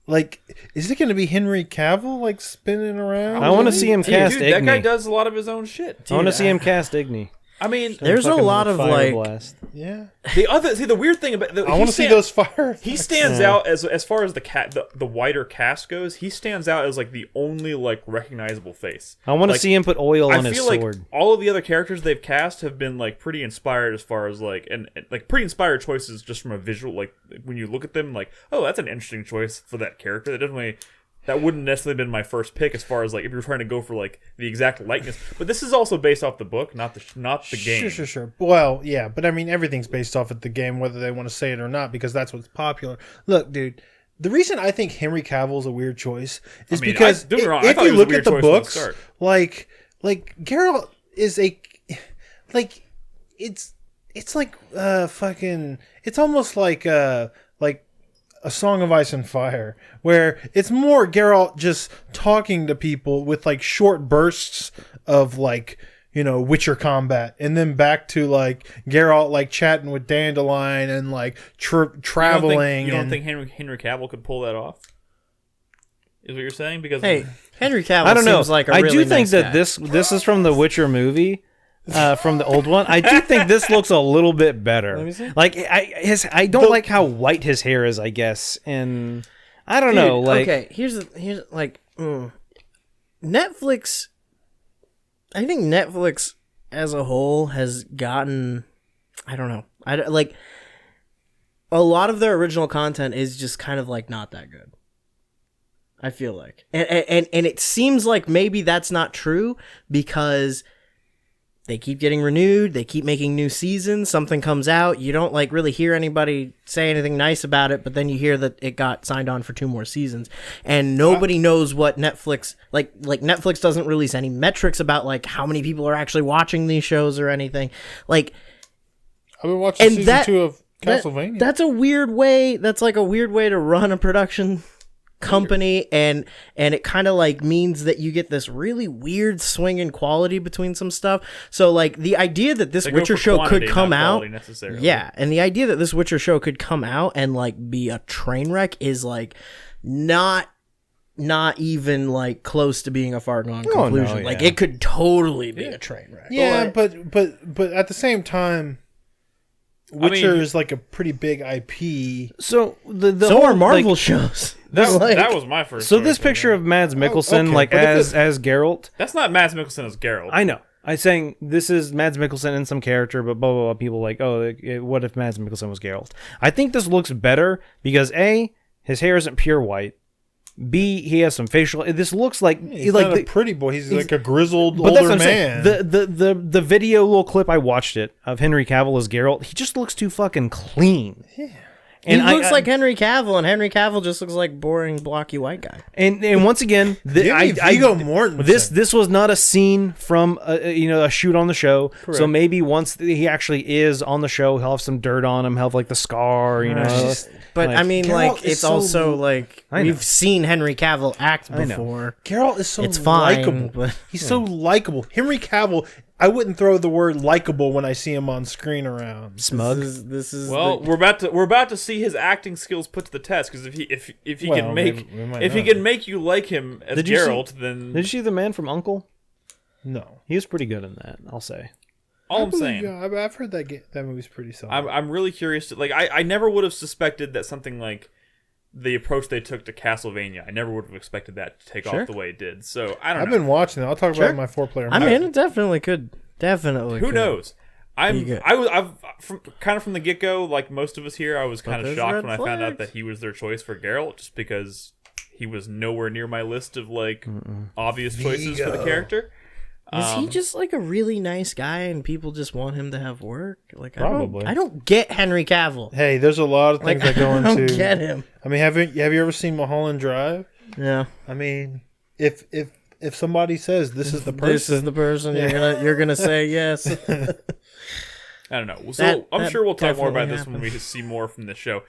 Like, is it going to be Henry Cavill like spinning around? I want to see him cast Dude, that guy Igni. does a lot of his own shit. I want to see him cast Igni. I mean, There's a Fucking lot of fire like blast. Yeah, the weird thing about I want to see those fire. He stands out as far as the wider cast goes. He stands out as like the only like recognizable face. I want to Like, see him put oil I on his feel like sword. all of the other characters they've cast have been like pretty inspired as far as like and like pretty inspired choices just from a visual, like when you look at them like, oh, that's an interesting choice for that character. That wouldn't necessarily been my first pick as far as like if you're trying to go for like the exact likeness. But this is also based off the book, not the game. Sure. Well, yeah, but I mean, everything's based off of the game, whether they want to say it or not, because that's what's popular. Look, dude, the reason I think Henry Cavill's a weird choice is because don't get me wrong, I if thought you he was a look weird at the choice from the books, start. like Geralt is it's like fucking, it's almost like A Song of Ice and Fire, where it's more Geralt just talking to people with like short bursts of like, you know, Witcher combat, and then back to like Geralt like chatting with Dandelion and like traveling. You don't think Henry Cavill could pull that off? Is what you're saying? Because hey, Henry Cavill I don't know. seems like a I really do think nice that guy. this is from the Witcher movie. From the old one, I do think this looks a little bit better. Let me see. Like I don't like how white his hair is, I guess, and I don't know. Like, okay, here's like Netflix. I think Netflix as a whole has gotten, I don't know, like a lot of their original content is just kind of like not that good. I feel like, and it seems like maybe that's not true because they keep getting renewed. They keep making new seasons. Something comes out. You don't like really hear anybody say anything nice about it, but then you hear that it got signed on for 2 more seasons, and nobody knows what Netflix like Netflix doesn't release any metrics about like how many people are actually watching these shows or anything. Like, I've been watching and season 2 of Castlevania. that's a weird way. That's like a weird way to run a production company, and it kind of like means that you get this really weird swing in quality between some stuff. So like the idea that this They go Witcher for show quantity, could come not out, quality necessarily. yeah, and the idea that this Witcher show could come out and like be a train wreck is like not even like close to being a foregone conclusion. no, Like yeah. it could totally be a train wreck. Yeah, but at the same time, Witcher mean- is like a pretty big IP. so the So whole, are Marvel like, shows. That was my first. So choice, this picture of Mads Mikkelsen, okay, like but if as Geralt, that's not Mads Mikkelsen as Geralt. I know. I'm saying this is Mads Mikkelsen in some character, but blah blah blah. People like, oh, what if Mads Mikkelsen was Geralt? I think this looks better because A, his hair isn't pure white. B, he has some facial. This looks like He's like not a pretty boy. He's like a grizzled But that's older what I'm saying. man. The video little clip I watched it of Henry Cavill as Geralt. He just looks too fucking clean. Yeah. He looks like Henry Cavill, and Henry Cavill just looks like boring, blocky white guy. And once again, Give me Viggo Mortensen. This was not a scene from a shoot on the show. So maybe once he actually is on the show, he'll have some dirt on him. He'll have like the scar, you know. But Like, I mean, Geralt like is it's so- also like I know. we've seen Henry Cavill act know. before. Geralt is so It's fine, likable. but- He's so likable. Henry Cavill, I wouldn't throw the word likable when I see him on screen around. Smug. This is Well, the- we're about to see his acting skills put to the test because if he Well, can make we might if he not. can make you like him as Did you see- Geralt, then Did you see the man from Uncle? No. He was pretty good in that, I'll say. all I'm saying. Yeah, I've heard that movie's pretty solid. I'm really curious. I never would have suspected that something like the approach they took to Castlevania. I never would have expected that to take off the way it did. So I don't I've know. been watching it. I'll talk about it in my 4-player. I mean, it definitely could. Definitely. Who could. knows? You get- I've from the get go, like most of us here, I was kind of there's shocked red when I found out flags. that he was their choice for Geralt, just because he was nowhere near my list of like obvious choices for the character. Is he just like a really nice guy and people just want him to have work? Like Probably. I don't get Henry Cavill. Hey, there's a lot of things Like that go I don't into. get him. I mean, have you ever seen Mulholland Drive? Yeah. I mean, if somebody says this is the person, This is the person you're gonna say yes. I don't know. So That- I'm that sure we'll talk more about definitely this when we see more from the show.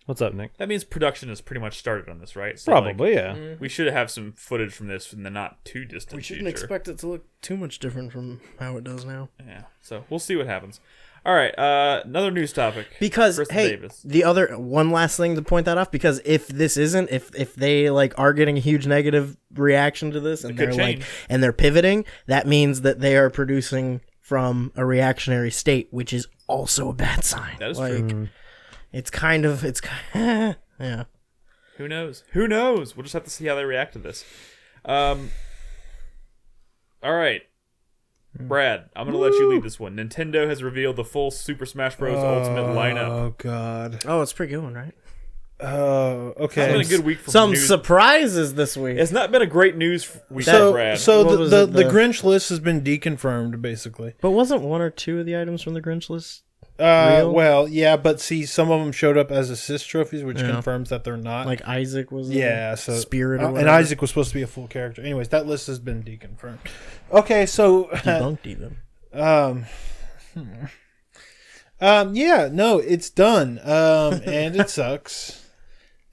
What's up, Nick? That means production has pretty much started on this, right? So, Probably, yeah. We should have some footage from this in the not too distant We shouldn't future. expect it to look too much different from how it does now. Yeah, so we'll see what happens. All right, another news topic. Because Kristen hey, Davis. the other one last thing to point that off, because if this isn't, if they like are getting a huge negative reaction to this, and It could they're like, change. and they're pivoting, that means that they are producing from a reactionary state, which is also a bad sign. That is like, true. It's kind of yeah. Who knows? Who knows? We'll just have to see how they react to this. All right. Brad, I'm going to let you lead this one. Nintendo has revealed the full Super Smash Bros. Ultimate lineup. Oh God. Oh, it's a pretty good one, right? Okay. It's been a good week for Some news. surprises this week. It's not been a great news week for So, Brad. so What was the it, the the- Grinch list has been deconfirmed, basically. But wasn't one or two of the items from the Grinch list? Real? Well, yeah, but see, some of them showed up as assist trophies, which Yeah. confirms that they're not. Like Isaac was. Yeah, so Spirit or and whatever. Isaac was supposed to be a full character. Anyways, that list has been deconfirmed. Okay, so Debunked even. yeah, no, it's done. And it sucks.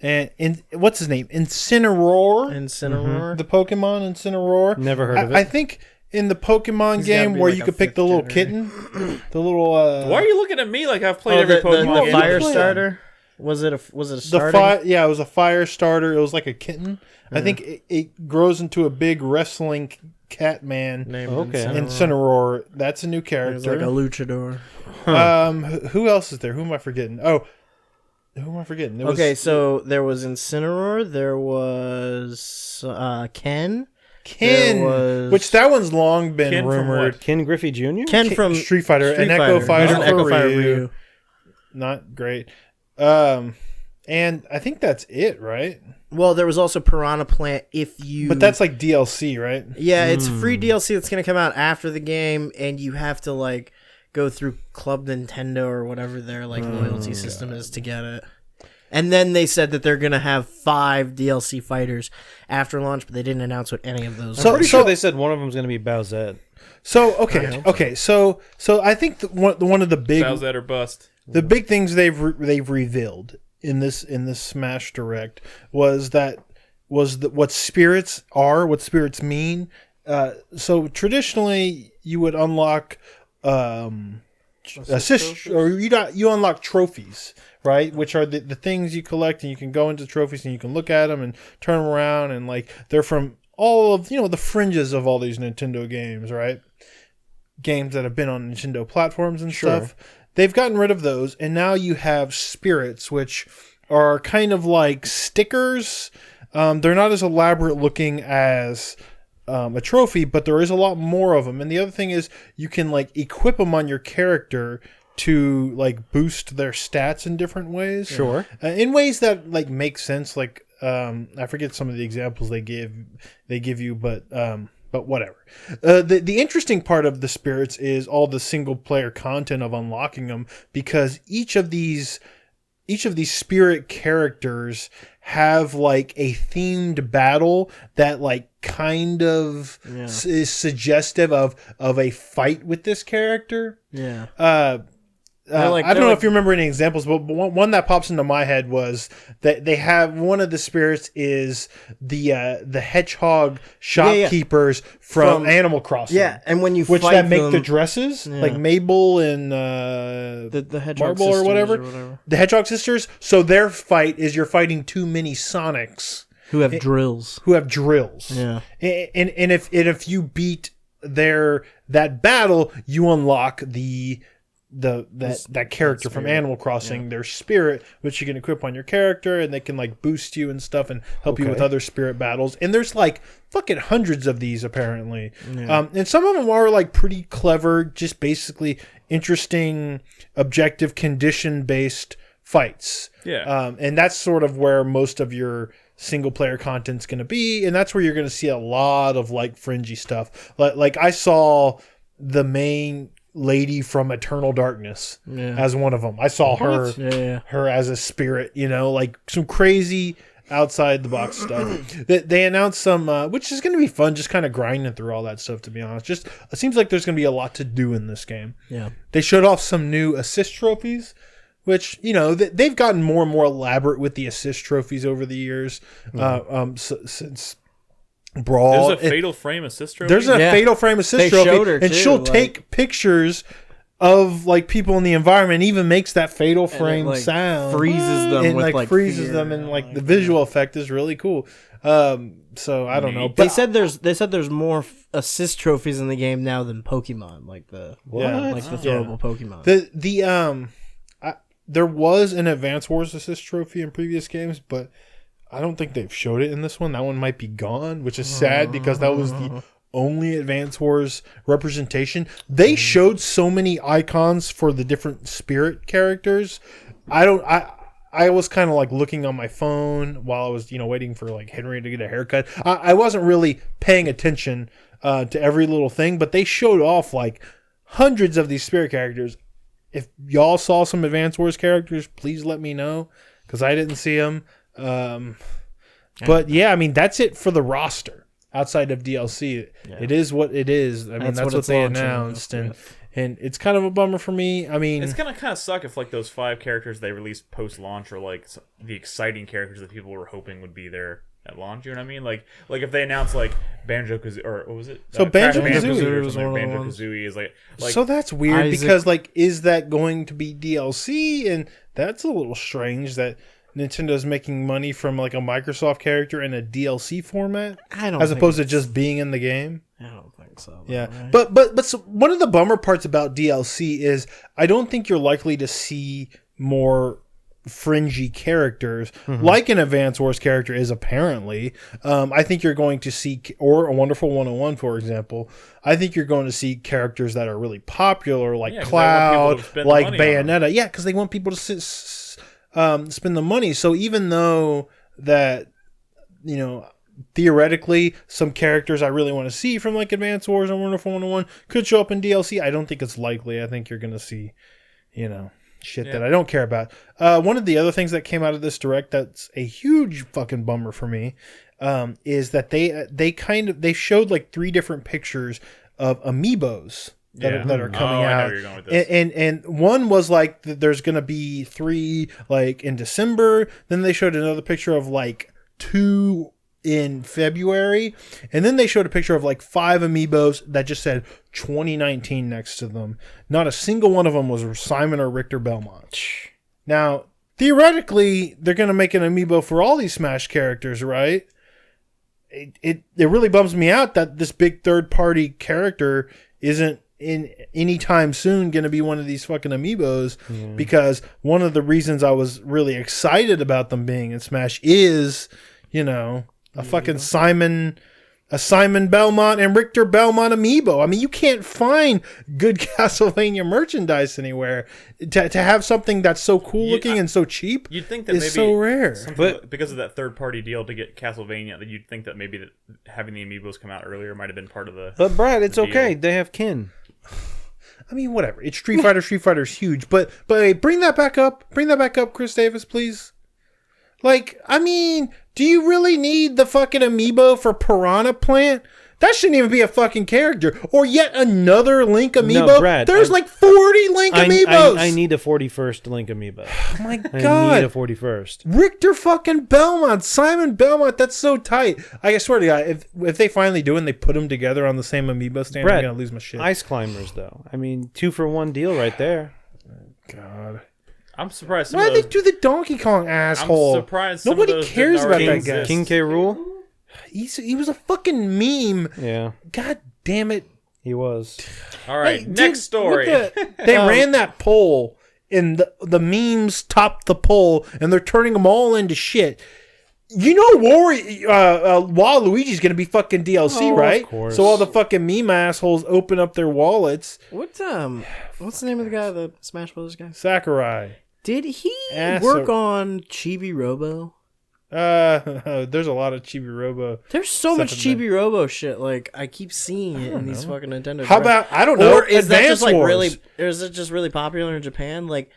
And what's his name? Incineroar. Incineroar. The Pokemon Incineroar. Never heard of it. I think in the Pokemon He's game gotta be where like you a could pick the fifth little generation. kitten, the little Why are you looking at me like I've played Oh, every the Pokemon game? fire play starter. Was it a the starting? yeah, it was a fire starter. It was like a kitten. I think it grows into a big wrestling cat man. Named Okay. Incineroar. Incineroar. That's a new It was like a character. luchador. Who else is there? Who am I forgetting? Oh, who am I forgetting? There Okay, was so there was Incineroar. There was Ken. Ken, there was- which that one's long been Ken from rumored. what? Ken Griffey Jr.? Ken from Street Fighter, Street an Echo Fighter An for Echo Fighter Ryu. Not great. And I think that's it, right? Well, there was also Piranha Plant. If you, But that's like DLC, right? yeah, it's free DLC that's gonna come out after the game, and you have to like go through Club Nintendo or whatever their like loyalty system is to get it. And then they said that they're gonna have 5 DLC fighters after launch, but they didn't announce what any of those. So- are. Pretty sure they said one of them's going to be Bowsette. So okay. So I think one of the big Bowsette or bust. the big things they've revealed in this Smash Direct was what spirits are, what spirits mean. So traditionally you would unlock assist or you unlock trophies, right? Which are the things you collect, and you can go into trophies and you can look at them and turn them around, and like they're from all of the fringes of all these Nintendo games, right? Games that have been on Nintendo platforms and stuff. They've gotten rid of those, and now you have spirits, which are kind of like stickers. They're not as elaborate looking as a trophy, but there is a lot more of them. And the other thing is you can like equip them on your character to like boost their stats in different ways. Sure. In ways that like make sense. Like I forget some of the examples they give you, but whatever. The interesting part of the spirits is all the single player content of unlocking them, because each of these spirit characters have like a themed battle that like kind of is suggestive of a fight with this character. yeah. I don't know if you remember any examples, but one that pops into my head was that they have one of the spirits is the hedgehog shopkeepers from Animal Crossing. Yeah, and when you which fight that make them, the dresses like Mabel and the Hedgehog Marble or sisters whatever. The Hedgehog sisters. So their fight is you're fighting too many Sonics who have drills. who have drills. Yeah. And if you beat that battle, you unlock that character from Animal Crossing, their spirit, which you can equip on your character, and they can like boost you and stuff and help you with other spirit battles. And there's like fucking hundreds of these apparently. And some of them are like pretty clever, just basically interesting objective condition based fights. Yeah. And that's sort of where most of your single player content's going to be, and that's where you're going to see a lot of like fringy stuff. Like I saw the main lady from Eternal Darkness as one of them. I saw her as a spirit, like some crazy outside the box stuff. They announced some, which is going to be fun, just kind of grinding through all that stuff, to be honest. Just it seems like there's going to be a lot to do in this game. Yeah. They showed off some new assist trophies, which, you know, they've gotten more and more elaborate with the assist trophies over the years. Since Brawl. There's a Fatal Frame assist trophy. There's a Fatal Frame assist They trophy, showed her, and too, she'll like- take pictures of like people in the environment, even makes that Fatal And it, Frame like, sound, freezes them and with, like like, freezes fear them, and and, like like, the visual effect is really cool. So I don't know, Neat. but They said there's more assist trophies in the game now than Pokemon, like the throwable Pokemon. There was an Advance Wars assist trophy in previous games, but I don't think they've showed it in this one. That one might be gone, which is sad because that was the only Advance Wars representation. They showed so many icons for the different spirit characters. I was kind of like looking on my phone while I was, waiting for like Henry to get a haircut. I wasn't really paying attention to every little thing, but they showed off like hundreds of these spirit characters. If y'all saw some Advance Wars characters, please let me know, because I didn't see them. But yeah, I mean, that's it for the roster outside of DLC. It is what it is. I mean, that's what they announced, and it's kind of a bummer for me. I mean, it's gonna kind of suck if like those 5 characters they released post launch are like the exciting characters that people were hoping would be there at launch. You know what I mean? Like if they announced like Banjo-Kazooie, or what was it? So Banjo-Kazooie was one of the Banjo-Kazooie is like so that's weird Isaac. because like, is that going to be DLC? And that's a little strange that Nintendo's making money from like a Microsoft character in a DLC format, as opposed to just being in the game. I don't think so. Yeah, right? but so one of the bummer parts about DLC is I don't think you're likely to see more fringy characters like an Advance Wars character is apparently. I think you're going to see, or a Wonderful 101, for example. I think you're going to see characters that are really popular, like 'cause they want Cloud, people to spend the like money on them. Bayonetta. Yeah, because they want people to spend the money. So even though that, theoretically, some characters I really want to see from like Advance Wars and Wonderful 101 could show up in DLC, I don't think it's likely. I think you're going to see, shit that I don't care about. One of the other things that came out of this direct that's a huge fucking bummer for me is that they showed like 3 different pictures of amiibos that are coming out. I know where you're going with this. And one was like there's going to be 3 like in December. Then they showed another picture of like 2 in February, and then they showed a picture of like 5 amiibos that just said 2019 next to them. Not a single one of them was Simon or Richter Belmont. Now, theoretically, they're going to make an amiibo for all these Smash characters, right? It really bums me out that this big third-party character isn't in anytime soon going to be one of these fucking amiibos, because one of the reasons I was really excited about them being in Smash is, a fucking Simon Belmont and Richter Belmont amiibo. I mean, you can't find good Castlevania merchandise anywhere. To have something that's so cool looking and so cheap, you'd think that is maybe so rare. But because of that third-party deal to get Castlevania, that you'd think that maybe that having the amiibos come out earlier might have been part of the. But Brad, it's deal. okay. They have kin. I mean, whatever. It's Street Fighter. Street Fighter's huge, but hey, bring that back up. Bring that back up, Chris Davis, please. Like, I mean, do you really need the fucking amiibo for Piranha Plant? That shouldn't even be a fucking character. Or yet another Link amiibo. No, Brad, There's like 40 Link amiibos. I need a 41st Link amiibo. Oh my I god. need a 41st. Richter fucking Belmont, Simon Belmont, that's so tight. I swear to God, if they finally do and they put them together on the same amiibo stand, Brad, I'm gonna lose my shit. Ice Climbers, though. I mean, 2-for-1 deal right there. God. I'm surprised. Why did they do the Donkey Kong asshole? I'm surprised. Some Nobody of those cares didn't about that already guy. exist. King K. Rool? He was a fucking meme. Yeah, God damn it. he was. All right, Hey, next story. They ran that poll, and the memes topped the poll, and they're turning them all into shit. Waluigi's going to be fucking DLC, right? Of course. So all the fucking meme assholes open up their wallets. What's the name of the guy, the Smash Brothers guy? Sakurai. Did he Yeah, work so- on Chibi Robo? There's a lot of Chibi Robo. There's so much Stuff in Chibi Robo shit. Like, I keep seeing it in these fucking Nintendo. How Directs. about, I don't know, Or is that Advance just like Wars? really? Or is it just really popular in Japan? Like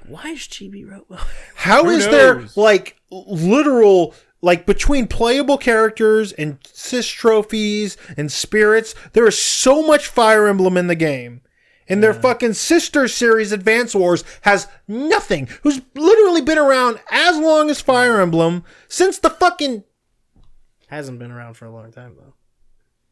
why is Chibi Robo? How Who is there knows? like literal, like between playable characters and sys trophies and spirits, there is so much Fire Emblem in the game, And their fucking sister series, Advance Wars, has nothing. Who's literally been around as long as Fire Emblem since the fucking... Hasn't been around for a long time, though.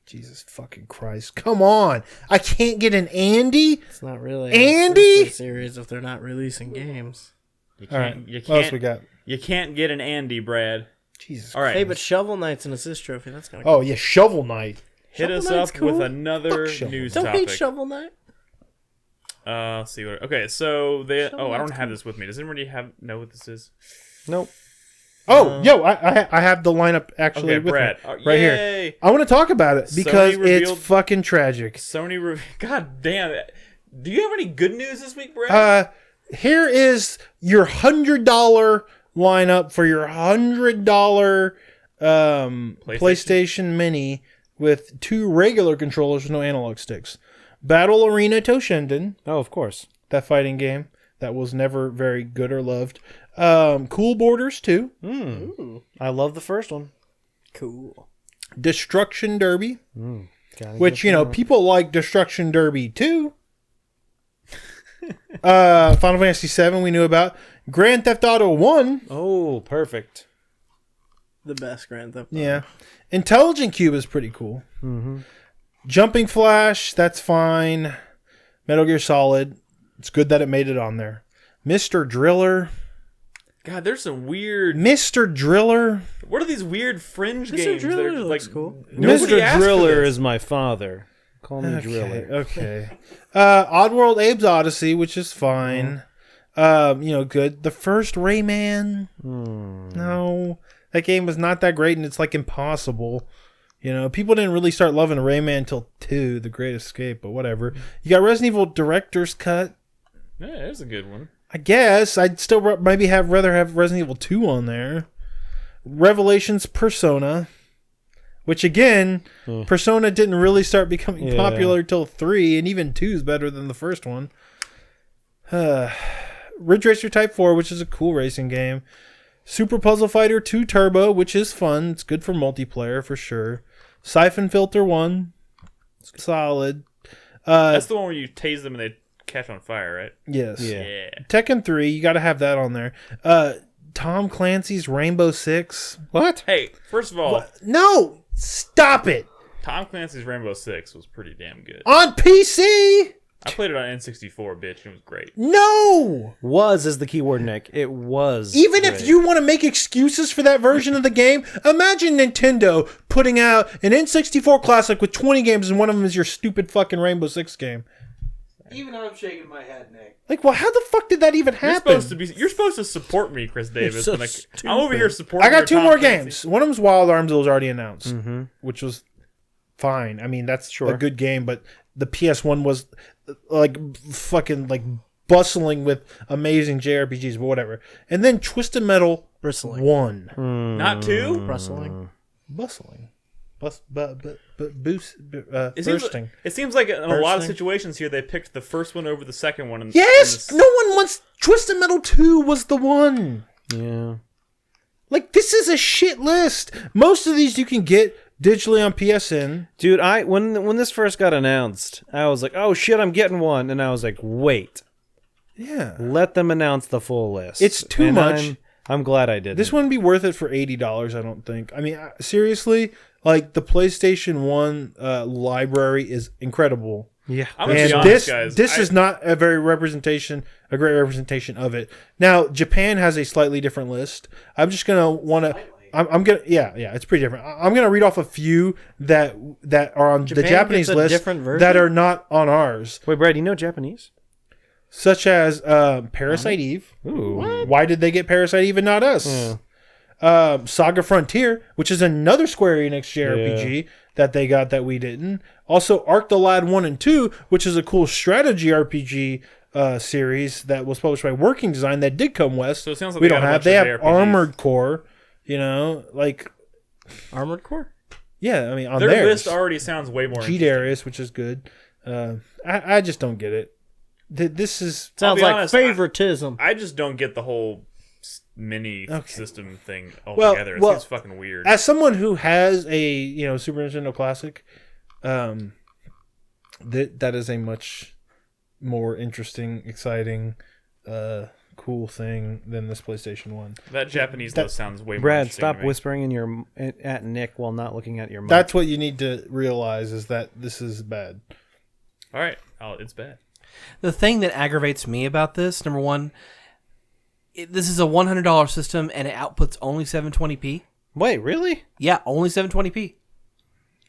Jesus fucking Christ. Come on. I can't get an Andy? It's not really Andy? a series if they're not releasing games. You All right. can't, you What else can't, we got? you can't get an Andy, Brad. Jesus. All right. Hey, but Shovel Knight's an assist trophy. That's kind of Oh, yeah. Shovel Knight. Hit Shovel us Knight's up cool. with another Fuck Shovel news Don't topic. hate Shovel Knight. Let's see what. Okay, so they. Shovel Oh, I don't Knight's have this with me. Does anybody know what this is? Nope. Oh, yo, I have the lineup actually Okay, with Brad. me. Right here. Yay! I want to talk about it because Sony it's revealed- fucking tragic. Sony. God damn it! Do you have any good news this week, Brad? Here is your $100 lineup for your $100 PlayStation Mini with 2 regular controllers with no analog sticks. Battle Arena Toshinden, Oh, of course. that fighting game that was never very good or loved. Cool Borders 2, I love the first one. Cool. Destruction Derby, Gotta which, get that. people like Destruction Derby 2. Final Fantasy 7 we knew about. Grand Theft Auto 1. Oh, perfect. The best Grand Theft Auto. Yeah. Intelligent Cube is pretty cool. Mm-hmm. Jumping Flash, that's fine. Metal Gear Solid, it's good that it made it on there. Mr. Driller. God, there's some weird. Mr. Driller. What are these weird fringe Mr. games? Driller They're looks like, cool. nobody Mr. asked for Driller this. is my father. Call me Driller. Okay. Oddworld Abe's Odyssey, which is fine. Good. The first Rayman. No. That game was not that great, and it's like impossible. People didn't really start loving Rayman until 2, The Great Escape, but whatever. You got Resident Evil Director's Cut. Yeah, there's a good one. I guess I'd still rather have Resident Evil 2 on there. Revelations Persona, which again, Persona didn't really start becoming popular till 3, and even 2 is better than the first one. Ridge Racer Type 4, which is a cool racing game. Super Puzzle Fighter 2 Turbo, which is fun. It's good for multiplayer for sure. Siphon Filter 1, solid. That's the one where you tase them and they catch on fire, right? Yes. Yeah. Tekken 3, you got to have that on there. Tom Clancy's Rainbow Six. What? Hey, first of all, No! Stop it! Tom Clancy's Rainbow Six was pretty damn good. On PC? I played it on N64, bitch, and it was great. No! Was is the keyword, Nick. It was. Even great. if you want to make excuses for that version of the game, imagine Nintendo putting out an N64 classic with 20 games and one of them is your stupid fucking Rainbow Six game. Even I'm shaking my head, Nick. Like, well, how the fuck did that even You're happen? supposed to support me, Chris Davis. so and I'm over here supporting. I got your 2 Tom more Clancy. games. One of them's Wild Arms that was already announced, which was fine. I mean, that's a good game, but the PS1 was fucking bustling with amazing JRPGs, but whatever. And then Twisted Metal Bristling. 1. Not 2? Bristling. Bustling. Bursting. It seems like in a lot of Bursting. situations here, they picked the first one over the second one. And, Yes! and No one wants... Twisted Metal 2 was the one. Yeah. This is a shit list. Most of these you can get digitally on PSN. Dude, when this first got announced, I was like, oh shit, I'm getting one. And I was like, wait. Yeah. Let them announce the full list. It's too And much. I'm glad I did. This wouldn't be worth it for $80, I don't think. I mean, seriously, the PlayStation 1 library is incredible. Yeah. I'm gonna be And honest, guys. this is not a great representation of it. Now, Japan has a slightly different list. I'm just gonna want to. I'm gonna it's pretty different. I'm gonna read off a few that are on the Japan Japanese gets a list different version? that are not on ours, Wait, Brad, you know Japanese? such as Parasite Eve. Ooh. Why did they get Parasite Eve and not us? Saga Frontier, which is another Square Enix JRPG that they got that we didn't. Also, Arc the Lad 1 and 2, which is a cool strategy RPG series that was published by Working Design that did come west. So it sounds like we they don't got a have. bunch They of have JRPGs. Armored Core, Armored Core? yeah, I mean, on Their theirs. list already sounds way more G interesting. Darius, which is good. I just don't get it. This is... Sounds be like honest, favoritism. I just don't get the whole mini Okay. system thing Well- altogether. well, it seems fucking weird. As someone who has a Super Nintendo Classic, that is a much more interesting, exciting, cool thing than this PlayStation 1. That Japanese list sounds way more Brad, interesting stop to me. whispering at Nick while not looking at your mic. That's what you need to realize is that this is bad. All right. It's bad. The thing that aggravates me about this, number one, this is a $100 system and it outputs only 720p. Wait, really? Yeah, only 720p.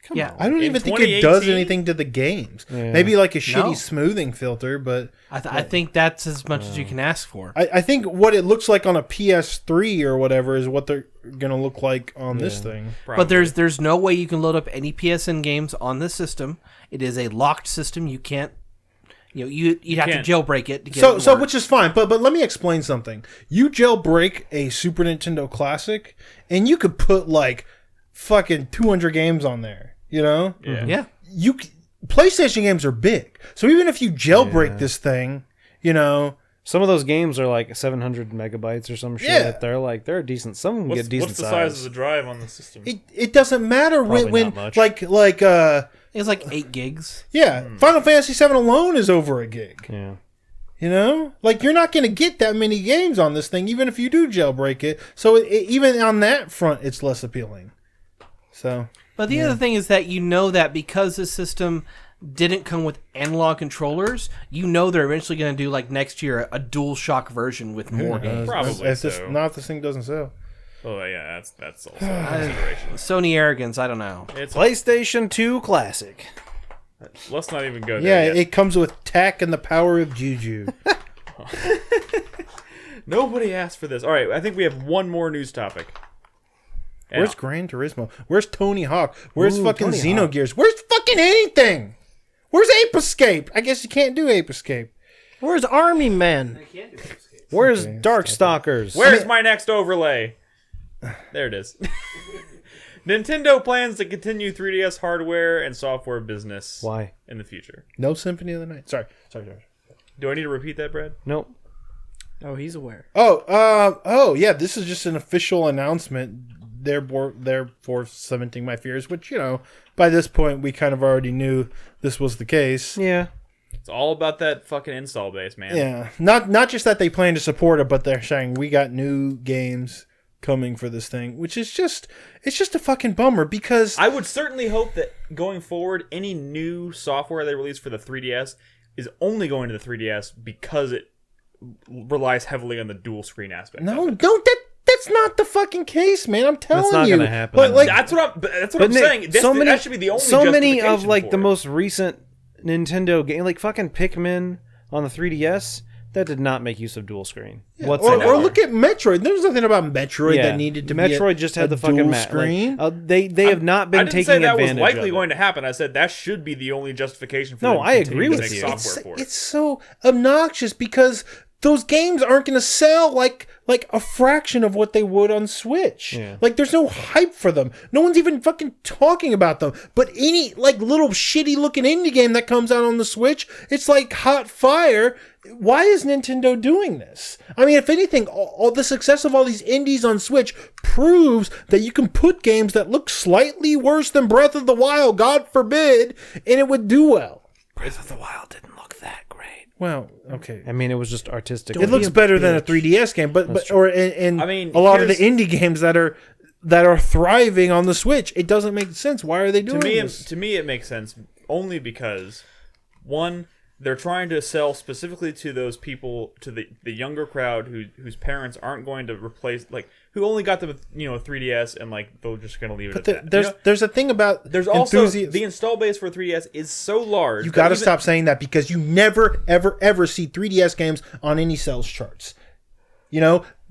Come on. I don't In even think it does 2018? anything to the games. Yeah. Maybe like a shitty No. smoothing filter, but I think that's as much as you can ask for. I think what it looks like on a PS3 or whatever is what they're gonna look like on this thing. But there's no way you can load up any PSN games on this system. It is a locked system. You can't. You'd have to can't. jailbreak it to get So it to work. which is fine, but let me explain something. You jailbreak a Super Nintendo Classic, and you could put like fucking 200 games on there. You know, Yeah. PlayStation games are big, so even if you jailbreak this thing, you know, Some of those games are like 700 megabytes or some shit. Yeah. They're decent. Some can What's, get decent what's the size of the drive on the system? it doesn't matter Probably when not much. like It's like 8 gigs. yeah, Final Fantasy VII alone is over a gig. Yeah. You know, like you're not going to get that many games on this thing, even if you do jailbreak it. So even on that front, it's less appealing. So, But the other thing is that that because this system didn't come with analog controllers, they're eventually going to do like next year a dual shock version with more games. Probably it's just so. not if this thing doesn't sell. Oh yeah, that's also a consideration. Sony arrogance, I don't know. It's PlayStation 2 Classic. let's not even go Yeah, there. yet. it comes with tack and the power of juju. Nobody asked for this. All right, I think we have one more news topic. And Where's Gran Turismo? Where's Tony Hawk? Where's fucking Tony Hawk. Xenogears? Where's fucking anything? Where's Ape Escape? I guess you can't do Ape Escape. Where's Army Men? Where's Darkstalkers? Where's my next overlay? There it is. Nintendo plans to continue 3DS hardware and software business. Why? In the future. No Symphony of the Night. Sorry. Do I need to repeat that, Brad? Nope. Oh, he's aware. Oh, yeah. This is just an official announcement. Therefore cementing my fears, which, by this point, we kind of already knew this was the case. Yeah. It's all about that fucking install base, man. Yeah. Not just that they plan to support it, but they're saying we got new games coming for this thing, which is just a fucking bummer because I would certainly hope that going forward, any new software they release for the 3DS is only going to the 3DS because it relies heavily on the dual screen aspect. no, that's not the fucking case, man. I'm telling you. That's not gonna happen. But like, That's what I'm Nick, saying. That should be the only so many of justification like for the it. most recent Nintendo game, like fucking Pikmin on the 3DS, that did not make use of dual screen. or look at Metroid. There's nothing about Metroid that needed to Metroid be just a had the fucking dual screen. screen. They have not been I didn't taking say that advantage was likely of going it. to happen. I said that should be the only justification for No, them I continuing agree to with make you. software for it. It's so obnoxious because those games aren't going to sell like a fraction of what they would on Switch. Yeah. Like there's no hype for them. No one's even fucking talking about them. But any like little shitty looking indie game that comes out on the Switch, it's like hot fire. Why is Nintendo doing this? I mean, if anything, all the success of all these indies on Switch proves that you can put games that look slightly worse than Breath of the Wild, God forbid, and it would do well. Breath of the Wild didn't look that great. Well, okay. I mean, it was just artistic. It looks better than a 3DS game, but I mean, a lot of the here's- indie games that are thriving on the Switch, it doesn't make sense. Why are they doing this? To me, it makes sense only because, one, they're trying to sell specifically to those people, to the younger crowd whose parents aren't going to replace, like, who only got them a 3DS and like they're just going to leave it at that. There's a thing about There's also enthusiasts. the install base for 3DS is so large. You that got to even- stop saying that because you never, ever, ever see 3DS games on any sales charts.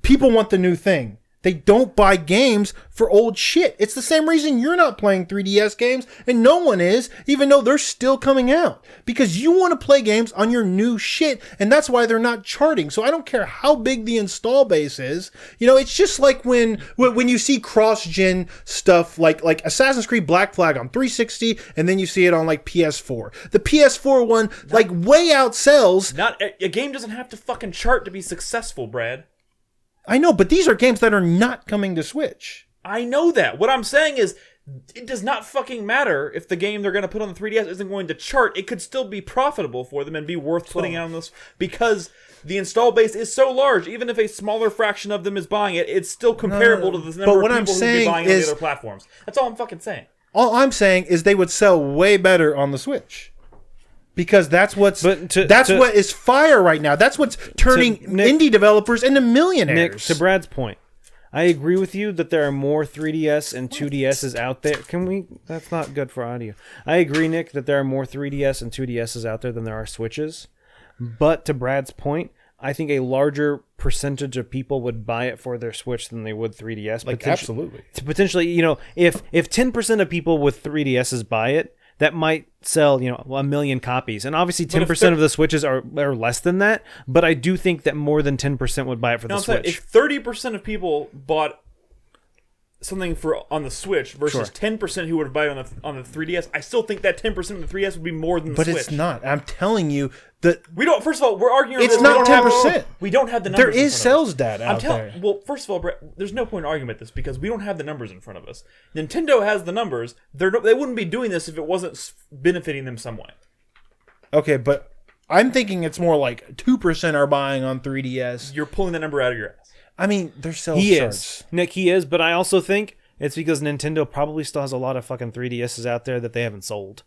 People want the new thing. They don't buy games for old shit. It's the same reason you're not playing 3DS games and no one is, even though they're still coming out. Because you want to play games on your new shit, and that's why they're not charting. So I don't care how big the install base is. It's just like when you see cross-gen stuff like Assassin's Creed Black Flag on 360, and then you see it on like PS4. The PS4 one way outsells. Not a game doesn't have to fucking chart to be successful, Brad. I know, but these are games that are not coming to Switch. I know that. What I'm saying is it does not fucking matter if the game they're going to put on the 3DS isn't going to chart. It could still be profitable for them and be worth putting out on this because the install base is so large. Even if a smaller fraction of them is buying it, it's still comparable to the number of people who would be buying it on the other platforms. That's all I'm fucking saying. All I'm saying is they would sell way better on the Switch. Because that's what is fire right now. That's what's turning indie developers into millionaires. Nick, to Brad's point, I agree with you that there are more 3DS and 2DSs out there. That's not good for audio. I agree, Nick, that there are more 3DS and 2DSs out there than there are Switches. But to Brad's point, I think a larger percentage of people would buy it for their Switch than they would 3DS. Absolutely. Potentially, if 10% of people with 3DSs buy it, that might sell, 1 million copies. And obviously 10% of the Switches are less than that, but I do think that more than 10% would buy it for the Switch. If 30% of people bought something on the Switch versus 10% who would buy it on the 3DS, I still think that 10% of the 3DS would be more than the Switch. But it's not. I'm telling you that we don't. First of all, we're arguing. It's not 10%. We don't have the numbers. There is sales data out there. Well, first of all, Brett, there's no point in arguing about this because we don't have the numbers in front of us. Nintendo has the numbers. They wouldn't be doing this if it wasn't benefiting them some way. Okay, but I'm thinking it's more like 2% are buying on 3DS. You're pulling the number out of your ass. I mean, their sales He charts. is. Nick, he is, but I also think it's because Nintendo probably still has a lot of fucking 3DSs out there that they haven't sold.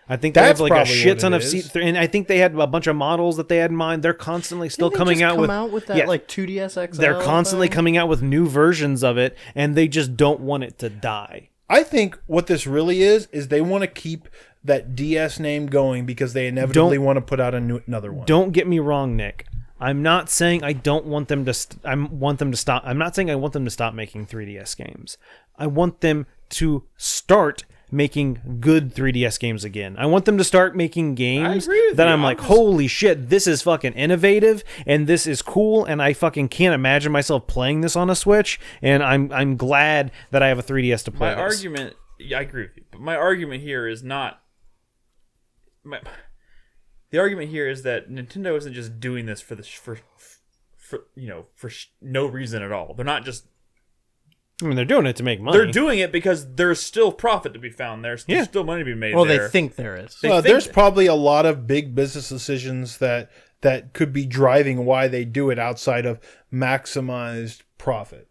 I think they have like a shit ton of and I think they had a bunch of models that they had in mind. They're constantly still coming out with that like 2DS XL. They're constantly coming out with new versions of it, and they just don't want it to die. I think what this really is they want to keep that DS name going because they inevitably want to put out another one. Don't get me wrong, Nick. I'm not saying I don't want them to. I want them to stop. I'm not saying I want them to stop making 3DS games. I want them to start making good 3DS games again. I want them to start making games that I'm like, holy shit, this is fucking innovative and this is cool, and I fucking can't imagine myself playing this on a Switch. And I'm glad that I have a 3DS to play. I agree with you, but my argument here is not. The argument here is that Nintendo isn't just doing this for no reason at all. They're not just. I mean, they're doing it to make money. They're doing it because there's still profit to be found. There's still money to be made. Well, there. they think there is. There's probably a lot of big business decisions that could be driving why they do it outside of maximized profit.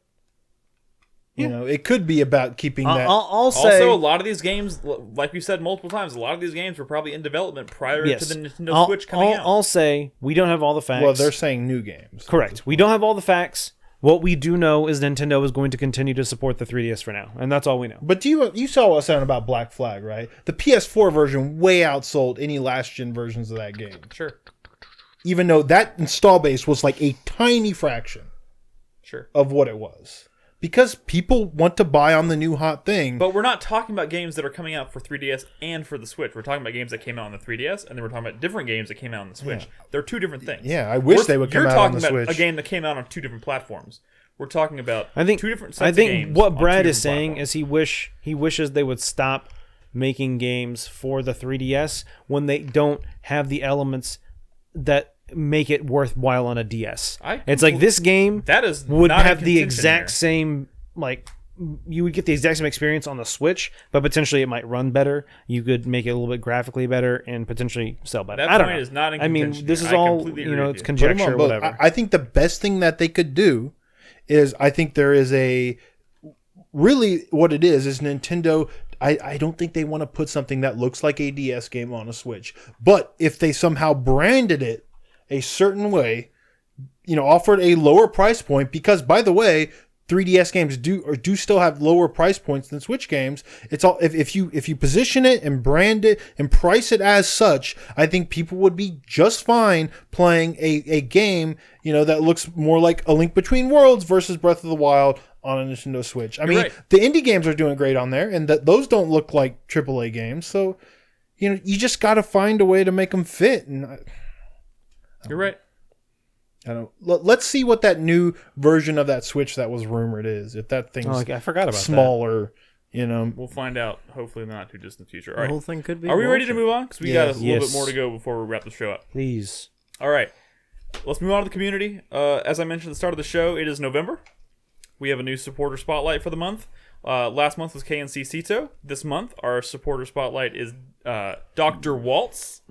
It could be about keeping that. I'll say, also, a lot of these games, like we said multiple times, a lot of these games were probably in development prior to the Nintendo Switch coming out. I'll say we don't have all the facts. Well, they're saying new games. Correct. We don't have all the facts. What we do know is Nintendo is going to continue to support the 3DS for now, and that's all we know. But you saw us saying about Black Flag, right? The PS4 version way outsold any last-gen versions of that game. Sure. Even though that install base was like a tiny fraction of what it was. Because people want to buy on the new hot thing. But we're not talking about games that are coming out for 3DS and for the Switch. We're talking about games that came out on the 3DS, and then we're talking about different games that came out on the Switch. Yeah. They're two different things. Yeah, I wish they would come out on the Switch. You're talking about a game that came out on two different platforms. We're talking about two different sets of games. I think what Brad is saying is he wishes they would stop making games for the 3DS when they don't have the elements that make it worthwhile on a DS. It's like this game would have the exact same, like, you would get the exact same experience on the Switch, but potentially it might run better. You could make it a little bit graphically better and potentially sell better. That I don't point know. is not in I mean, contention this here. is all, it's conjecture or whatever. I think the best thing that they could do is, I think there is really what it is Nintendo. I don't think they want to put something that looks like a DS game on a Switch. But if they somehow branded it a certain way, offered a lower price point, because by the way, 3DS games do still have lower price points than Switch games. It's all if you position it and brand it and price it as such, I think people would be just fine playing a game, that looks more like A Link Between Worlds versus Breath of the Wild on a Nintendo Switch. I mean, the indie games are doing great on there, and those don't look like AAA games. So, you just got to find a way to make them fit. And you're right. I don't. Let's see what that new version of that Switch that was rumored is. If that thing's I forgot about smaller, we'll find out. Hopefully, in the not too distant future. All right. The whole thing could be. Are we ready to move on? Because we got a little bit more to go before we wrap the show up. Please. All right. Let's move on to the community. As I mentioned at the start of the show, it is November. We have a new supporter spotlight for the month. Last month was KNC Cito. This month, our supporter spotlight is Dr. Waltz.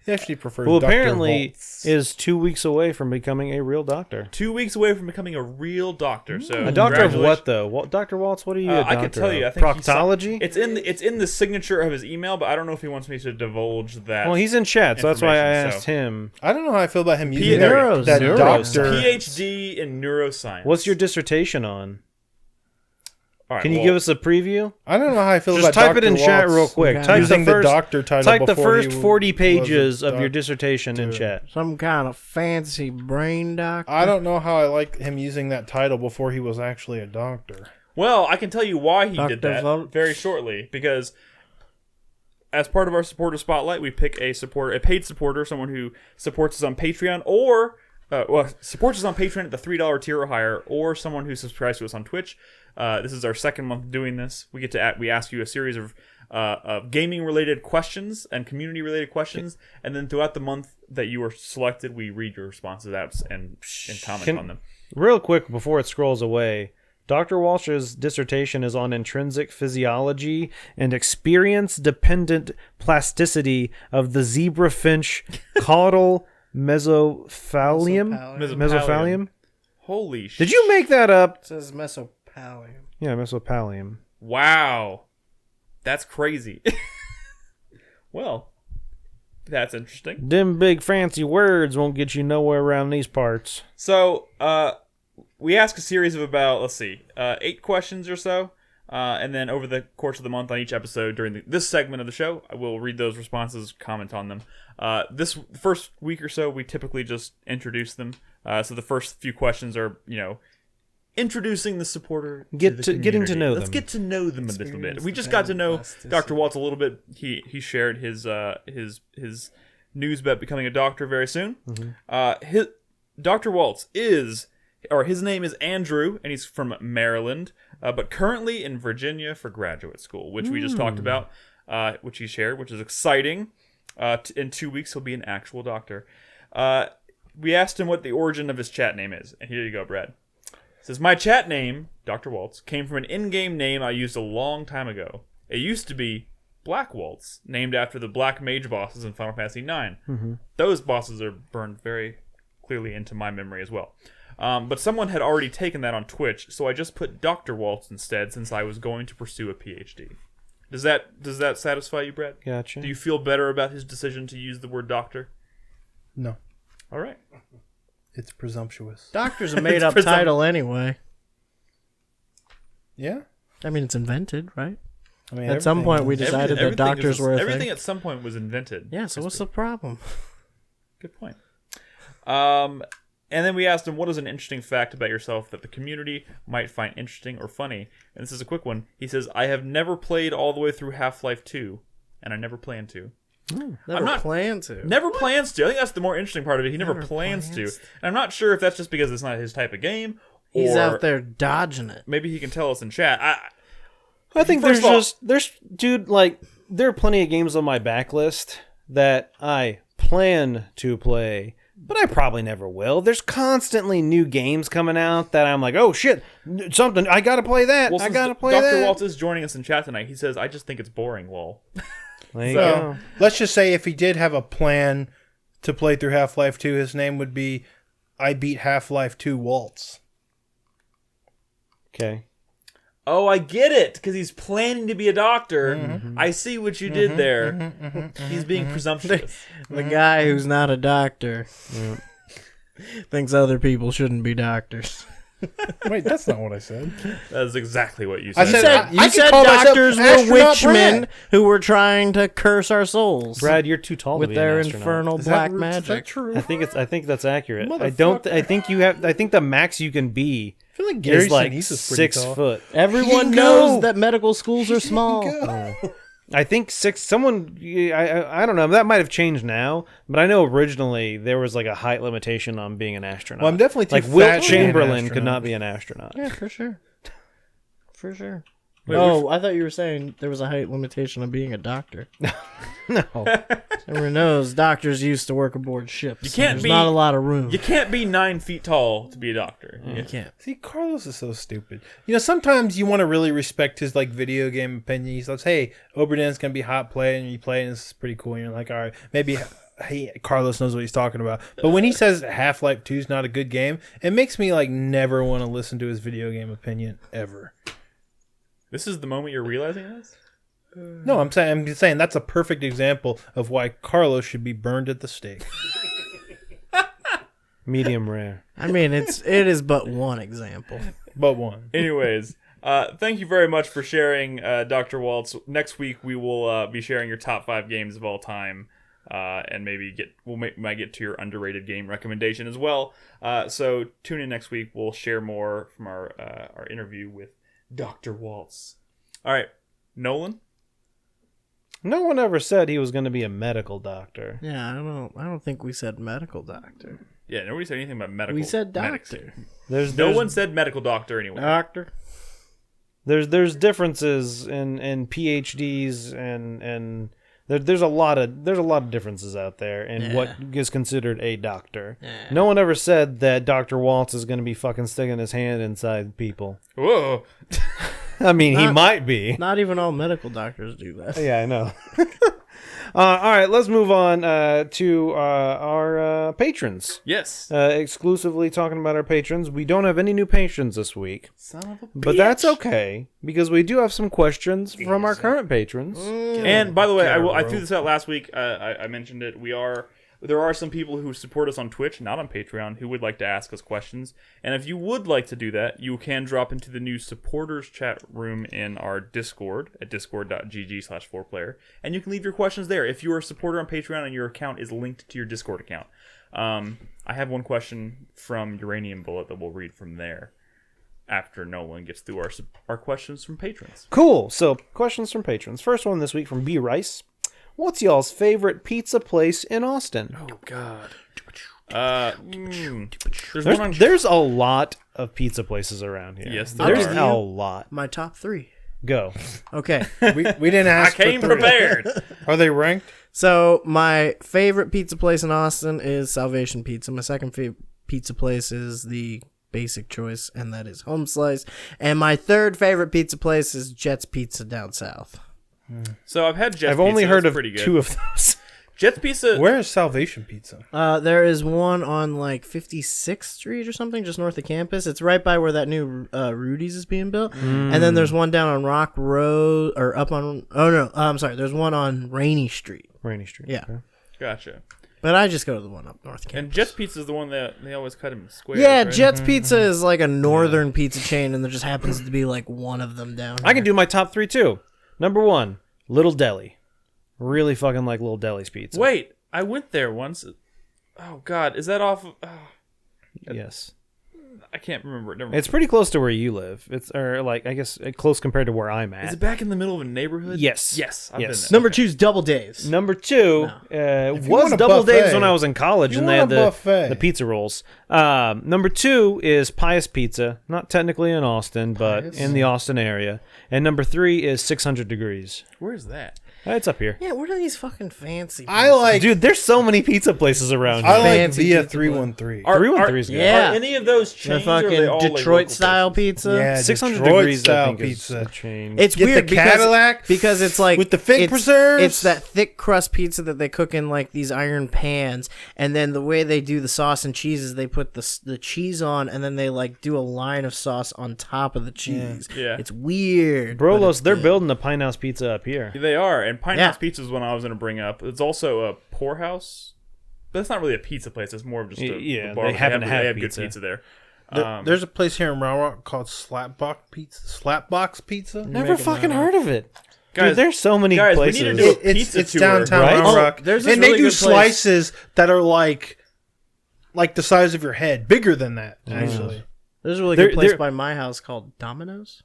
He actually prefers Who Dr. apparently Volts. is 2 weeks away from becoming a real doctor. 2 weeks away from becoming a real doctor. So A doctor of what, congratulations. though? Dr. Waltz, what are you a doctor I can tell of? you. I think Proctology? it's in the signature of his email, but I don't know if he wants me to divulge that. Well, he's in chat, so that's why I information, asked so. him. I don't know how I feel about him using Neuros. that Neuros. doctor. PhD in neuroscience. What's your dissertation on? All right, Can you well, give us a preview? I don't know how I feel Just about type Dr. it in Waltz chat real quick. Okay. Type using the first, the doctor title type the before first he 40 was a pages of your doctor. dissertation in chat. Some kind of fancy brain doctor. I don't know how I like him using that title before he was actually a doctor. Well, I can tell you why he did Dr. that Volts. very shortly. Because as part of our supporter spotlight, we pick a paid supporter, someone who supports us on Patreon, or supports us on Patreon at the $3 tier or higher, or someone who subscribes to us on Twitch. This is our second month doing this. We ask you a series of gaming related questions and community related questions, and then throughout the month that you are selected, we read your responses out and comment on them. Real quick before it scrolls away, Dr. Walsh's dissertation is on intrinsic physiology and experience-dependent plasticity of the zebrafinch caudal mesophallium. Holy shit! Did you make that up? It says mesopallium. Yeah, mesopallium. Wow, that's crazy. Well, that's interesting. Them big fancy words won't get you nowhere around these parts. So, we ask a series of about 8 questions or so, and then over the course of the month on each episode during this segment of the show, I will read those responses, comment on them. This first week or so, we typically just introduce them. So the first few questions are, introducing the supporter, Getting to community. know Let's them. get to know them a little bit. We just got to know Dr. Waltz a little bit. He shared his news about becoming a doctor very soon. Dr. Waltz his name is Andrew, and he's from Maryland, but currently in Virginia for graduate school, which we just talked about, which he shared, which is exciting. In 2 weeks, he'll be an actual doctor. We asked him what the origin of his chat name is, and here you go, Brad. It says, my chat name, Dr. Waltz, came from an in-game name I used a long time ago. It used to be Black Waltz, named after the Black Mage bosses in Final Fantasy IX. Those bosses are burned very clearly into my memory as well. But someone had already taken that on Twitch, so I just put Dr. Waltz instead since I was going to pursue a PhD. Does that satisfy you, Brad? Gotcha. Do you feel better about his decision to use the word doctor? No, All right. it's presumptuous. Doctor's a made up title anyway. Yeah, I mean, it's invented, right? I mean, At some point, we everything- decided that Everything doctors is were a everything thing. at some point was invented. Yeah, so what's the problem? Good point. And then we asked him, what is an interesting fact about yourself that the community might find interesting or funny? And this is a quick one. He says, I have never played all the way through Half-Life 2, and I never plan to. Never plan to. Never plans to. I think that's the more interesting part of it. He never plans to. And I'm not sure if that's just because it's not his type of game, or He's out there dodging it. maybe he can tell us in chat. I think First of all- there are plenty of games on my backlist that I plan to play, but I probably never will. There's constantly new games coming out that I'm like, oh shit, something, I gotta play that. Well, I since gotta play Dr. that. Waltz is joining us in chat tonight. He says, I just think it's boring, lol. There you So, go. let's just say if he did have a plan to play through Half-Life 2, his name would be I Beat Half-Life 2 Waltz. Okay. Oh, I get it, because he's planning to be a doctor. I see what you did there. He's being presumptuous. The guy who's not a doctor thinks other people shouldn't be doctors. Wait, that's not what I said. That is exactly what you I said. said- You I could said call myself doctors were Astronaut witchmen Brad. who were trying to curse our souls Brad, you're too tall to with be their an astronaut. infernal Is black that, Is that magic. true? I think that's accurate. I Motherfucker. think the max you can be I feel like Gary is like Sinise is pretty 6 tall. foot. Everyone can knows go. that medical schools are small. I think 6. Someone, I don't know. That might have changed now, but I know originally there was like a height limitation on being an astronaut. Well, I'm definitely too like fat Wilt to be an Chamberlain could astronaut. not be an astronaut. Yeah, for sure. For sure. Wait, Oh, I thought you were saying there was a height limitation on being a doctor. No. Everyone knows doctors used to work aboard ships. You can't There's be- not a lot of room. You can't be 9 feet tall to be a doctor. You can't. See, Carlos is so stupid. You know, sometimes you want to really respect his like video game opinion. He says, "Hey, Oberdin's gonna be hot play, and you play, and it's pretty cool." And you're like, "All right, maybe." Carlos knows what he's talking about. But when he says Half-Life 2 is not a good game, it makes me like never want to listen to his video game opinion ever. This is the moment you're realizing this? No, I'm just saying that's a perfect example of why Carlos should be burned at the stake. Medium rare. I mean, it is but one example. But one. Anyways, thank you very much for sharing, Dr. Waltz. Next week we will be sharing your top 5 games of all time. And maybe might get to your underrated game recommendation as well. So tune in next week. We'll share more from our interview with Dr. Waltz. All right, Nolan. No one ever said he was going to be a medical doctor. Yeah, I don't think we said medical doctor. Yeah, nobody said anything about medical. We said medics. doctor. No one said medical doctor anyway. Doctor. There's differences in PhDs and there's a lot of differences out there in what is considered a doctor. Yeah. No one ever said that Dr. Waltz is going to be fucking sticking his hand inside people. Whoa. I mean, he might be. Not even all medical doctors do that. Yeah, I know. All right, let's move on to our patrons. Yes. Exclusively talking about our patrons. We don't have any new patrons this week. Son of a bitch. But that's okay, because we do have some questions from our current patrons. And by the way, I threw this out last week. I mentioned it. There are some people who support us on Twitch, not on Patreon, who would like to ask us questions. And if you would like to do that, you can drop into the new supporters chat room in our Discord at discord.gg/4player. And you can leave your questions there if you're a supporter on Patreon and your account is linked to your Discord account. I have one question from Uranium Bullet that we'll read from there after Nolan gets through our questions from patrons. Cool. So, questions from patrons. First one this week from B. Rice. What's y'all's favorite pizza place in Austin? Oh, God. There's a lot of pizza places around here. Yes, there's are. a lot. My top 3. Go. Okay. We didn't ask. I came for 3. prepared. Are they ranked? So my favorite pizza place in Austin is Salvation Pizza. My second favorite pizza place is the basic choice, and that is Home Slice. And my third favorite pizza place is Jet's Pizza down south. So I've had Jet's Pizza. I've only heard of pretty good. 2 of those. Jet's Pizza. Where is Salvation Pizza? There is one on like 56th Street or something, just north of campus. It's right by where that new Rudy's is being built. And then there's one down on Rock Road, or up on. Oh no, I'm sorry. There's one on Rainy Street. Rainy Street. Yeah. Okay. Gotcha. But I just go to the one up north campus. And Jet's Pizza is the one that they always cut in squares. Yeah, right? Jet's Pizza is like a northern pizza chain, and there just happens to be like one of them down here. I can do my top 3 too. Number 1, Little Deli. Really fucking like Little Deli's pizza. Wait, I went there once. Oh God, is that off? Yes. I can't remember. Never It's pretty close to where you live. I guess close compared to where I'm at. Is it back in the middle of a neighborhood? Yes. Yes. I've Yes. been there. Number 2 is Double Dave's. Number 2 you was want a Double buffet, Dave's when I was in college, you and they had want a buffet. the pizza rolls. Number 2 is Pious Pizza, not technically in Austin, but in the Austin area. And number 3 is 600 Degrees. Where's that? It's up here. Yeah, what are these fucking fancy I like. Dude, there's so many pizza places around I here. like Fancy Via pizza 313. 313 is good. Yeah. Are any of those The chains? Or are they fucking all, like, Detroit local style places? pizza. Yeah, 600 Detroit Degrees, I style think, is pizza. a chain. It's Get weird the Cadillac because it's like with the thick it's- preserves. It's that thick crust pizza that they cook in like these iron pans, and then the way they do the sauce and cheese is they put the cheese on, and then they like do a line of sauce on top of the cheese. Yeah. It's weird. but Brolos, it's they're good. building a Pine House Pizza up here. They are, and Pine Yeah. House Pizza is one I was going to bring up. It's also a poorhouse, but it's not really a pizza place. It's more of just a Yeah, bar. they happen to have good pizza. pizza there. There's a place here in Round Rock called Slapbox Pizza. Never fucking heard of it. Guys, Dude, there's so many guys, we places. need to do a It's pizza tour, downtown right? Round Oh, Rock, there's this and they really do good place. slices that are like the size of your head, bigger than that actually. There's a really There- good place there- by my house called Domino's.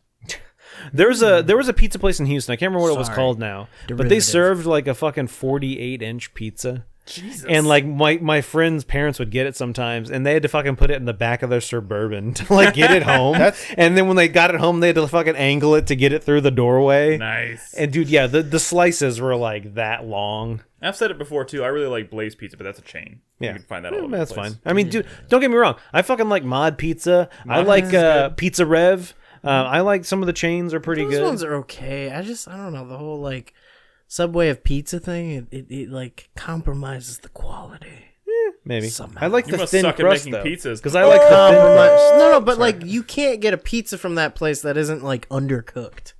There was a pizza place in Houston. I can't remember what it was Sorry. called now, but they Derivative. served like a fucking 48-inch pizza. Jesus. And like my friends' parents would get it sometimes, and they had to fucking put it in the back of their Suburban to like get it home. And then when they got it home, they had to fucking angle it to get it through the doorway. Nice. And dude, yeah, the slices were like that long. I've said it before too. I really like Blaze Pizza, but that's a chain. Yeah, You can find that all over that's the place. fine. I mean, dude, don't get me wrong. I fucking like Mod Pizza. I like Pizza Rev. I like some of the chains are pretty Those good. ones are okay. I don't know, the whole like Subway of pizza thing. It like compromises the quality. Maybe Somehow. I like You the must thin suck at crust making though, pizzas. because I like the thin crust. No, but like you can't get a pizza from that place that isn't like undercooked.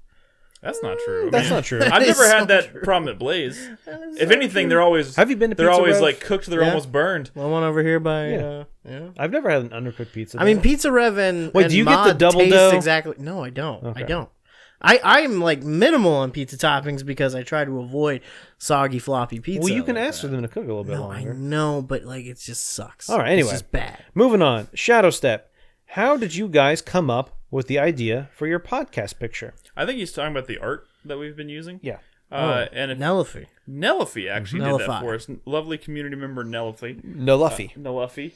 That's not true. That's not true. I've is never had so that true. problem at Blaze. If anything, they're always. Have you been to They're Pizza always Rev? like cooked. They're Yeah. almost burned. The one over here by Yeah. yeah. I've never had an undercooked pizza. I mean, though. Pizza Rev and Wait, and do you get the Mod double taste dough? Exactly. No, I don't. Okay. I don't. I'm like minimal on pizza toppings because I try to avoid soggy floppy pizza. well, you can like ask for that. them to cook a little bit No, I longer. know, but like it just sucks. All right, anyway. it's just bad. Moving on, Shadow Step. How did you guys come up with the idea for your podcast picture? I think he's talking about the art that we've been using. Yeah. And if Nellifi. Nellifi actually did that Nellify. for us. Lovely community member Nellifi. No Luffy. Nellifi.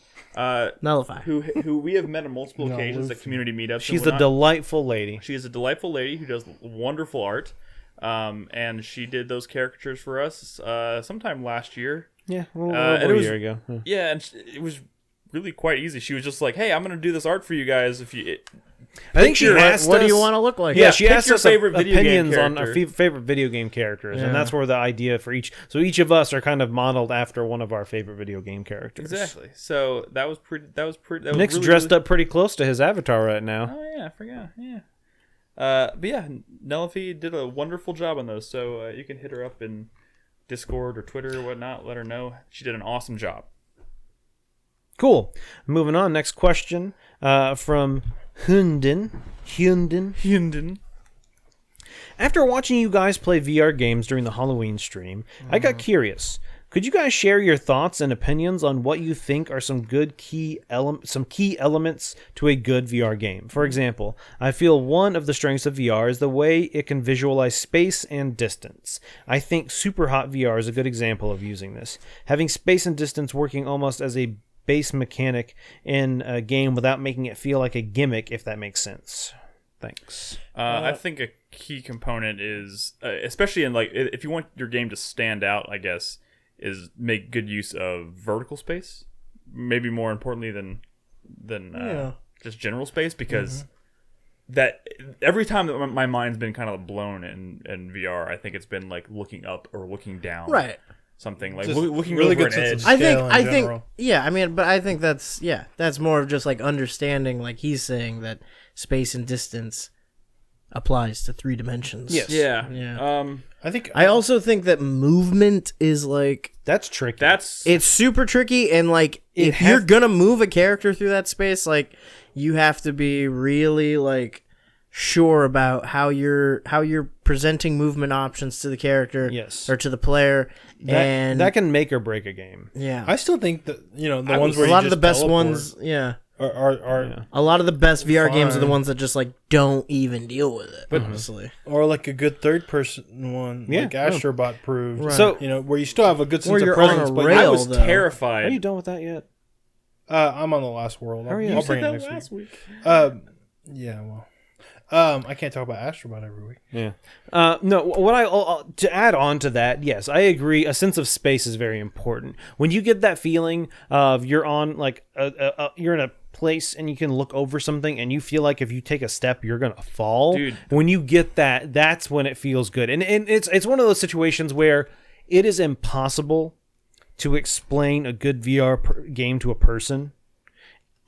Nullify. Who we have met on multiple occasions at community meetups. She's and a whatnot. delightful lady. She is a delightful lady who does wonderful art. And she did those caricatures for us sometime last year. Yeah, a little and over it a was- year ago. Yeah. Yeah, and it was really quite easy. She was just like, "Hey, I'm going to do this art for you guys. If you, I think she asked What us, do you want to look like? Yeah, Yeah, she pick asked your us favorite video game opinions on our character. favorite video game characters, Yeah. and that's where the idea for each. So each of us are kind of modeled after one of our favorite video game characters. exactly." So that was pretty. That was Nick's really, dressed really- up pretty close to his avatar right now. Oh yeah, I forgot. Yeah. But yeah, Nellifi did a wonderful job on those. So you can hit her up in Discord or Twitter or whatnot. Let her know she did an awesome job. Cool. Moving on. Next question from Hunden. After watching you guys play VR games during the Halloween stream, I got curious. Could you guys share your thoughts and opinions on what you think are some good key elements to a good VR game? For example, I feel one of the strengths of VR is the way it can visualize space and distance. I think Super Hot VR is a good example of using this. Having space and distance working almost as a base mechanic in a game without making it feel like a gimmick, if that makes sense. Thanks. I think a key component is, especially in like, if you want your game to stand out, I guess, is make good use of vertical space. Maybe more importantly than just general space, because that every time that my mind's been kind of blown in VR, I think it's been like looking up or looking down. Right. Something like Just looking really over good an sense edge. of scale in general. Yeah, I mean, but I think that's more of just like understanding, like he's saying, that space and distance applies to 3 dimensions. Yes. Yeah. I think I also think that movement is like, That's tricky. It's super tricky, and like if you're gonna move a character through that space, like you have to be really like sure about how you're presenting movement options to the character, Yes. or to the player, and that can make or break a game. yeah, I still think that the ones where a you lot of just the best teleport ones, are a lot of the best VR games are the Fine. ones that just like don't even deal with it. Honestly, or like a good third person one, Yeah, like Astrobot proved. Right. So- where you still have a good sense of you're presence, on a but rail. I was though. terrified. Are you done with that yet? I'm on the last world. Hurry up. I'll You bring said it that next week. last week. Yeah, well, I can't talk about Astrobot every week. Yeah. No, what to add on to that, yes, I agree. A sense of space is very important. When you get that feeling of you're on like you're in a place and you can look over something and you feel like if you take a step you're gonna fall. Dude. When you get that, that's when it feels good. And it's one of those situations where it is impossible to explain a good VR game to a person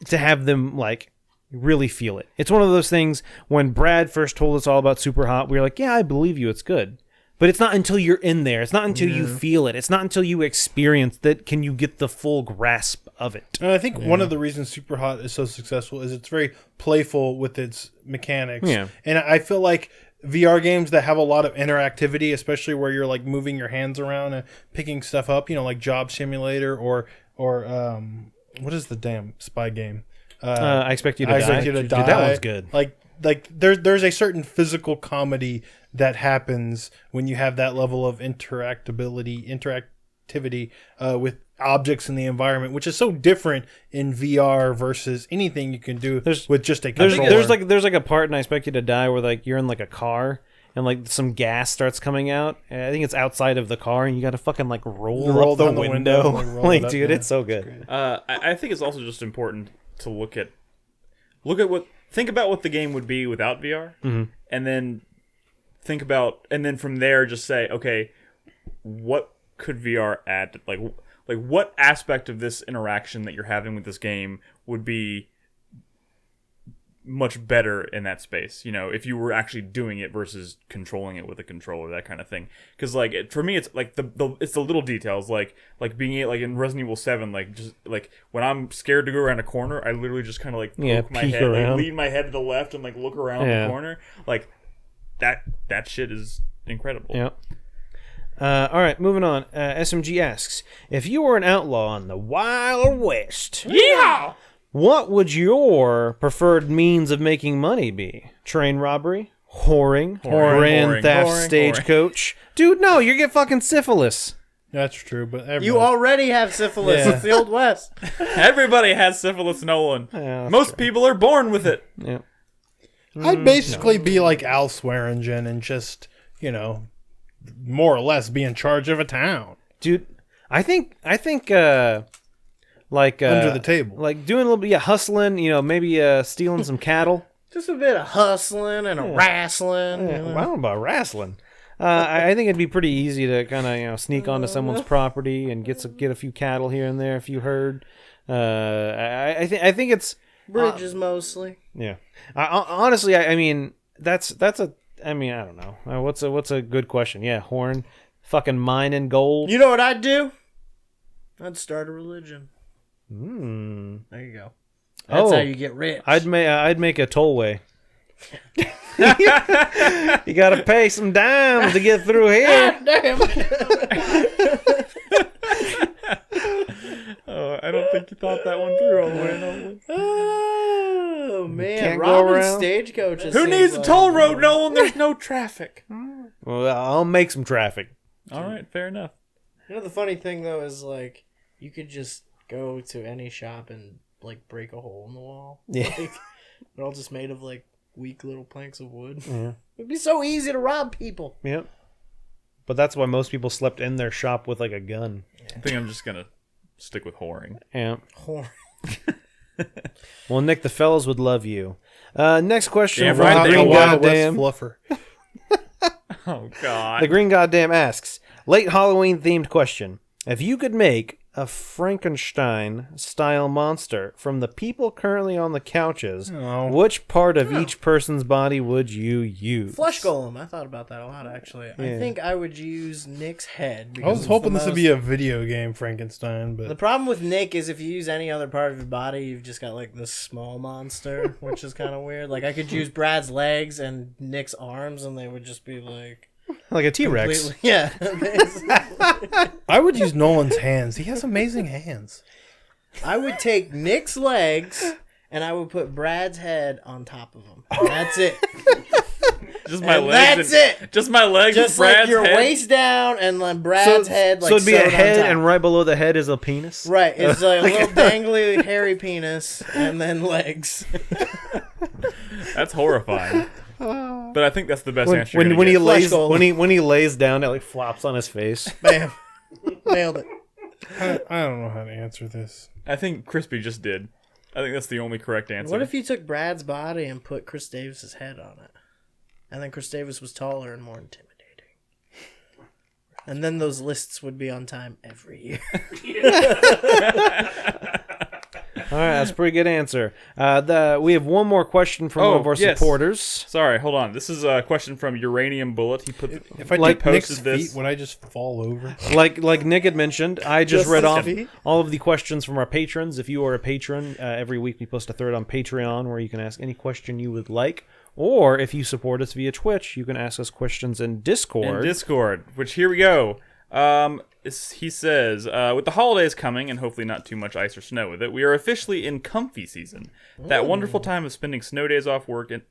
to have them like really feel it. It's one of those things when Brad first told us all about Super Hot, we were like, yeah, I believe you, it's good. But it's not until you're in there. It's not until you feel it. It's not until you experience that can you get the full grasp of it. And I think one of the reasons Super Hot is so successful is it's very playful with its mechanics. Yeah. And I feel like VR games that have a lot of interactivity, especially where you're like moving your hands around and picking stuff up, like Job Simulator or what is the damn spy game? I Expect You to I Die. Expect You to Dude, Die. that one's good. Like there's a certain physical comedy that happens when you have that level of interactivity interactivity with objects in the environment, which is so different in VR versus anything you can do with just a controller. There's like a part, and I expect you to die, where like you're in like a car. And like some gas starts coming out. I think it's outside of the car, and you got to fucking like roll up the window. Like, dude, it's so good. I think it's also just important to think about what the game would be without VR, and then from there just say, okay, what could VR add? Like what aspect of this interaction that you're having with this game would be much better in that space, if you were actually doing it versus controlling it with a controller, that kind of thing. Because for me, it's like it's the little details, like being like in Resident Evil 7, like just like when I'm scared to go around a corner, I literally just kind of like poke my head, like, lean my head to the left and like look around the corner, like that shit is incredible. Yeah. All right, moving on. SMG asks, if you were an outlaw on the Wild West, what would your preferred means of making money be? Train robbery? Whoring? Grand theft stagecoach? Dude, no, you get fucking syphilis. That's true, but you already have syphilis. Yeah. It's the Old West. Everybody has syphilis, Nolan. Yeah, most people are born with it. Yeah. I'd basically be like Al Swearingen and just, more or less be in charge of a town. Dude, I think like under the table, like doing a little bit, hustling. Maybe stealing some cattle. Just a bit of hustling and a wrestling. I don't know about wrestling. I think it'd be pretty easy to kind of sneak onto someone's property and get a few cattle here and there, a few herd. I think it's bridges mostly. Yeah. Honestly, I mean that's a. I mean, I don't know. What's a good question? Yeah, horn, fucking mining gold. You know what I'd do? I'd start a religion. There you go. That's how you get rich. I'd make a tollway. You gotta pay some dimes to get through here. Damn. Oh, I don't think you thought that one through all the way. Nolan. Oh man, can't go robbing around. stagecoaches. Who needs a toll road, Nolan? There's no traffic. Well, I'll make some traffic. All right, fair enough. The funny thing though is like you could just go to any shop and like break a hole in the wall. Yeah. Like, they're all just made of like weak little planks of wood. Yeah. It'd be so easy to rob people. Yep. But that's why most people slept in their shop with like a gun. I think I'm just gonna stick with whoring. Yeah. Whore. Well, Nick, the fellas would love you. Next question. Damn from right the they Green will. Goddamn. Fluffer. Oh God. The Green Goddamn asks, late Halloween themed question. If you could make a Frankenstein-style monster from the people currently on the couches, which part of each person's body would you use? Flesh golem. I thought about that a lot actually. I think I would use Nick's head. I was hoping this would be a video game Frankenstein, but The problem with Nick is if you use any other part of your body, you've just got like this small monster, which is kind of weird. Like I could use Brad's legs and Nick's arms, and they would just be like a T-Rex. completely- Yeah. I would use Nolan's hands. He has amazing hands. I would take Nick's legs and I would put Brad's head on top of him. And that's it. Just my And legs. that's it. Just my legs. Just with Brad's like your head. waist down and then Brad's head like so it'd be a sewed on head, top. and right below the head is a penis? Right, it's like a little dangly hairy penis and then legs. That's horrifying. But I think that's the best answer. When he lays Flesh when he lays down, it like flops on his face. Bam. Nailed it. I don't know how to answer this. I think Crispy just did. I think that's the only correct answer. What if you took Brad's body and put Chris Davis's head on it? And then Chris Davis was taller and more intimidating. And then those lists would be on time every year. All right, that's a pretty good answer. We have one more question from one of our supporters. Sorry, hold on. This is a question from Uranium Bullet. He put If I Like take Nick's posted this. feet, would I just fall over? Like Nick had mentioned, I just read his off feet? all of the questions from our patrons. If you are a patron, every week we post a thread on Patreon where you can ask any question you would like. Or if you support us via Twitch, you can ask us questions in Discord. Which here we go. He says, with the holidays coming and hopefully not too much ice or snow with it, we are officially in comfy season. That wonderful time of spending snow days off work and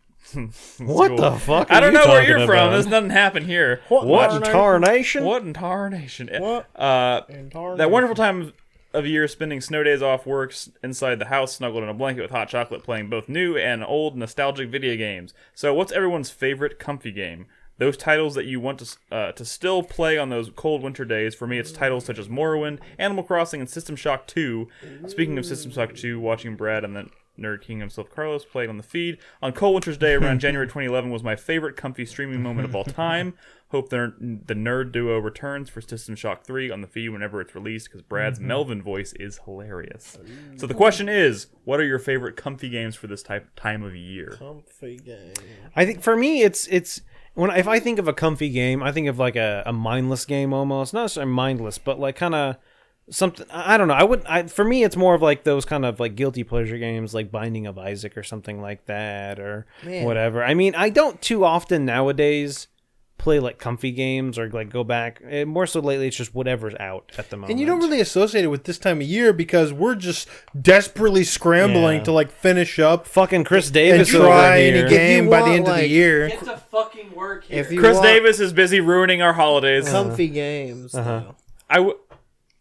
What the fuck? I don't know where you're talking from. about? There's nothing happen here. What in tarnation? What in tarnation? What? That wonderful time of year spending snow days off work inside the house, snuggled in a blanket with hot chocolate, playing both new and old nostalgic video games. So, what's everyone's favorite comfy game? Those titles that you want to still play on those cold winter days. For me, it's titles such as Morrowind, Animal Crossing, and System Shock 2. Speaking of System Shock 2, watching Brad and the Nerd King himself, Carlos, played on the feed on Cold Winter's Day around January 2011 was my favorite comfy streaming moment of all time. Hope the Nerd Duo returns for System Shock 3 on the feed whenever it's released, because Brad's Melvin voice is hilarious. So the question is, what are your favorite comfy games for this time of year? Comfy game. I think for me, it's if I think of a comfy game, I think of like a mindless game almost. Not necessarily mindless, but like kind of something. I don't know. For me, it's more of like those kind of like guilty pleasure games, like Binding of Isaac or something like that, or whatever. I mean, I don't too often nowadays play like comfy games or like go back. More so lately, it's just whatever's out at the moment. And you don't really associate it with this time of year because we're just desperately scrambling to like finish up fucking Chris and Davis over try here. any game by the end of the like, year. Get to fucking work here. If you Chris want Davis is busy ruining our holidays. comfy games, though.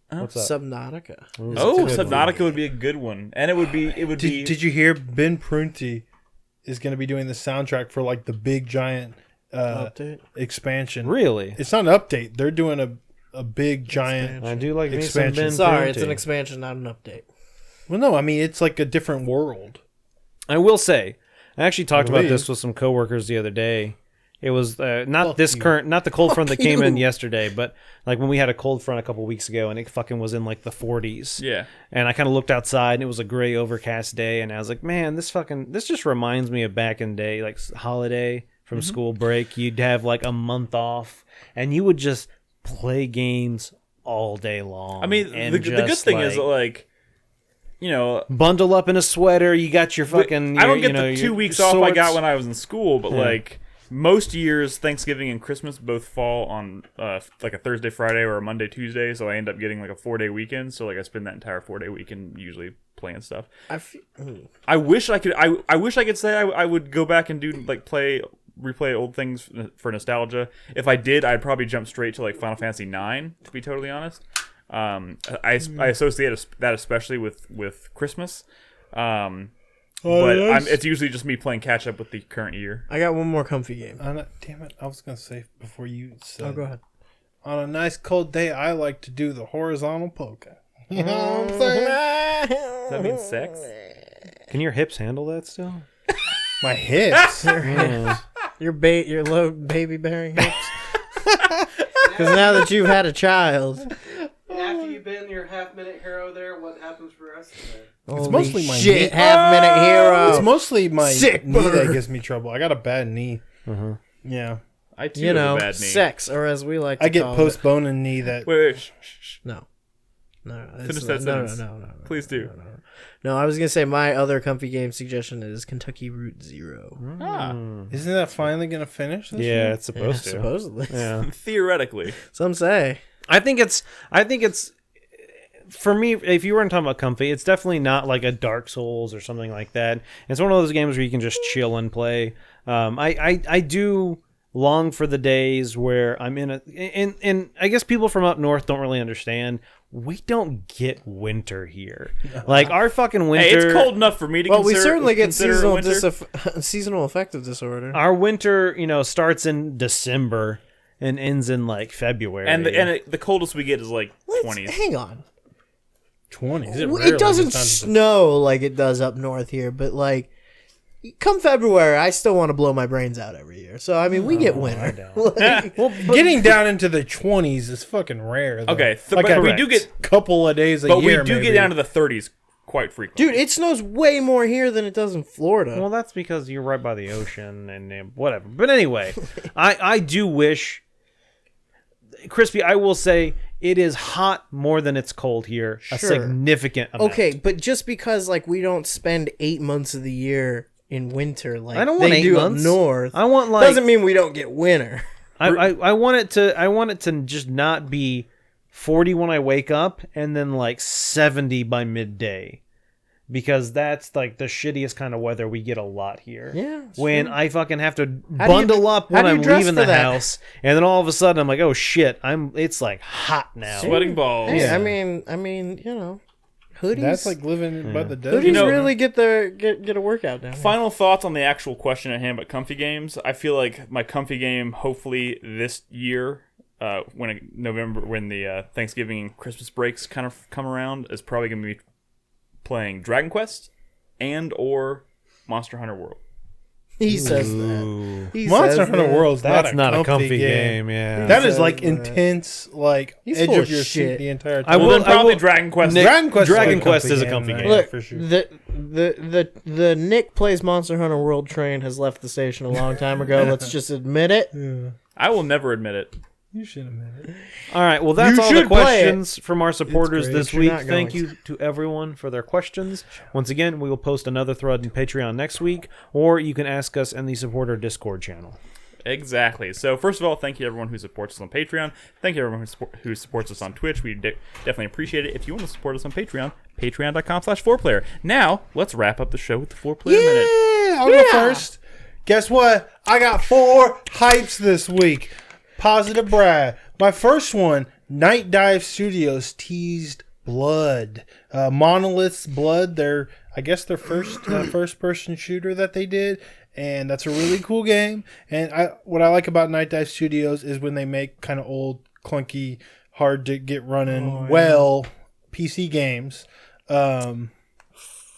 What's up? Subnautica. Subnautica would be a good one, and it would be. Did you hear Ben Prunty is going to be doing the soundtrack for like the big giant Update? expansion? Really? It's not an update. They're doing a big giant. I do like me some Expansion. Ben Sorry, it's Prunty. an expansion, not an update. Well, no, I mean it's like a different world. I will say, I actually talked about Believe. this with some coworkers the other day. It was not the cold front that came in yesterday, but like when we had a cold front a couple weeks ago, and it fucking was in like the 40s. Yeah. And I kind of looked outside, and it was a gray, overcast day, and I was like, man, this just reminds me of back in the day, like holiday from school break. You'd have like a month off, and you would just play games all day long. I mean, and the good just, thing is like, you know, bundle up in a sweater. You got your fucking. I don't get your 2 weeks your off I swords. got when I was in school, but like most years, Thanksgiving and Christmas both fall on like a Thursday, Friday, or a Monday, Tuesday. So I end up getting like a 4-day weekend. So like I spend that entire 4-day weekend usually playing stuff. I wish I could. I wish I could say I would go back and do like replay old things for nostalgia. If I did, I'd probably jump straight to like Final Fantasy IX, to be totally honest. I associate that especially with Christmas. But it's usually just me playing catch up with the current year. I got one more comfy game. Damn it! I was gonna say before you said. Oh, go ahead. On a nice cold day, I like to do the horizontal polka. You know what I'm saying? Does that mean sex? Can your hips handle that still? My hips. Your low baby bearing hips. Because now that you've had a child, After you've been your half-minute hero there, what happens for the rest of the day? it's mostly my shit. knee. Half-minute hero. It's mostly my Sick knee that bird. gives me trouble. I got a bad knee. Yeah, I too You have know, a bad knee. sex, or as we like to I get call post-bone and knee that. Wait. it. No. Finish it's that not- sentence. No. Please do. No, I was going to say my other comfy game suggestion is Kentucky Route Zero. Isn't that finally gonna finish? This Yeah, year? it's supposed to. Supposedly. Yeah. Theoretically. Some say. I think it's for me, if you weren't talking about comfy, it's definitely not like a Dark Souls or something like that. It's one of those games where you can just chill and play. I do long for the days where I'm and I guess people from up north don't really understand. We don't get winter here. Like our fucking winter. Hey, it's cold enough for me to Well, consider. we certainly get consider winter. seasonal affective disorder. Our winter, starts in December and ends in like February. And the coldest we get is like 20s. Hang on. 20. It doesn't snow like it does up north here, but like come February, I still want to blow my brains out every year. So I mean, we get winter. Getting down into the 20s is fucking rare. Though. Okay, like but a we do get couple of days a but year. we do maybe. get down to the 30s quite frequently. Dude, it snows way more here than it does in Florida. well, that's because you're right by the ocean and whatever. But anyway, I do wish, Crispy, I will say it is hot more than it's cold here. A Sure. significant amount. Okay, but just because like we don't spend 8 months of the year in winter like I don't want they 8 do months. up north, I want like doesn't mean we don't get winter. I want it to just not be 40 when I wake up and then like 70 by midday. because that's like the shittiest kind of weather we get a lot here. Yeah, it's when true. I fucking have to bundle up how when do you I'm dress leaving for the that? house, and then all of a sudden I'm like, oh shit, it's like hot now. Sweating balls. Hey, Yeah. I mean, hoodies. That's like living by the desert. hoodies really get a workout down. Final thoughts on the actual question at hand, but comfy games. I feel like my comfy game, hopefully this year, when the Thanksgiving and Christmas breaks kind of come around, is probably going to be playing Dragon Quest and or Monster Hunter World. He says that. He Monster says Hunter that. World's That's not a comfy game. game. Yeah. That is says like that. intense, like He's edge full of of your shit. seat the entire time. I will- Then probably will- Dragon Quest. Nick, Dragon Quest is a comfy right? game. Look, for sure. the Nick plays Monster Hunter World train has left the station a long time ago. Let's just admit it. I will never admit it. You should admit it. All right, well, that's You all the should play it. questions from our supporters great. this You're week. not Thank going you to everyone for their questions. Once again, we will post another thread in Patreon next week, or you can ask us in the supporter Discord channel. Exactly. So first of all, thank you everyone who supports us on Patreon. Thank you everyone who supports us on Twitch. We definitely appreciate it. If you want to support us on Patreon, patreon.com/4player. Now, let's wrap up the show with the 4-player minute. Yeah, I'll go first. Guess what? I got 4 hypes this week. Positive Brad. My first one, Night Dive Studios teased Blood. Monolith's Blood. I guess their first person shooter that they did. And that's a really cool game. And what I like about Night Dive Studios is when they make kind of old, clunky, hard to get running, PC games.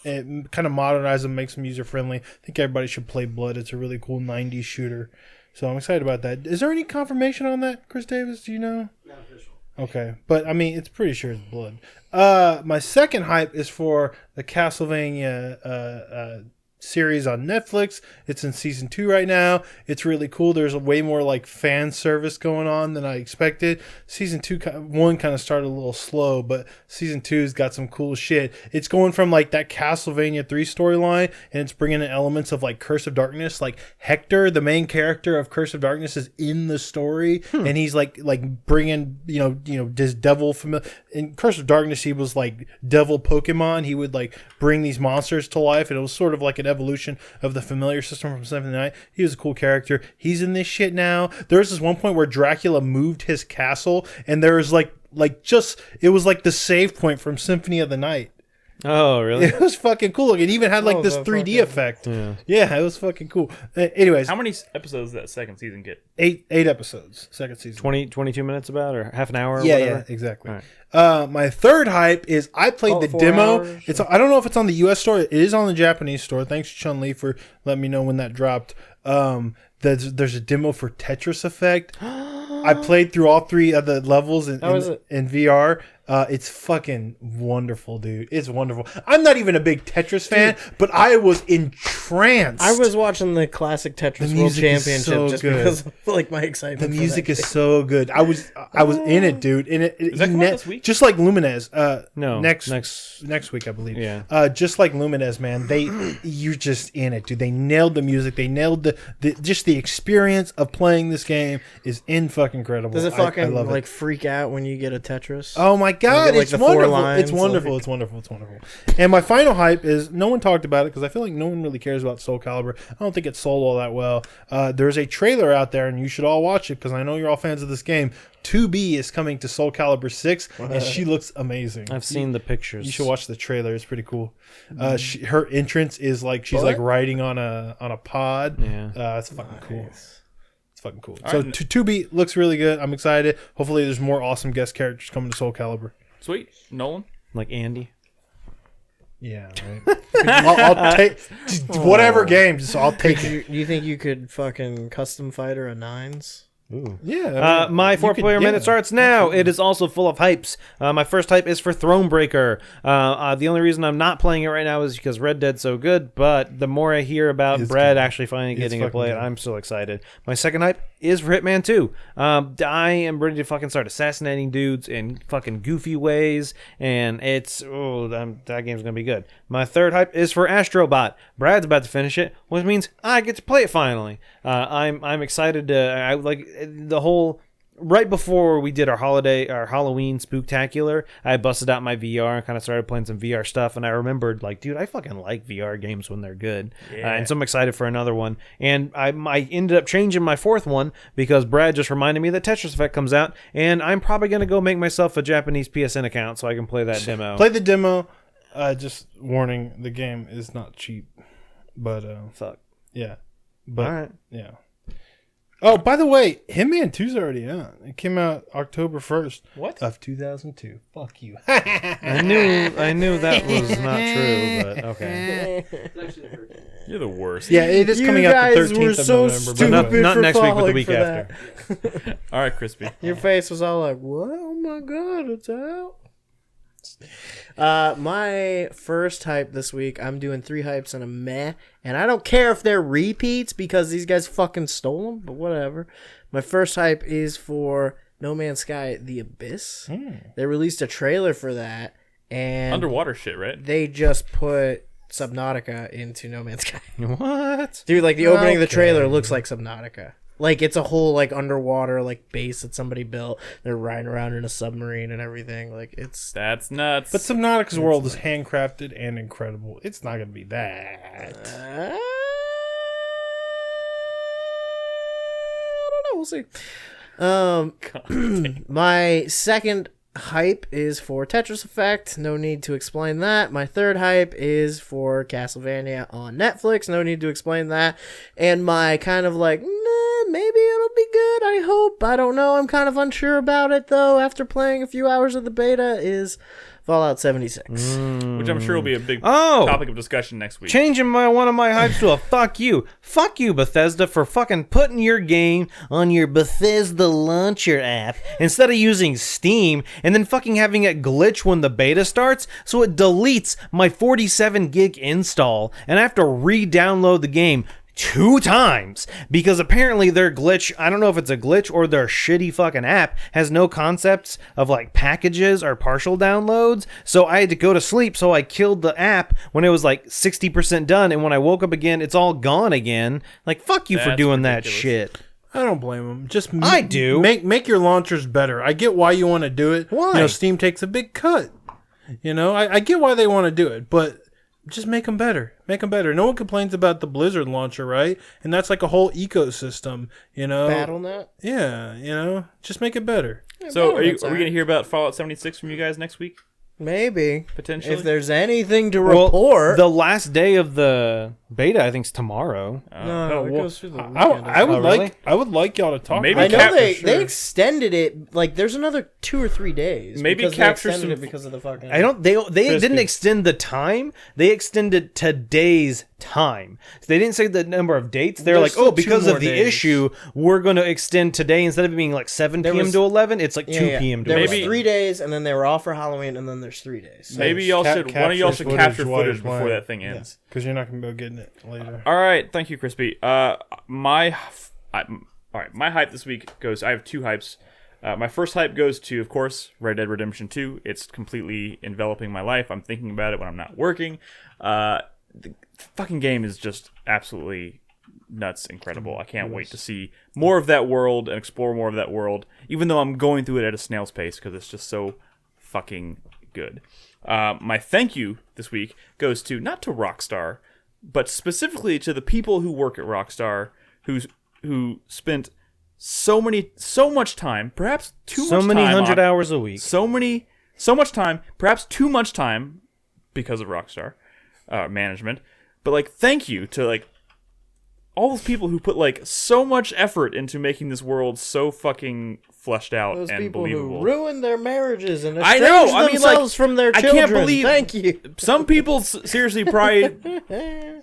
It kind of modernize them, makes them user friendly. I think everybody should play Blood. It's a really cool 90s shooter. So I'm excited about that. Is there any confirmation on that, Chris Davis? Do you know? Not official. Okay. But, I mean, it's pretty sure it's Blood. My second hype is for the Castlevania series on Netflix. It's in season 2 right now. It's really cool. There's a way more like fan service going on than I expected. Season 1 kind of started a little slow, but season 2's got some cool shit. It's going from like that Castlevania 3 storyline, and it's bringing in elements of like Curse of Darkness. Like Hector, the main character of Curse of Darkness, is in the story, and he's like bringing this devil familiar. In Curse of Darkness, he was like devil Pokemon. He would like bring these monsters to life, and it was sort of like an evolution of the familiar system from Symphony of the Night. He was a cool character. He's in this shit now. There's this one point where Dracula moved his castle, and there was it was like the save point from Symphony of the Night. Oh, really? It was fucking cool. It even had like this the 3D fucking- effect. Yeah, it was fucking cool. Anyways, How many episodes does that second season get? 8 episodes, second season. 22 minutes about, or half an hour or Yeah, whatever? exactly. All My third hype is I played the 4 demo. hours. I don't know if it's on the U.S. store. It is on the Japanese store. Thanks, Chun-Li, for letting me know when that dropped. There's a demo for Tetris Effect. I played through all 3 of the levels in VR. It's fucking wonderful, dude. It's wonderful. I'm not even a big Tetris fan, but I was entranced. I was watching the classic Tetris World music is Championship so just good. because of like my excitement. The for music that is shit. so good. I was in it, dude. And that come out this week? just like Lumines. No, next week, I believe. Yeah. Just like Lumines, man. You're just in it, dude. They nailed the music. They nailed the experience of playing this game is fucking incredible. Does it I fucking love like it. freak out when you get a Tetris? Oh my god, You get, like, it's the 4 wonderful. lines, It's wonderful. like- It's wonderful. It's wonderful. And my final hype is no one talked about it because I feel like no one really cares about Soul Calibur. I don't think it sold all that well. There's a trailer out there, and you should all watch it because I know you're all fans of this game. 2B is coming to Soul Calibur 6, and she looks amazing. I've seen the pictures. You should watch the trailer. It's pretty cool. Her entrance is like she's like riding on a pod. Yeah. It's fucking cool. It's fucking cool. All So right. 2B looks really good. I'm excited. Hopefully, there's more awesome guest characters coming to Soul Calibur. Sweet. Nolan? Like Andy. Yeah, right. I'll take whatever games. I'll take it. Do you think you could fucking custom fighter a 9s? Yeah. My 4-player minute starts now. It is also full of hypes. My first hype is for Thronebreaker. The only reason I'm not playing it right now is because Red Dead's so good, but the more I hear about It's Brad good. actually finally It's getting to fucking play it, good. I'm so excited. My second hype is for Hitman 2. I am ready to fucking start assassinating dudes in fucking goofy ways, and that game's gonna be good. My third hype is for Astrobot. Brad's about to finish it, which means I get to play it finally. I'm excited to. I like the whole right before we did our Halloween spooktacular, I busted out my VR and kind of started playing some VR stuff. And I remembered, like, dude, I fucking like VR games when they're good. And so I'm excited for another one. And I ended up changing my fourth one because Brad just reminded me that Tetris Effect comes out. And I'm probably going to go make myself a Japanese PSN account so I can play that demo. Play the demo. Just warning, the game is not cheap. But, Fuck. yeah. But, All right. yeah. Oh, by the way, Hitman 2's already out. It came out October 1st of 2002. Fuck you. I knew that was not true, but okay. You're the worst. Yeah, it is coming out the 13th of so November. But stupid not for next week, but the falling week for after. that. All right, Crispy. Your face was all like, what? Oh my god, it's out. My first hype this week, I'm doing 3 hypes and a meh, and I don't care if they're repeats because these guys fucking stole them, but whatever. My first hype is for No Man's Sky: The Abyss. They released a trailer for that, and Underwater shit, right? they just put Subnautica into No Man's Sky. What? Dude, like the opening of the trailer looks like Subnautica. Like it's a whole like underwater like base that somebody built. They're riding around in a submarine and everything. Like it's That's nuts. But Subnautica's world is handcrafted and incredible. It's not going to be that. I don't know. We'll see. My second hype is for Tetris Effect. No need to explain that. My third hype is for Castlevania on Netflix. No need to explain that. And my kind of like, maybe it'll be good. I hope. I don't know. I'm kind of unsure about it though. After playing a few hours of the beta, is Fallout 76. which I'm sure will be a big Oh! topic of discussion next week. Changing one of my hypes to a fuck you. Fuck you, Bethesda, for fucking putting your game on your Bethesda launcher app instead of using Steam and then fucking having it glitch when the beta starts so it deletes my 47 gig install and I have to re-download the game 2 times because apparently their glitch, I don't know if it's a glitch or their shitty fucking app has no concepts of like packages or partial downloads. So I had to go to sleep. So I killed the app when it was like 60% done. And when I woke up again, it's all gone again. Like, fuck you for That's doing that ridiculous. shit. I don't blame them. Just I do. Make your launchers better. I get why you want to do it. Why? You know, Steam takes a big cut. You know, I get why they want to do it, but just make them better. Make them better. No one complains about the Blizzard launcher, right? And that's like a whole ecosystem, you know? BattleNet? Yeah, you know? Just make it better. So are we BattleNet's going to hear about Fallout 76 from you guys next week? Maybe. Potentially? If there's anything to Well, report. the last day of the beta, I think, is tomorrow. no, it well, goes through the weekend. I would Oh, really? like y'all to talk. Maybe I about know Cap- they, for they sure. extended it. Like, there's another 2 or 3 days. Maybe because capture they extended some- it because of the fucking. I don't. They didn't extend the time. They extended today's time. So they didn't say the number of dates. They're There's like, still oh, 2 because more of the days. issue, we're going to extend today instead of it being like 7 There p.m. was- to 11. It's like 2 Yeah, p.m. to There 11. was 3 days, and then they were all for Halloween, and then there's 3 days. Maybe y'all should. One of y'all should capture while you're footage before playing. that thing ends. Because you're not going to be able to get it later. All right, thank you, Crispy. My hype this week goes. I have 2 hypes. My first hype goes to, of course, Red Dead Redemption 2. It's completely enveloping my life. I'm thinking about it when I'm not working. The fucking game is just absolutely nuts, incredible. I can't wait to see more of that world and explore more of that world, even though I'm going through it at a snail's pace because it's just so fucking good. My thank you this week goes to, not to Rockstar, but specifically to the people who work at Rockstar who spent so much time, perhaps too much time. So many hundred hours a week. So much time, perhaps too much time because of Rockstar management. But like, thank you to like all those people who put like so much effort into making this world so fucking fleshed out Those and people believable. who ruined their marriages and I estranged know, I mean, like, themselves from their I children. can't believe- Thank you. Some people seriously probably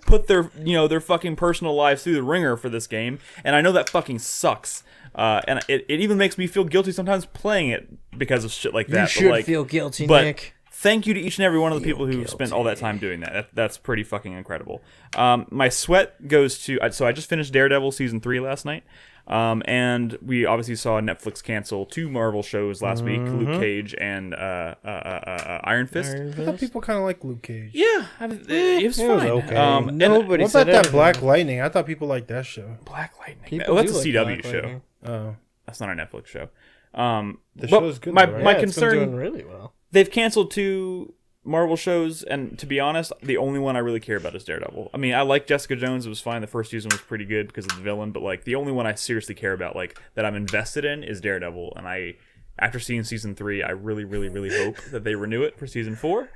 put their their fucking personal lives through the ringer for this game, and I know that fucking sucks. And it even makes me feel guilty sometimes playing it because of shit like that. You But, should like, feel guilty, but Nick. thank you to each and every one of the people who spent all that time doing that. That's pretty fucking incredible. My sweat goes to... So I just finished Daredevil Season 3 last night. And we obviously saw Netflix cancel 2 Marvel shows last week, Luke Cage and Iron Fist. I thought people kind of like Luke Cage. Yeah, it was fine. okay. Nobody What said about that everything. Black Lightning? I thought people liked that show. Black Lightning. People Oh, that's do a like CW Black show. Lightning. Oh. That's not a Netflix show. The show is good. My though, right? my Yeah, it's been concern. doing really well. They've canceled 2 Marvel shows, and to be honest, the only one I really care about is Daredevil. I mean, I like Jessica Jones. It was fine. The first season was pretty good because of the villain, but like the only one I seriously care about, like that I'm invested in, is Daredevil. And after seeing season 3, I really, really, really hope that they renew it for season 4.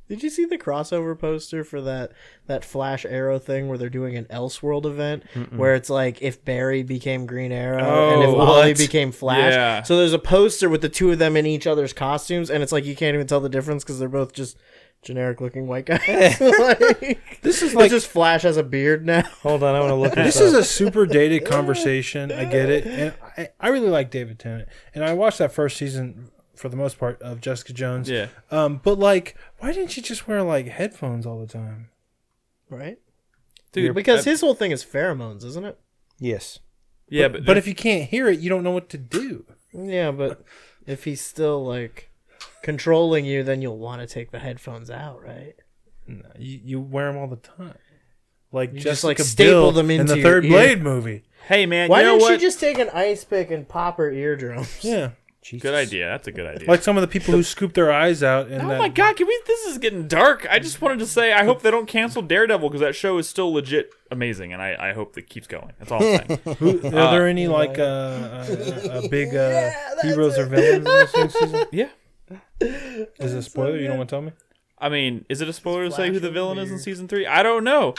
Did you see the crossover poster for that Flash Arrow thing where they're doing an Elseworld event where it's like if Barry became Green Arrow and if Ollie became Flash? Yeah. So there's a poster with the 2 of them in each other's costumes, and it's like you can't even tell the difference because they're both just generic looking white guys. This is like like just Flash has a beard now. Hold on, I want to look. this is a super dated conversation. I get it, and I really like David Tennant, and I watched that first season for the most part of Jessica Jones. Yeah. But like, why didn't you just wear like headphones all the time? Right? Dude, Because his whole thing is pheromones, isn't it? Yes. yeah, But if you can't hear it, you don't know what to do. Yeah, but if he's still like controlling you, then you'll want to take the headphones out, right? No, you wear them all the time. Like You Jessica just, like, staple Biel them in into the your third ear. Blade movie. hey man, Why you know didn't what? she just take an ice pick and pop her eardrums? Yeah, Good idea. That's a good idea. like some of the people who scoop their eyes out. And oh my god, this is getting dark. I just wanted to say I hope they don't cancel Daredevil because that show is still legit amazing, and I hope it keeps going. That's all I'm saying. Are there any like big heroes or villains in this new season? Yeah. Is it a spoiler? You don't want to tell me? I mean, is it a spoiler to say who Flash the villain with is in beard. season 3? I don't know.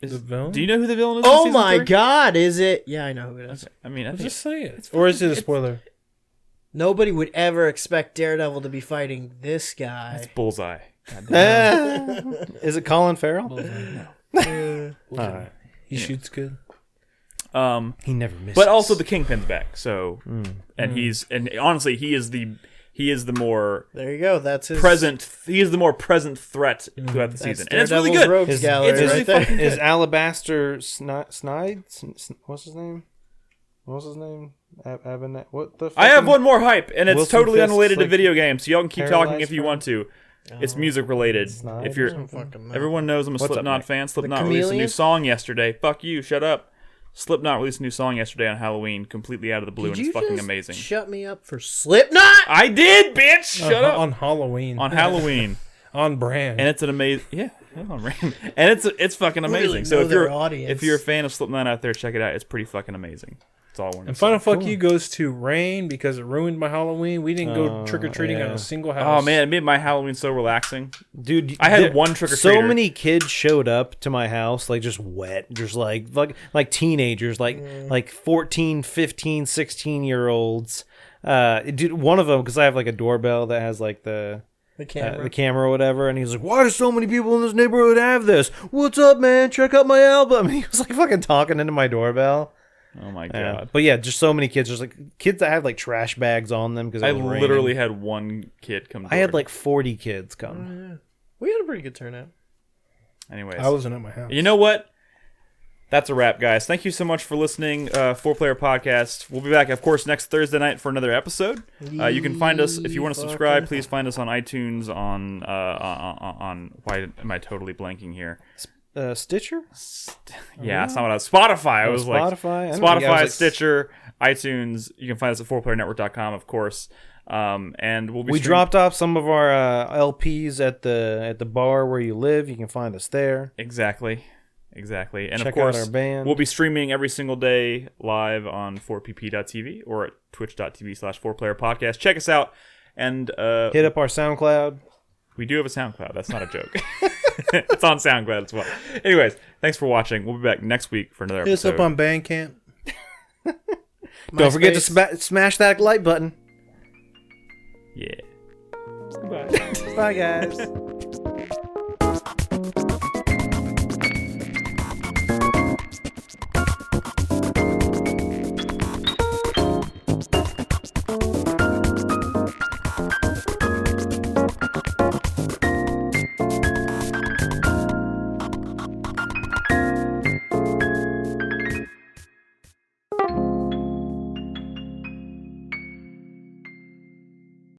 The villain? Do you know who the villain is in Oh season my 3? god, is it? Yeah, I know who it is. I mean, I think Just say it. Or is it a spoiler? Nobody would ever expect Daredevil to be fighting this guy. Bullseye. Is it Colin Farrell? Uh, Alright. He shoots good. He never misses. But also the Kingpin's back. So, and honestly, he is the more there you go. That's his present. He is the more present threat throughout the That's season, and it's really Daredevil's good. Rogues Is- Gallery it's really right there. fucking Is Alabaster Snide? What's his name? What's his name? What the? I have fucking- one more hype, and it's Wilson totally Fisk's, unrelated to like, video games. So y'all can keep talking paralyzed if you from- want to. It's music related. Snide If or you're, something? everyone knows I'm a What's up, Slipknot Mike? fan. Slipknot released a new Chameleon? song yesterday. Fuck you, shut up. Slipknot released a new song yesterday on Halloween, completely out of the blue, Did and you it's fucking just amazing. Shut me up for Slipknot. I did, bitch. Shut up. On Halloween. On Halloween, On brand. and it's an amazing, yeah, on brand. And it's fucking amazing. Really So know if you're their audience. if you're a fan of Slipknot out there, check it out. It's pretty fucking amazing. That's all I wanted And to Final say. Fuck You goes to Rain because it ruined my Halloween. We didn't go trick or treating on yeah. a single house. Oh man, it made my Halloween so relaxing. Dude, I had there- one trick or So treater. many kids showed up to my house, like just wet, just like teenagers, like 14, 15, 16-year-olds. Dude, one of them, because I have like a doorbell that has like the camera or whatever, and he was like, "Why do so many people in this neighborhood have this? What's up, man? Check out my album." And he was like fucking talking into my doorbell. Oh my Yeah. god. But yeah, just so many kids. Just like kids that had like trash bags on them because I literally had one kid come. I had door. like 40 kids come. We had a pretty good turnout. Anyways, I wasn't at my house. you know what? That's a wrap, guys. Thank you so much for listening. 4Player Podcast. We'll be back, of course, next Thursday night for another episode. You can find us if you want to subscribe. Please find us on iTunes. On why am I totally blanking here? Stitcher? Yeah, it's not what I was. Spotify. I was like Spotify? I don't know. Spotify, I was like- Stitcher, iTunes. You can find us at 4playernetwork.com, of course. And we'll be We streaming- dropped off some of our LPs at the bar where you live. You can find us there. Exactly. And Check of course, out our band. we'll be streaming every single day live on 4pp.tv or at twitch.tv/4playerpodcast. Check us out. And Hit up our SoundCloud. we do have a SoundCloud. That's not a joke. It's on SoundCloud as well. Anyways, thanks for watching. We'll be back next week for another Hit us episode. up on Bandcamp. Don't forget to MySpace. smash that like button. Yeah. Goodbye. Bye, guys.